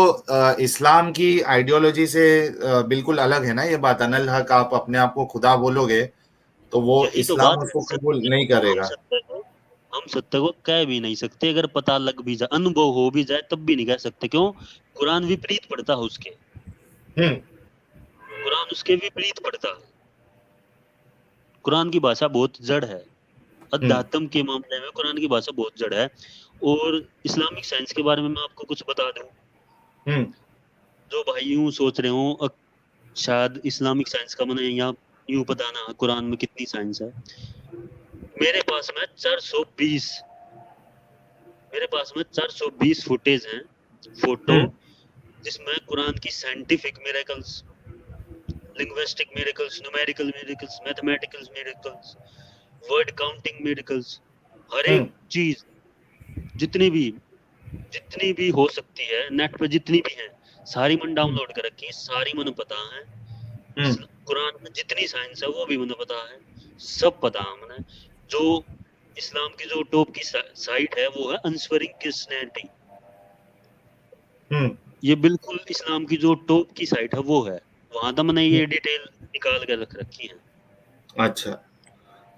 इस्लाम की आइडियोलॉजी से बिल्कुल अलग है ना ये बात। अनल हक, आप अपने आप को खुदा बोलोगे तो वो यही तो इस्लाम बात है। उसको कबूल सत्य नहीं को करेगा। हम सत्य को कह भी नहीं सकते। अगर पता लग भी जाए, अनुभव हो भी जाए, तब भी नहीं कह सकते। क्यों? कुरान विपरीत पढ़ता है उसके। हम्म कुरान उसके विपरीत पढ़ता है। कुरान की भाषा बहुत जड़ है। हम्म अध्यात्म के मामले में कुरान की भाषा बहुत जड़ है। और इस्लामिक साइंस के बारे में मैं आपको कुछ बता दूं। हम्म जो भाई यूं सोच रहे हो शायद इस्लामिक साइंस का मैंने यहाँ यूं बताना कुरान में कितनी साइंस है। मेरे पास में 420 मेरे पास में 420 फुटेज हैं, फोटो, हम्म जिसमें कुरान की scientific miracles, linguistic miracles, numerical miracles, mathematical miracles, word counting miracles, हर हम्म एक चीज, जितनी भी हो सकती है नेट पे, जितनी भी है सारी मैंने हम्म, डाउनलोड कर रखी है, सारी मैंने पता है। हम्म कुरान में जितनी साइंस है वो भी मुझे पता है, सब पता है मुझे। जो इस्लाम की जो टॉप की साइट है वो है अनस्वरिंग क्रिश्चियनिटी। हम्म ये बिल्कुल इस्लाम की जो टॉप की साइट है वो है। वहां तक मैंने ये डिटेल निकाल कर रख रखी है। अच्छा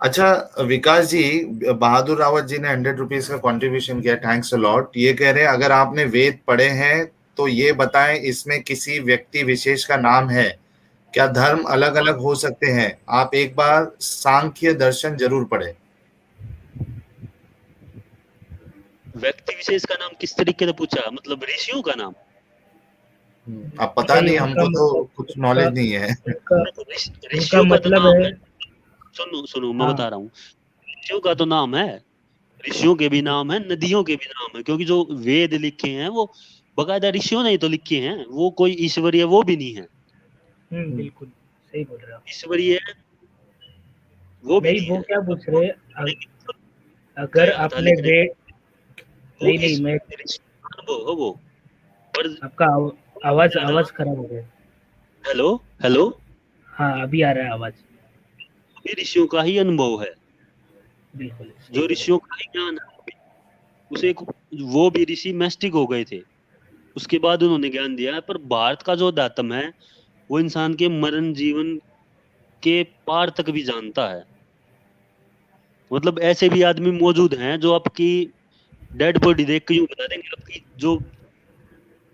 अच्छा, विकास जी, बहादुर रावत जी ने 100 रुपीज का कंट्रीब्यूशन किया, थैंक्स अ लॉट। ये कह रहे हैं अगर आपने वेद पढ़े हैं तो ये बताएं इसमें किसी व्यक्ति विशेष का नाम है क्या? धर्म अलग अलग हो सकते हैं, आप एक बार सांख्य दर्शन जरूर पढ़े। व्यक्ति विशेष का नाम किस तरीके से पूछा? मतलब ऋषियों का नाम? अब पता नहीं, नहीं, उनका हमको तो मतलब, कुछ उनका नॉलेज नहीं है। उनका उनका ऋषियों का तो मतलब नाम है। है। सुनो सुनो, मैं हाँ। बता रहा हूँ। ऋषियों का तो नाम है, ऋषियों के भी नाम है, नदियों के भी नाम है। क्योंकि जो वेद लिखे हैं वो बकायदा ऋषियों ने ही तो लिखे हैं। वो कोई ईश्वरीय वो भी नहीं है। बिल्कुल सही बोल रहे हो। ईश्वरीय वो भी नहीं, नहीं वो है। क्या अब पूछ वो रहे, अगर गया था आपने लिखने, वे वो नहीं नहीं, इस मैं, ऋषि अनुभव है वो। पर आपका आवाज ज्यादा। आवाज खराब हो गया। हेलो। हेलो। हाँ, अभी आ रहा है आवाज। भी ऋषियों का ही अनुभव है, बिल्कुल सही जो बोल रहे ऋषियों का ही ज्ञान है। उसे वो भी ऋषि मैस्टिक हो गए थे, उसके बाद उन्होंने ज्ञान दिया है। पर भारत का जो दातम है वो इंसान के मरण जीवन के पार तक भी जानता है। मतलब ऐसे भी आदमी मौजूद हैं जो आपकी डेड बॉडी देख के यूं बता देंगे आपकी जो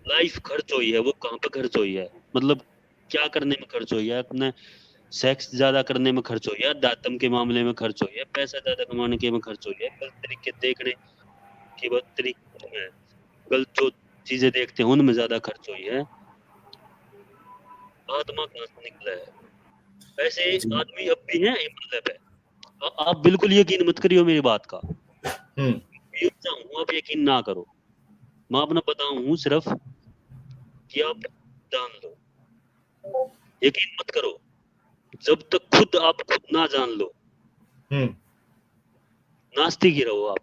लाइफ खर्च हुई है वो कहाँ पे खर्च हुई है। मतलब क्या करने में खर्च हो, या अपने सेक्स ज्यादा करने में खर्च हो, या दातम के मामले में खर्च हो, या पैसा ज्यादा कमाने के में खर्च हो, या गलत तरीके देखने की बात तरीके में, गलत जो चीजें देखते हैं उनमें ज्यादा खर्च हुई है, आत्मा कहाँ से निकला है। ऐसे जी। आदमी अब भी हैं हिमालय पे। आप बिल्कुल यकीन मत करियो मेरी बात का, यूं चाहूँ आप यकीन ना करो, मैं अपना बताऊं सिर्फ कि आप जान लो, यकीन मत करो जब तक खुद आप खुद ना जान लो, नास्तिक ही रहो आप।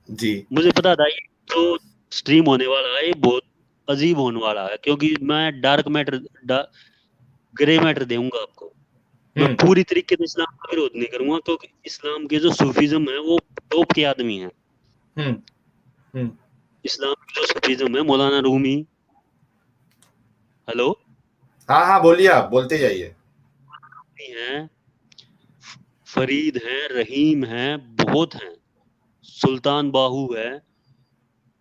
जी। मुझे पता था ये जो स्ट्रीम होने वाला है ये बहुत अजीब होने वाला है, क्योंकि मैं डार्क मैटर ग्रे मैटर दूंगा आपको। मैं पूरी तरीके से इस्लाम का विरोध नहीं करूंगा, क्योंकि इस्लाम के जो सूफीज्म है वो टॉप के आदमी है। इस्लाम की जो सूफीज्म है, मौलाना रूमी, हेलो, हाँ हाँ बोलिए, आप बोलते जाइए। हैं, फरीद हैं, रहीम हैं, बहुत हैं, सुल्तान बाहू है,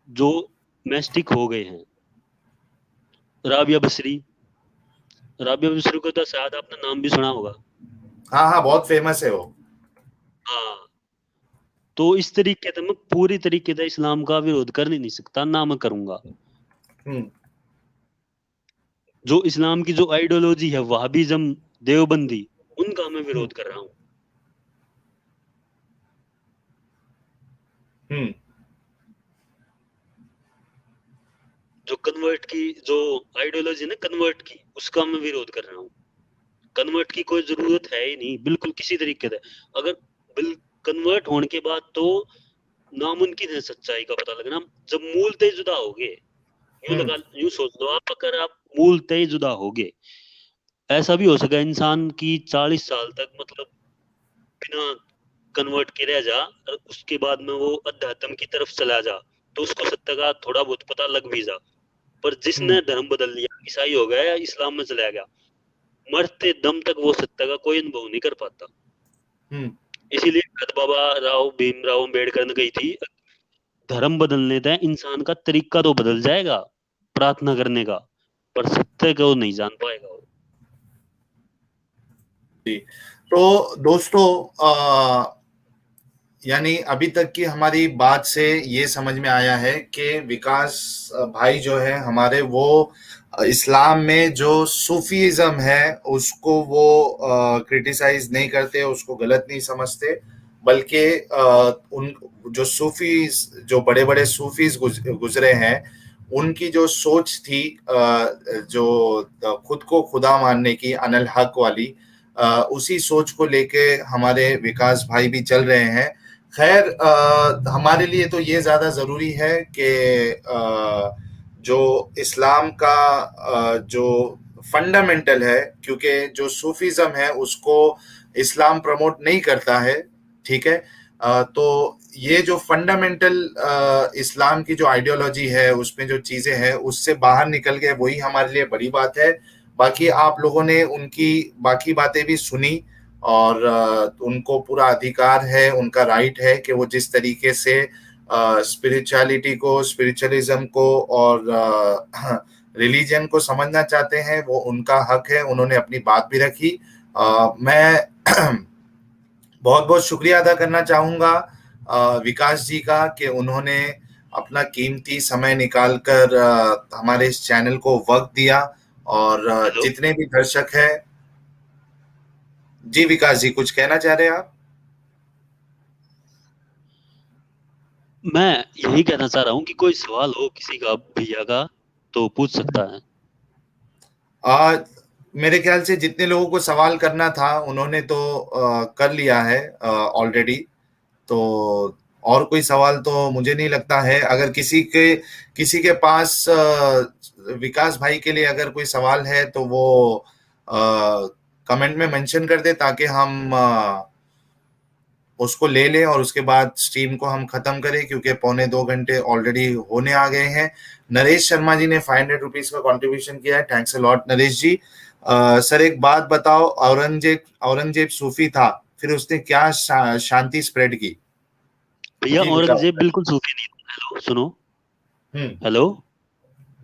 जो मैस्टिक हो गए हैं, राबिया बसरी, राबिया बसरी को तो शायद आपने नाम भी सुना होगा। हाँ हाँ बहुत फेमस है वो। हाँ, तो इस तरीके से मैं पूरी तरीके से इस्लाम का विरोध कर नहीं सकता, ना मैं करूंगा। जो इस्लाम की जो आइडियोलॉजी है वहाबिज्म, देवबंदी, उनका मैं विरोध कर रहा हूँ। जो कन्वर्ट की जो आइडियोलॉजी है ना कन्वर्ट की, उसका मैं विरोध कर रहा हूँ। कन्वर्ट की कोई जरूरत है ही नहीं, बिल्कुल किसी तरीके से। अगर कन्वर्ट होने के बाद तो नामुमकिन है सच्चाई का पता लगना, जब मूल तय जुदा होगे। यूं सोच लो आप, अगर आप मूल तय जुदा होगे, ऐसा भी हो सका इंसान की 40 साल तक मतलब बिना कन्वर्ट के रह जा, और उसके बाद में वो अध्यात्म की तरफ चला जा, तो उसको सत्य का थोड़ा बहुत पता लग भी जा। पर जिसने धर्म बदल लिया, ईसाई हो गया या इस्लाम में चला गया, मरते दम तक वो सत्य का कोई अनुभव नहीं कर पाता। इसीलिए बाबा राव भीमराव अम्बेडकर ने कही थी, धर्म बदलने दें, इंसान का तरीका तो बदल जाएगा प्रार्थना करने का, पर सत्य को नहीं जान पाएगा वो। जी। तो दोस्तों, यानी अभी तक की हमारी बात से ये समझ में आया है कि विकास भाई जो है हमारे, वो इस्लाम में जो सूफीज़म है उसको वो क्रिटिसाइज नहीं करते, उसको गलत नहीं समझते, बल्कि उन जो सूफीज, जो बड़े बड़े सूफीज गुजरे हैं, उनकी जो सोच थी, जो खुद को खुदा मानने की, अनल हक वाली, उसी सोच को लेके हमारे विकास भाई भी चल रहे हैं। खैर, हमारे लिए तो ये ज़्यादा ज़रूरी है कि जो इस्लाम का जो फंडामेंटल है, क्योंकि जो सूफीज़म है उसको इस्लाम प्रमोट नहीं करता है, ठीक है। तो ये जो फंडामेंटल इस्लाम की जो आइडियोलॉजी है, उसमें जो चीज़ें हैं, उससे बाहर निकल गए, वही हमारे लिए बड़ी बात है। बाकी आप लोगों ने उनकी बाकी बातें भी सुनी, और उनको पूरा अधिकार है, उनका राइट है कि वो जिस तरीके से स्पिरिचुअलिटी को, स्पिरिचुअलिज्म को और रिलीजन को समझना चाहते हैं, वो उनका हक है। उन्होंने अपनी बात भी रखी। मैं बहुत बहुत शुक्रिया अदा करना चाहूँगा विकास जी का, कि उन्होंने अपना कीमती समय निकालकर हमारे इस चैनल को वक्त दिया। और जितने भी दर्शक हैं, जी विकास जी कुछ कहना चाह रहे हैं आप? मैं यही कहना चाह रहा हूँ कि कोई सवाल हो किसी का भैया का तो पूछ सकता है। मेरे ख्याल से जितने लोगों को सवाल करना था उन्होंने तो कर लिया है ऑलरेडी। तो और कोई सवाल तो मुझे नहीं लगता है। अगर किसी के पास विकास भाई के लिए अगर कोई सवाल है तो वो कमेंट में मेंशन कर दे, ताकि हम उसको ले लें और उसके बाद स्ट्रीम को हम खत्म करें, क्योंकि 2.25 घंटे ऑलरेडी होने आ गए हैं। नरेश शर्मा जी ने 500 रुपीज का कंट्रीब्यूशन किया है, thanks a lot Naresh ji. Sir एक बात बताओ, औरंगजेब सूफी था, फिर उसने क्या शांति स्प्रेड की? भैया औरंगजेब बिल्कुल सूफी नहीं था। हेलो सुनो, हेलो,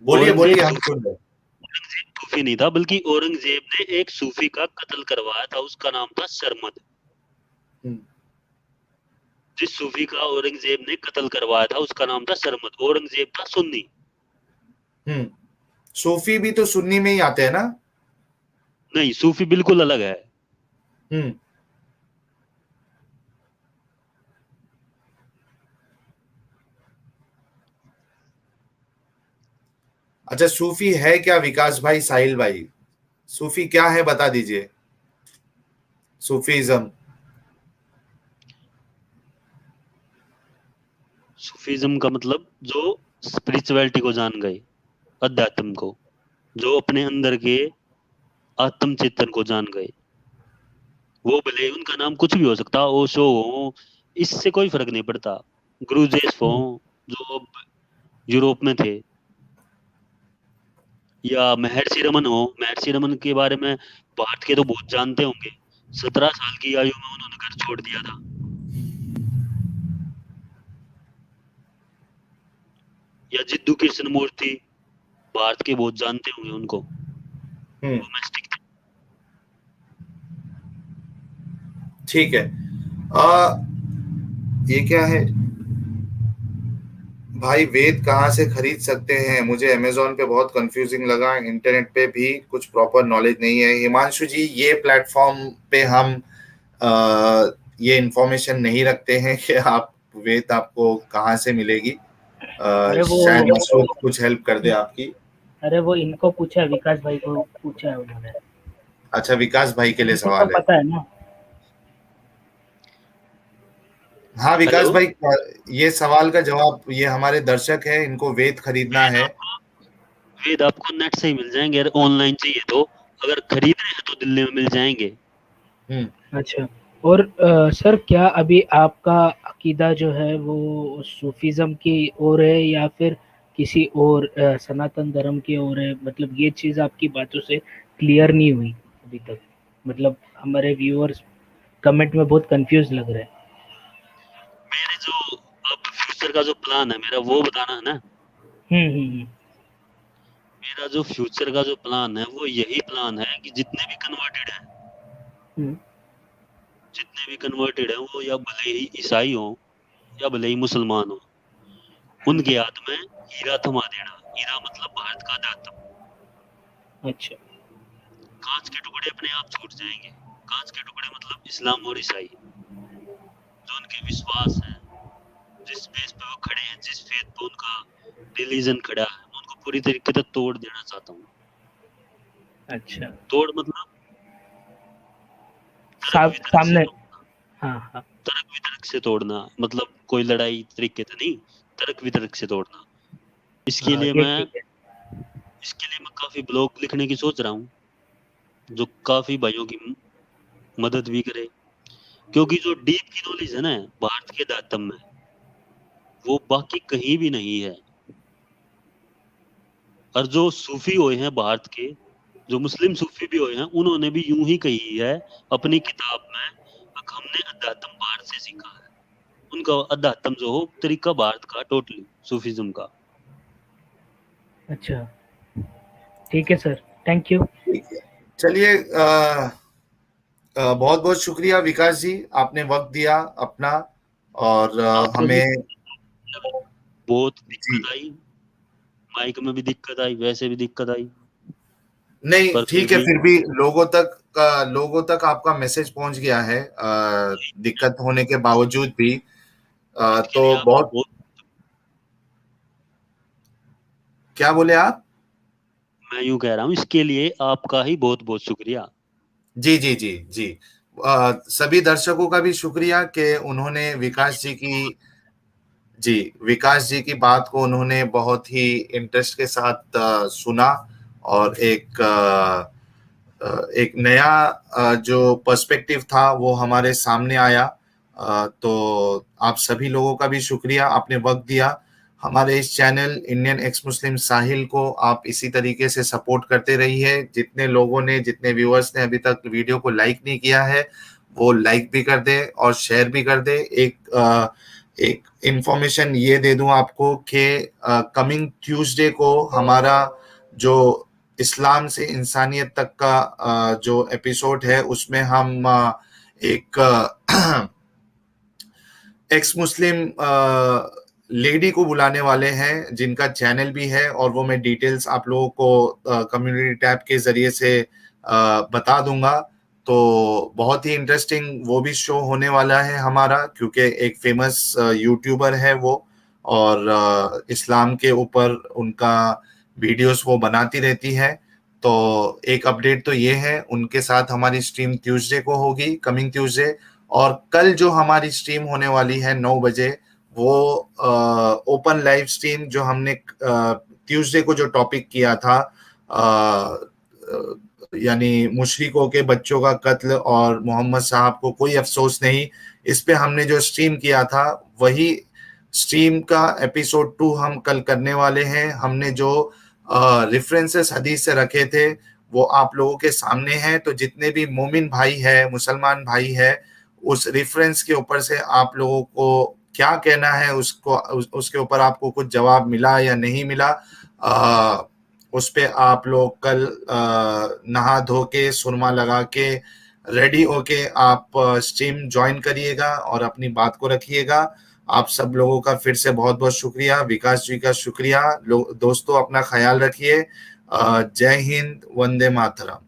बोलिए बोलिए, हम सुन रहे। सूफी नहीं था, बल्कि औरंगजेब ने एक सूफी का कत्ल करवाया था, उसका नाम था सरमद। जिस सूफी का औरंगजेब ने कत्ल करवाया था उसका नाम था सरमद। औरंगजेब था सुन्नी। सूफी भी तो सुन्नी में ही आते हैं ना? नहीं, सूफी बिल्कुल अलग है। अच्छा, सूफी है क्या विकास भाई, साहिल भाई? सूफी क्या है बता दीजिए। सूफीज्म। सूफीज्म का मतलब जो स्पिरिचुअलिटी को जान गए, अध्यात्म को, जो अपने अंदर के आत्म चेतन को जान गए, वो भले उनका नाम कुछ भी हो सकता, ओशो हो, इससे कोई फर्क नहीं पड़ता। गुरुजेफ हो जो यूरोप में थे, या महर्षि रमन हो। महर्षि रमन के बारे में भारत के तो बहुत जानते होंगे। 17 साल की आयु में उन्होंने घर छोड़ दिया था। या जिद्दू कृष्णमूर्ति, भारत के बहुत जानते होंगे उनको। डोमेस्टिक। ठीक है। ये क्या है भाई, वेद कहाँ से खरीद सकते हैं? मुझे अमेजोन पे बहुत कंफ्यूजिंग लगा, इंटरनेट पे भी कुछ प्रॉपर नॉलेज नहीं है। हिमांशु जी, ये प्लेटफॉर्म पे हम ये इंफॉर्मेशन नहीं रखते हैं कि आप वेद आपको कहाँ से मिलेगी। शायद मसूद कुछ हेल्प कर दे आपकी। अरे वो इनको पूछा है, विकास भाई को पूछा है उन्होंने। अच्छा, विकास भाई के लिए सवाल तो पता है ना? हाँ विकास भाई, ये सवाल का जवाब, ये हमारे दर्शक है, इनको वेद खरीदना है। वेद आपको नेट से ही मिल जाएंगे, अगर ऑनलाइन चाहिए तो। अगर खरीदने हैं तो दिल्ली में मिल जाएंगे। अच्छा। और सर, क्या अभी आपका अकीदा जो है वो सूफीज्म की ओर है या फिर किसी और सनातन धर्म की ओर है? मतलब ये चीज़ आपकी बातों से क्लियर नहीं हुई अभी तक। मतलब हमारे व्यूअर्स कमेंट में बहुत कंफ्यूज लग रहे हैं। मेरे जो अब फ्यूचर का जो प्लान है मेरा, वो बताना है ना। मेरा जो फ्यूचर का जो प्लान है वो यही प्लान है कि जितने भी कन्वर्टेड हैं वो या भले ही ईसाई हो या भले ही मुसलमान हो, उनके हाथ में हीरा थमा देना। हीरा मतलब भारत का अध्यात्म। अच्छा। कांच के टुकड़े अपने आप छूट जाएंगे। कांच के टुकड़े मतलब इस्लाम और ईसाई, जो उनके विश्वास है, जिस बेस पे वो खड़े हैं, जिस फेथ पे उनका रिलीजन खड़ा है, मैं उनको पूरी तरीके से तोड़ देना चाहता हूँ। अच्छा। तोड़ मतलब सामने। हाँ। तर्क वितर्क से तोड़ना, मतलब कोई लड़ाई तरीके से नहीं, तर्क वितर्क से तोड़ना। इसके लिए मैं काफी ब्लॉग लिखने की सोच रहा हूँ, जो काफी भाइयों की मदद भी करे। क्योंकि जो डीप की नॉलेज है ना भारत के अध्यात्म में, वो बाकी कहीं भी नहीं है। और जो सूफी हुए हैं भारत के, जो मुस्लिम सूफी भी हुए हैं, उन्होंने भी यूं ही कही है अपनी किताब में, हमने अध्यात्म भारत से सीखा है। उनका अध्यात्म जो हो तरीका भारत का, टोटली सूफीज्म का। अच्छा, ठीक है सर, थैंक यू। चलिए, बहुत बहुत शुक्रिया विकास जी, आपने वक्त दिया अपना, और हमें बहुत दिक्कत आई, माइक में भी दिक्कत आई, वैसे भी दिक्कत आई। नहीं ठीक है, फिर भी लोगों तक आपका मैसेज पहुंच गया है, दिक्कत होने के बावजूद भी। तो बहुत, क्या बोले आप? मैं यूं कह रहा हूँ, इसके लिए आपका ही बहुत बहुत शुक्रिया। जी जी जी जी। सभी दर्शकों का भी शुक्रिया कि उन्होंने विकास जी की बात को उन्होंने बहुत ही इंटरेस्ट के साथ सुना, और एक नया जो पर्सपेक्टिव था वो हमारे सामने आया। तो आप सभी लोगों का भी शुक्रिया, आपने वक्त दिया। हमारे इस चैनल इंडियन एक्स मुस्लिम साहिल को आप इसी तरीके से सपोर्ट करते रहिए। जितने व्यूअर्स ने अभी तक वीडियो को लाइक नहीं किया है, वो लाइक भी कर दे और शेयर भी कर दे। एक इंफॉर्मेशन ये दे दूं आपको कि कमिंग ट्यूसडे को हमारा जो इस्लाम से इंसानियत तक का जो एपिसोड है उसमें हम एक एक्स मुस्लिम लेडी को बुलाने वाले हैं जिनका चैनल भी है, और वो मैं डिटेल्स आप लोगों को कम्युनिटी टैब के जरिए से बता दूंगा। तो बहुत ही इंटरेस्टिंग वो भी शो होने वाला है हमारा, क्योंकि एक फेमस यूट्यूबर है वो, और इस्लाम के ऊपर उनका वीडियोस वो बनाती रहती है। तो एक अपडेट तो ये है, उनके साथ हमारी स्ट्रीम ट्यूसडे को होगी, कमिंग ट्यूसडे। और कल जो हमारी स्ट्रीम होने वाली है 9 बजे, वो ओपन लाइव स्ट्रीम जो हमने ट्यूसडे को जो टॉपिक किया था, यानी मुशरिकों के बच्चों का कत्ल और मोहम्मद साहब को कोई अफसोस नहीं, इस पे हमने जो स्ट्रीम किया था वही स्ट्रीम का एपिसोड 2 हम कल करने वाले हैं। हमने जो रेफरेंसेस हदीस से रखे थे वो आप लोगों के सामने हैं, तो जितने भी मोमिन भाई है, मुसलमान भाई है, उस रेफरेंस के ऊपर से आप लोगों को क्या कहना है, उसके ऊपर आपको कुछ जवाब मिला या नहीं मिला, उस पे आप लोग कल नहा धो के सुरमा लगा के रेडी होके आप स्ट्रीम ज्वाइन करिएगा और अपनी बात को रखिएगा। आप सब लोगों का फिर से बहुत बहुत शुक्रिया, विकास जी का शुक्रिया। दोस्तों अपना ख्याल रखिए। जय हिंद, वंदे मातरम।